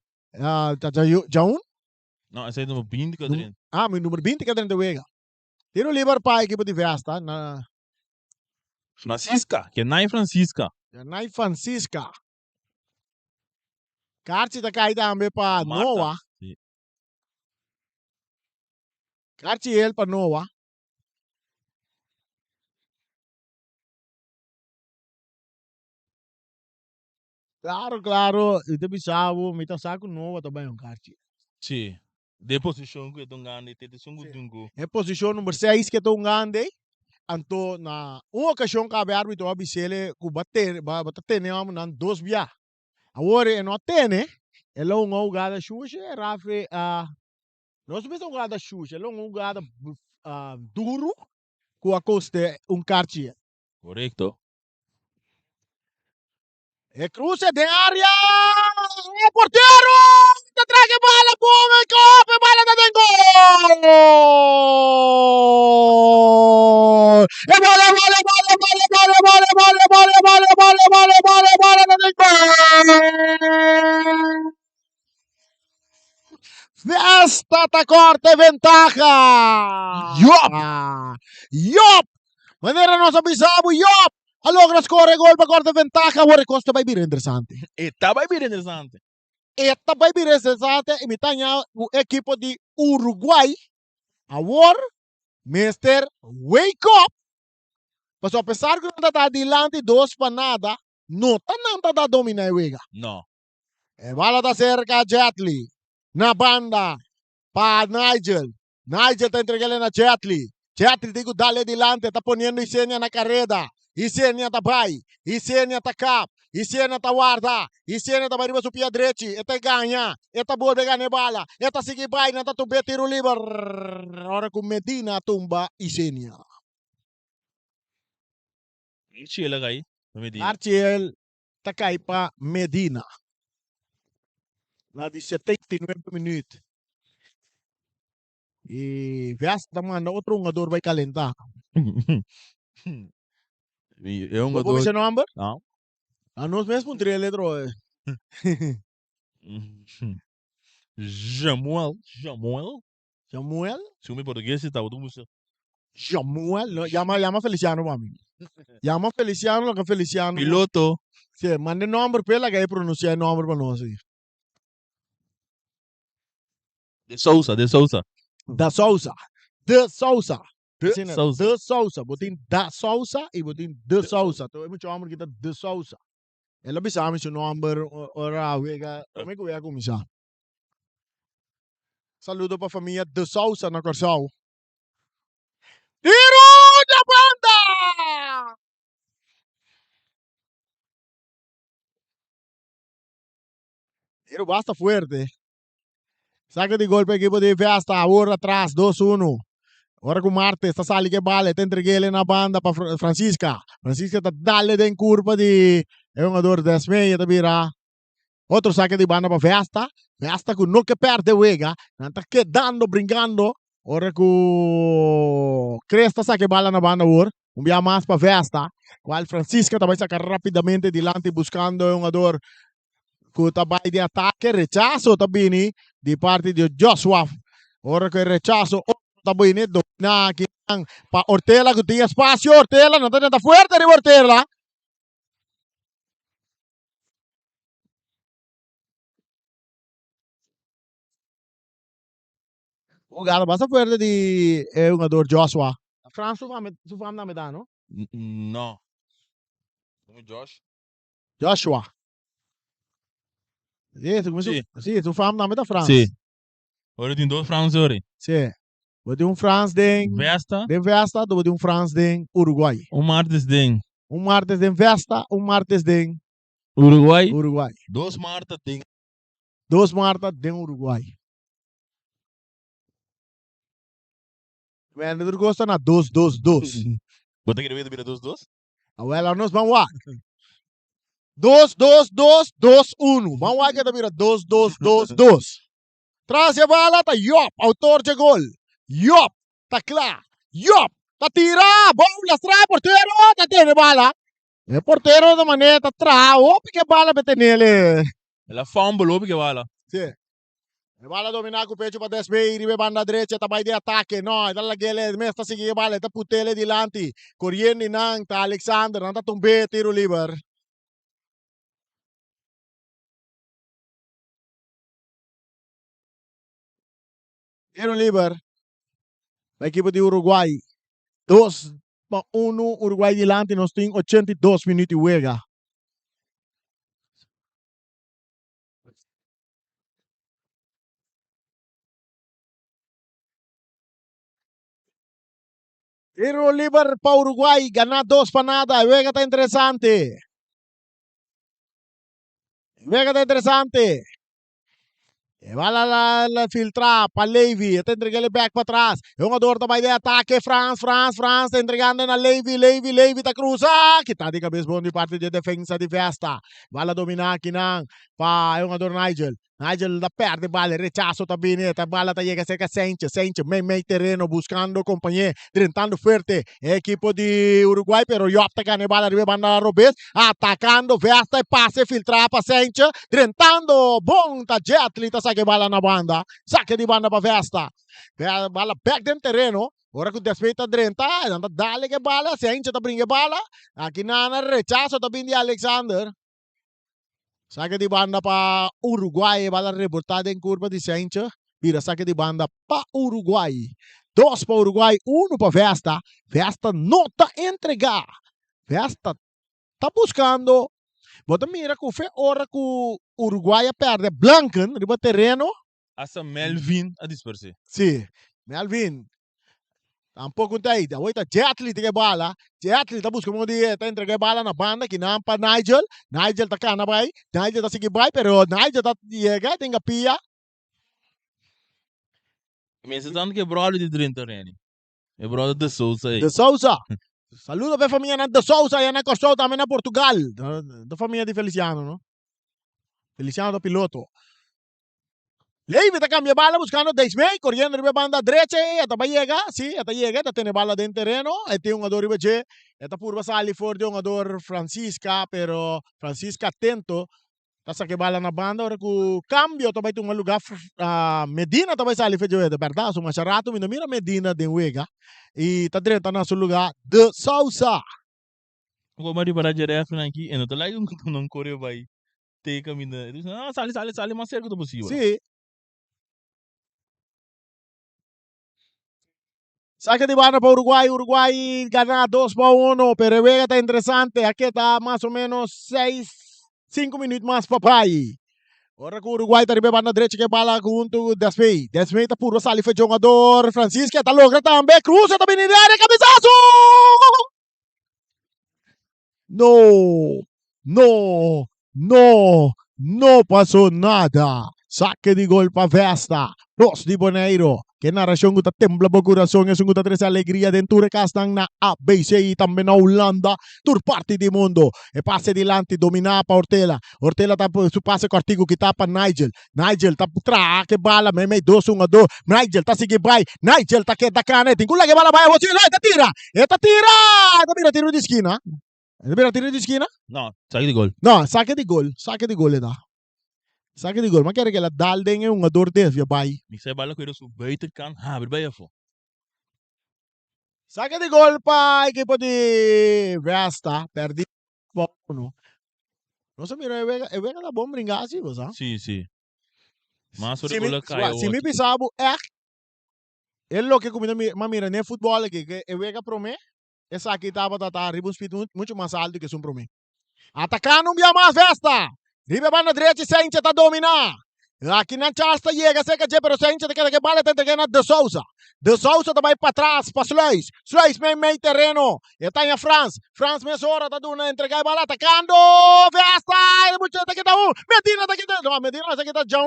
A: Jaun?
B: Não, esse é o número 20 que eu tenho.
A: Ah, meu número 20 que dentro wega. Tiro livre para a equipe de Vesta na
B: Francisca, que é Nai Francisca.
A: Nai Francisca. Carti tá caída também para Noah. Carti ele para Noah. Claro. E depois sabe, me tá saco Noah também um Carti.
B: Sim. De posição que estão ganhando, tem sungu dungu.
A: É posição número 6 que estão ganhando. Anto na uma ocasião que a árbitro abisele que bater tenemos na 2 via. Agora é não tem, é lá uma jogada xuxa, é Rafa nós vemos uma jogada xuxa, é lá uma jogada duro com a costa Carti.
B: Correcto.
A: É cruce de área! É porteiro! Te traga bala, boa, copa, bala da dentro! É bola da dentro! Festa tá corta ventaja! Yop! Maneira nossa bisabo, Yop! Allora scorre gol para corta ventaja, ora costa vai vir interessante.
B: Está bem interessante.
A: Esta vai vir interessante e mitanya o equipo de Uruguai. Agora, Mr. Wake Up. Mas apesar que não está adiante 2 para nada, não está dominar a liga.
B: Não.
A: É bala da cerca Jetli. Na banda para Nigel. Nigel está entregando na Jetli. Jetli tem que darle adiante, está ponendo Isenia na carreira. Isenia tá vai, Isenia tá cap, Isenia tá guarda, Isenia tá vai su pia direito, eta ganha, eta volve ganhar bala, eta sigue vai, nata tumbe tiro livre. Ora com Medina tumba Isenia.
B: Chila aí, Medina.
A: Archiel tá cai pa Medina. Na de 79 minutos. E Vesta manda outro jogador vai calentar.
B: É um
A: Qual é o
B: jogador.
A: seu nome?
B: Não.
A: A nós mesmo entre ele droga.
B: Jamuel. Se o meu português está tudo muito.
A: Jamuel, llama Feliciano mami. Llama Feliciano, que Feliciano.
B: Piloto.
A: Sí, mande nombre pela que aí pronuncia nombre para nós.
B: De Souza.
A: Da Souza. De Souza.
B: Souza.
A: De Souza. Botin da Souza e botin de Souza. Então é muito homem que tá de Souza. Ela bisa seu nome ora wega, como é que eu começar? Saludo para a família de Souza na Corsal. Tiro da banda! Pero basta fuerte. Saque de golpe equipo de Fiesta, ahora atrás, 2-1. Ahora com Martes, está sali que bala, te entreguei ele na banda para Francisca. Francisca está dale de curva de é um jogador de meia, tá vira. Outro saque de banda para Fiesta. Fiesta com não que perde o ega, não está quedando, brincando. Ora com Cresta saque bala na banda agora. Via mais para Fiesta. Qual Francisca também saca rapidamente dilante buscando um jogador que trabalho de ataque, rechazo também de parte de Joshua. Ora que rechazo também domina aqui para Ortela que tem espaço, Ortela não está forte de Ortela. O galo basta fuerte de é um jogador Joshua. A França tu fam na medana, não?
B: Não. Como Josh?
A: Joshua. Sim, tu fam na medana França.
B: Sim. Agora tem 2 franceses.
A: Sim. Vou ter France de
B: Vesta.
A: Vesta, vou ter France de Uruguai.
B: Martes de
A: Martes de Vesta, Martes de
B: Uruguai.
A: 2
B: Martes de
A: 2 Martes de Uruguai. Vendedor gosta na 2-2-2.
B: Bota que ver 2-2?
A: Well, nós vamos lá. 2-2-2-2-1. Vamos lá que vira 2-2-2-2. Traz a bola, tá Yop, autor de gol. Yop, tá claro. Yop, tá tira, bola, traz, porteiro, tá tendo bola. É porteiro da maneira, tá traz, que bola vai ter nele.
B: Ela fumble, que bala.
A: Sim. A bola dominar com o peito para descer, ribe banda direita, tá mais de ataque. Não, dá lá ele, mesmo seguir a bola, tá putele dilante. Correndo nang, tá Alexander, não tá tumbe, tiro livre. Tiro livre. A equipe de Uruguai. 2-1, Uruguai dilante, nós temos 82 minutos de juega. Tiro livre para Uruguai, ganar 2 para nada, juega está interessante. Juega está interessante. E vai lá filtrar para Levy, está entregando ele back para trás. É um jogador também de ataque, France, está entregando na Levy, está cruza, que está de cabeça bom de parte de defesa de Festa. Vai lá dominar aqui não, para é um jogador Nigel da perde bala, rechazo também, a bala está chega cerca Sánchez, meio terreno, buscando companhia, tentando forte, equipo de Uruguai, pero Yopta ganha bala, arriba banda Robes, atacando, Festa e passe, filtrar para Sánchez, tentando, bom, tá Jetli, tá saque bala na banda, saque de banda para Festa, bala back dentro terreno, ora que despeita drenta, anda dale que bala, Sánchez tá brinca bala, aqui na rechazo também de Alexander. Saque de banda para Uruguai, vai dar reportada em curva de Sánchez. Vira saque de banda para Uruguai. 2 para Uruguai, 1 para Festa. Festa não está entregar. Festa está buscando. Bota mira que foi hora que o Uruguai perde. Blanken, riba terreno.
B: Essa Melvin a dispersar.
A: Sim, Melvin. Tampouco tem. Hoje está Jetli de bala. Jetli está buscando está entregando bala na banda que não para Nigel. Nigel está cá na vai. Nigel está seguindo vai, pero Nigel está chega, tem a pia.
B: Mas você tanto que é brother de Drenta, Reni. É brother de Souza aí.
A: De Souza. Saludo para a família de Souza e na Costa também na Portugal. Da família de Feliciano, não? Feliciano do piloto. Levy está cambia bala buscando Desmey, correndo riba banda direita, esta vai chegar, sim, esta chega, esta tem bala dentro terreno, tem um jogador riba che, esta purba sali for de um jogador Francisca, pero Francisca atento, tá saque bala na banda, ora que cambio também tem um lugar, Medina também sali fe joe, de verdade, so macharato, mira Medina de Uega, e tá direto na seu lugar de Sousa.
B: Como mari para direto aqui, e não tá lá não corre vai. Tem caminho. Ah, sale mais cerca do possível.
A: Sim. Saque de banda para Uruguai gana 2-1, pero Vega está interessante, aqui está mais ou menos 5 minutos mais papai. Ora que o Uruguai está de banda direita que bala junto Desmey está puro sali foi jogador Francisco, está logra também, cruza também na área, cabeçaço! No, No pasó nada. Saque de gol para Vesta. Dos de Boneiro. Que narración gusta tembla por corazón. Es un gusta tres alegría dentro de Castan na ABC y también na Holanda. Tur parte di mundo. E passe di lanti domina para Ortela. Ortela tá su passe com artigo que tá para Nigel. Nigel tá por trás que bala. Me 2-1-2. Nigel tá seguindo vai. Nigel tá que da caneta. Engula que bala vai. Você não tá tira. Eta tira. Tá mira tiro de esquina. Mira tiro de esquina.
B: No, saque de gol.
A: No, saque de gol. Saque de gol da. Saque de gol. Maar kijk, dat dal ding een door dit via bij.
B: Ik zei bala que su buitenkant hebben bij je voor.
A: Saque de gol para equipo de Vesta. Perdi. No. No se mira, Vega da bom brincar assim, você.
B: Sí, sí. Mas
A: Se
B: gol caiu.
A: me pensava, ele lo que comida, mas mira, nem futebol aqui, que Vega promete, essa aqui tava arriba um speed muito mais alto que um promete. Atacando via mais Vesta. Ribe va na direita e Sainz tá dominar. Aqui na Charles chega, seca de pero Sainz tá que bala tá entregando de Souza. De Souza tá vai para trás, para Sluis. Sluis meio terreno. E tá em France. France meia hora tá dando entregar a bala atacando. Vesta, ele muito tá aqui tá Medina tá aqui tá. Não, Medina tá aqui tá já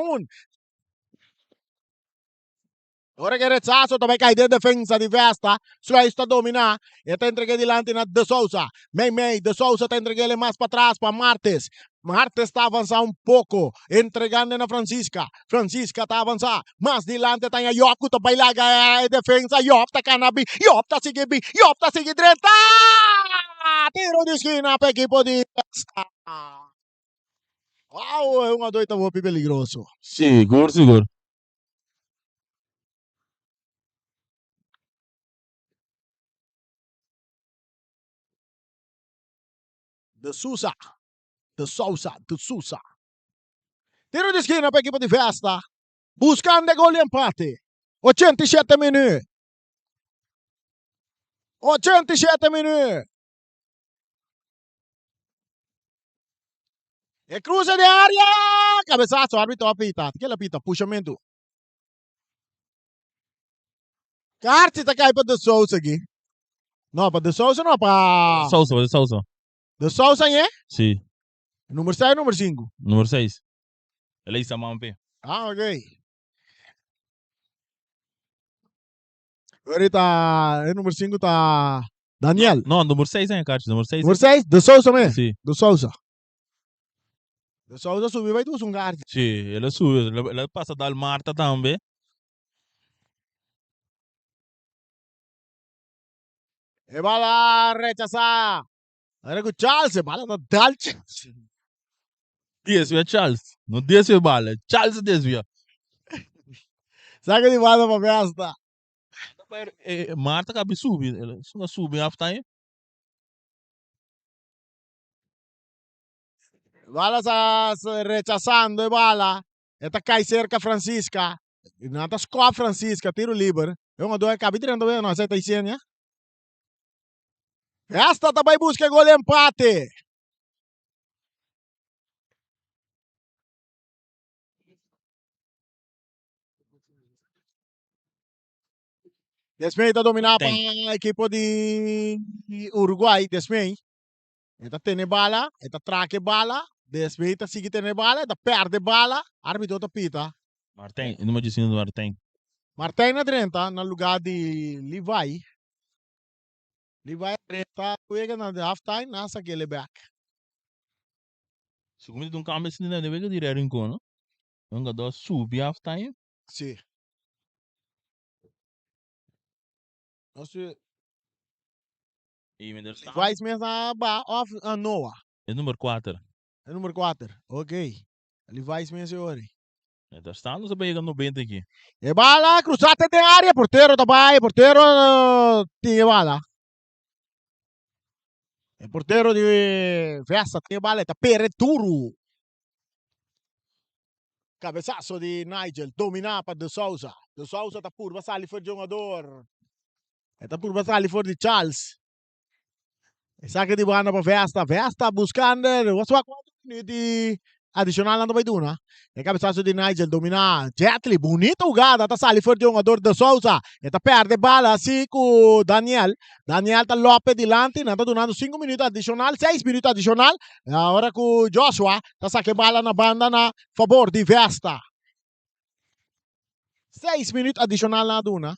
A: Ora che Rezzasso dove cai di difesa di Vesta, Sluis sta dominar, e tá entregando dilante na De Souza. Meio, De Souza tá entregando mais para trás para Martes. Martes está a avançar um pouco, entregando na Francisca. Francisca está a avançar, mais dilante tem a Iop, que está a defesa. Iop está canabi, Iop está seguindo, Iop está seguindo direita. Tiro de esquina para a equipe de Vesta. Uau, é 1-2, tá muito perigoso.
B: Seguro, seguro.
A: De Souza. Tiro de esquina para a equipe de Vesta. Buscando gol e empate. 87 minutos. 87 minutos. E cruza de área. Cabeçaço, árbitro apita. Que ele apita? Puxamento. Carte tá caindo para De Souza aqui. Não, para De Souza não, para...
B: Souza.
A: De Souza, é?
B: Sí.
A: Número 6 número 5?
B: Número 6. Ele é Samampe.
A: Ah, ok. Ahorita, el número 5 está Daniel.
B: No, número 6 é, Carlos. Número 6.
A: Número 6, De Souza mesmo?
B: Sí.
A: De Souza. De Souza subiu, vai tu um guarda.
B: Sí, ele sube. Ele passa da Marta também.
A: E bala rechazar. Era com Charles, bala no Dalche.
B: Desvia Charles. Não desvia bala. Charles desvia.
A: Saca de bala para Vesta.
B: Marta cabe subir. Ele não sube half time.
A: Bala está rechazando e bala. Está cai cerca Francisca. Não está scoa Francisca, tiro livre. É uma dois cabe tirando bem, não aceita isso, né? Vesta também busca gol e empate. Desmei está dominando para a equipe de Uruguai. Desmei. Está tendo bala, está traque bala. Desmei está seguindo bala, está perde bala. Árbitro está pita.
B: Martin, número 5 do Martin.
A: Martin na 30, no lugar de Levi. Levi 30, juega na halftime, nasa aquele back.
B: Segundo de câmbio, se não deve direto em cono. Um jogador sube half time.
A: Sim. Nossa,
B: E Menderson.
A: Levi mesmo na off a Noah.
B: É número 4.
A: É número 4. Ok. Levi mesmo é ori.
B: Está no sabia no 90 aqui.
A: E bala, cruzada de área, porteiro também, porteiro tinha bala. E porteiro de Vesta tinha bala, tá Pereturo. Cabeçaço de Nigel, dominar para De Souza. De Souza tá por passar ali fora de jogador. Está por passar ali fora de Charles. E saca de bola para Vesta. Vesta buscando, 4 minutos adicional na vai duna. E cabeçaço de Nigel domina Jetli, bonita jogada, tá sali for de jogador de Souza. E tá perde bala assim com Daniel. Daniel tá Lopes delante, não tá donando 5 minutos adicional, 6 minutos adicional. Agora com Joshua, tá saque bala na banda na favor de Vesta. 6 minutos adicional na duna.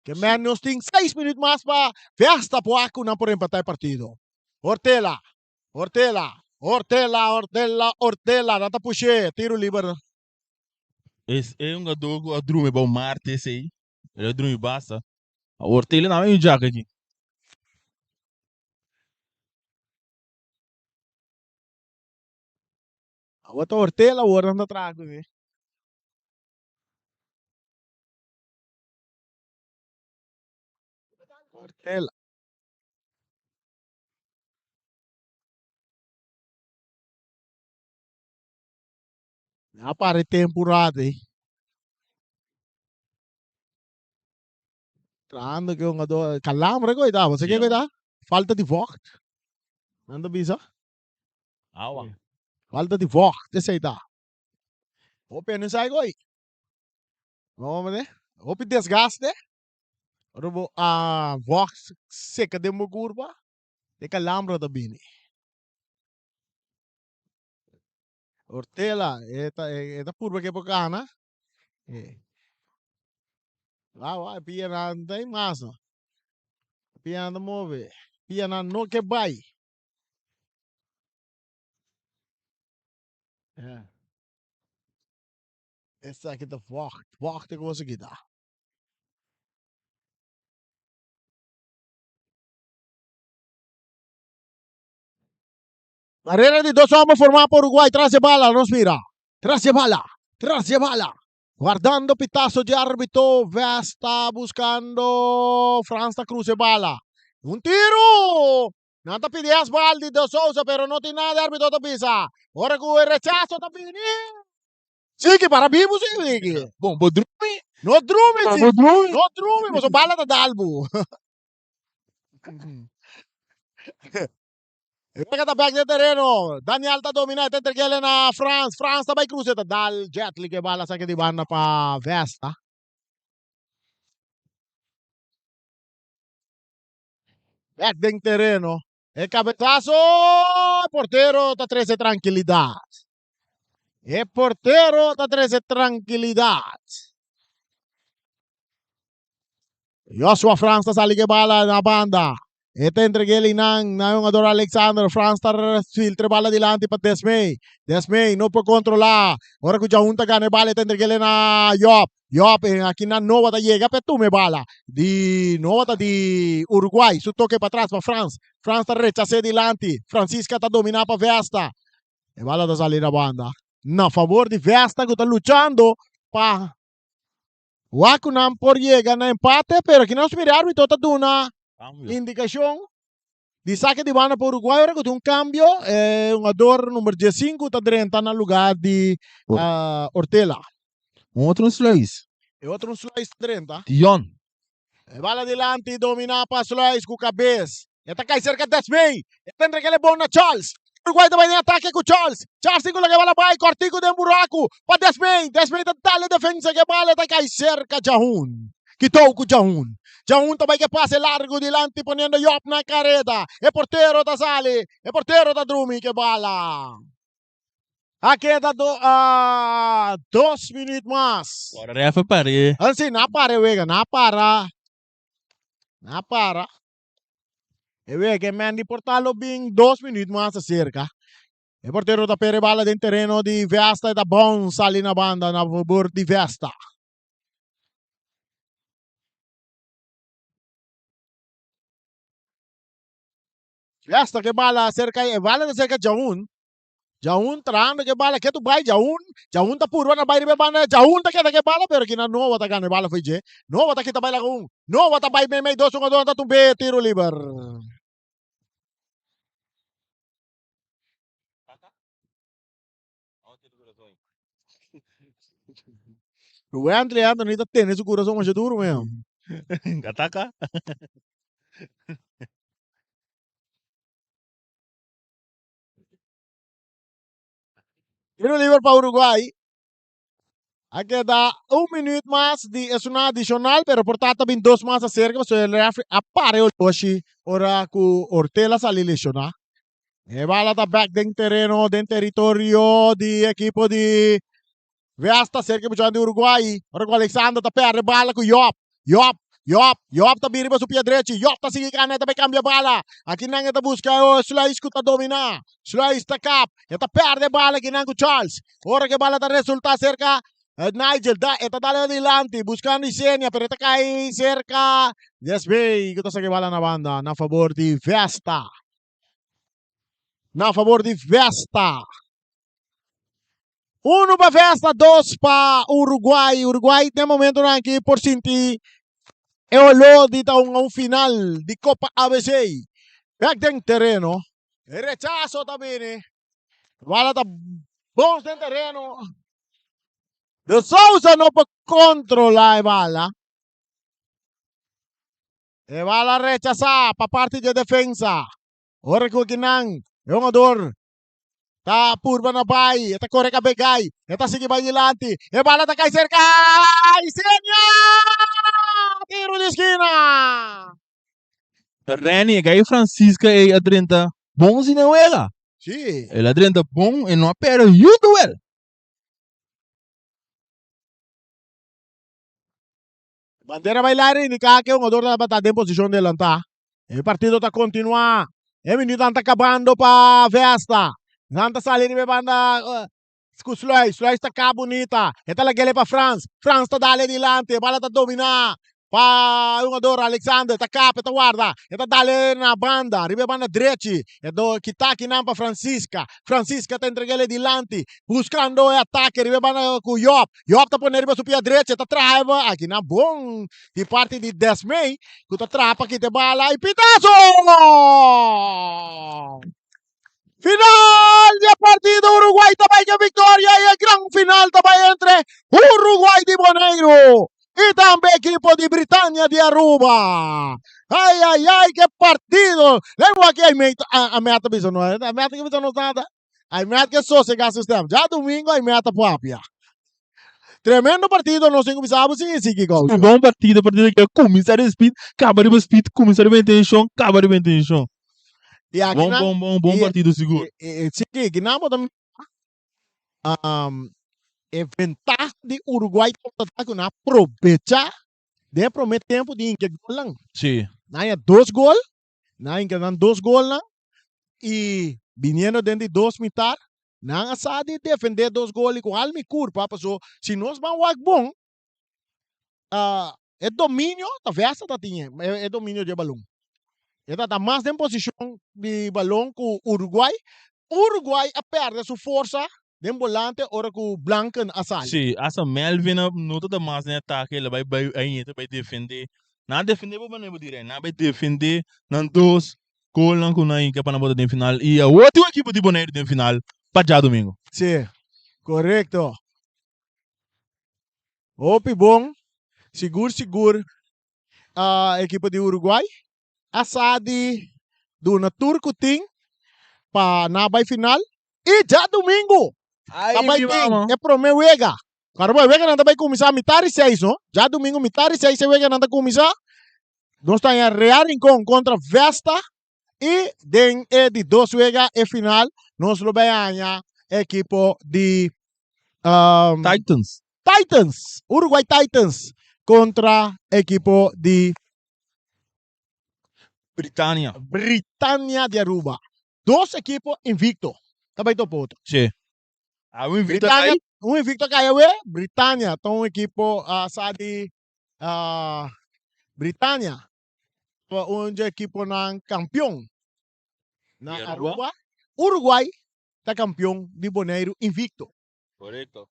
A: Que menos tem 6 minutos mais para Vesta poaco não por empatar o partido. Ortela. Nata puxe, tiro livre.
B: Esse é um jogador a drume bom Marte esse aí. Ele é drume basta. A Ortega não é um jaca aqui.
A: A outra Ortela, o outro anda atrás. Ortela. Já para temporada aí. Trando que um jogador. Calambre, coitado. Você quer coitado? Falta de vocht. Anda bisa.
B: Aua.
A: Falta de vocht. Esse aí tá. Open não sai goi. Vamos ver. Open desgaste. Rubo a vocht seca de uma curva. De calambre da bini. Ortela. Esta curva que é bacana. Vai, pia na não tem massa. Pia na move. Pia na no que vai. Essa aqui tá vocht. Vocht é que você que dá. Carrera de 2 homens formada por Uruguai. Traz de bala, não mira. Traz de bala. Guardando pitazo de árbitro. Vesta buscando França Cruz de bala. Un tiro. Nada pidias baldi de Souza, pero no tiene nada de árbitro de pisa. Ahora con el rechazo también. Sí, que para vivo, sí.
B: Bom, Bodrumi.
A: No drume, sí.
B: Bodrumi.
A: No drume, mas o bala da dalbo. Pega da back de terreno. Daniel tá dominando, entre ele na France. France também cruza, tá dal Jetli que bala saque de banda para Vesta. Back de terreno. El cabezazo. Portero tá 13 tranquilidade. El portero tá 13 tranquilidade. Joshua France tá sali que bala na banda. Ete entregue ele na jogador Alexander. France tá filtre bala dilante para Desmey. Desmey não pode controlar. Agora que o Jaunta ganha bala, entregue ele na Yop. Yop, aqui na nova tá chega, petume bala. De nova tá de Uruguai. Su toque para trás para France. France tá rechace dilante. Francisca tá dominando para Vesta. E bala tá salir na banda. Na favor de Vesta que tá lutando para Waku não por chegar na empate, pero que não se mira árbitro tá dando uma indicação de saque de banda para o Uruguai. Agora que tem cambio, um jogador número 15 está entrando no lugar de Ortela.
B: Outro slice.
A: E outro slice 30.
B: Tion.
A: Bala adelante, domina para slice com cabeça. Está cai cerca de Desmey. Está entregando bom na Charles. Uruguai também em ataque com Charles. Charles tem que levar a bola, cortico de buraco para Desmey. Desmey tá dando defesa que bala, está cai cerca de Jahun. Quitou com Jahun. Jahun também que passe largo delante, ponendo Yop na careta. E porteiro da Sali. E porteiro da Drumi que bala. Aqui dá 2 minutos mais.
B: Agora refa pare.
A: Assim, não para, Wega, não para. Não para. E Wega, Mandy Portalo bem 2 minutos mais cerca. E porteiro da pere bala dentro terreno de Vesta e da bom sali na banda na favor de Vesta. Vesta que bala cerca de Jahun. Jahun trando que bala que tu vai Jahun tá puro na baile banda Jahun tá que bala pero que na nova tá ganha bala foi je. Nova tá que tá baila com. Nova tá baile meio 2 jogador tá tumbe tiro livre. O André não tá tendo esse coração mais duro mesmo.
B: Ataca.
A: Tiro libre para Uruguay. Hay que dar un minuto más, es una adicional, pero por tanto, también 2 más acerca, so el referee apare o Toshi, ora ku Ortela sali lesionar. E bala tá back dentro terreno, dentro territorio di equipo di Vesta, cerca de Uruguai. Ora com Alexandre tá perde bala com Yop. Yop tá biriba su pia direito. Yop tá seguindo caneta, vai cambiar bala. Aqui não tá busca o Sulais que tá dominar. Sulais tá cap. Tá perde bala aqui não com Charles. Ora que bala tá resulta cerca Nigel, está dale adelante, buscando Isenia, pero está caí cerca. Desbey, que está que bala na banda, na favor de Vesta. Na favor de Vesta. 1 para Vesta, 2 para Uruguai. Uruguai, de momento, aqui por sentir é o lodi de um final de Copa ABC. Back dentro terreno. Rechazo também. Bala tá bom dentro terreno. De Souza não pode controlar a bala. A bala rechazar para parte de defesa. Ora que o Ginang, é um ador. Tá purba na bay. Tá corre ka begay. Tá sige ba dilante. E bala tá cai cerca. Isenia! Tiro de esquina.
B: Reni, que aí Francisca é a 30. Bom se não ela.
A: Sim.
B: Ela é 30 bom e não perde o duelo.
A: Bandeira bailarina, ni que é um ador da batata em posição de lantar. O partido tá continuar. E minuto tá acabando para Vesta. Nanta salir de banda com Sluis tá cá bonita. Eta lagele para France tá dale dilante, bala tá dominar. Pa jogador Alexander tá cá, tá guarda. Eta dale na banda, ribe banda direita. Edo kita aqui não para Francisca tá entregando dilante, buscando o ataque, ribe banda com Yop tá pondo ribe su pia direita, tá trava. Aqui na bom de parte de Desmey, que tá trapa aqui te bala e pitazo! Final de partido, Uruguay também que vitória e a grande final também entre Uruguai de Boneiro e também equipo de Britânia de Aruba. Ai, que partido! Lembra aqui a meta bisa não é? A meta que bisa não nada. A meta que só se gasta o sistema. Já domingo a meta própria. Tremendo partido, nós temos que saber se que gol.
B: Bom partido que começar a speed, acaba de speed, começar a intenção, acaba de intenção. Bom partido seguro.
A: Sim, que não também ventaja de Uruguai contra na aproveita de prometer tempo de que gol lang.
B: Sim.
A: Naya 2 gol, naya que dan 2 gol lang e viniendo dentro de 2 mitar, nang asa de defender 2 gol com almi curva, passou. Se nós vamos wag bom, é domínio, talvez tá tinha, é domínio de balão. Ela está mais em posição de balão com o Uruguai. Uruguai a perde sua força de volante, ora com o Blanco a sair.
B: Sim, essa Melvin não está mais em ataque, ela vai defender. Não defender, vou não dizer, não vai defender, não dois, colam com aí que é para não botar em final. E a outra equipe de Boneiro em final, para já domingo.
A: Sim, correto. Opi bom, seguro, a equipe de Uruguai. Asadi do na Turco tem para na vai final e já domingo também tem é pro meu Vega cara vai Vega não vai começar a metade 6 não já domingo metade 6 se Vega não tá começar nós está em Real Rincón contra Vesta e den de 2 Vega e final nós lo ganha equipo de Titans Uruguai Titans contra equipo de Britânia de Aruba. 2 equipos invictos. Também tô outro.
B: Sim. Um invicto
A: aí? Um invicto caiu, Britânia. Então, um equipo sabe Britânia. Onde equipo ng campeão na Aruba. Uruguai tá campeão de Boneiro invicto.
B: Correto.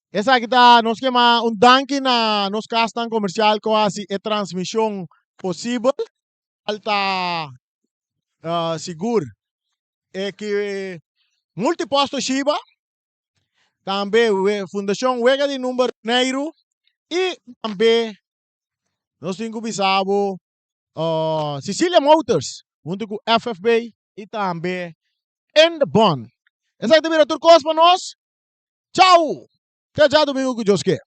A: Essa aqui tá, nós queremos danke na nos castan comercial quase é transmissão possível. Alta seguro é que multiposto Shiba também Fundação Vega de Número Neiro e também nós temos bisabo Cecilia Motors junto com FFB e também End Bond. Essa é a temperatura para nós Tchau! Até já, domingo com Deus quer.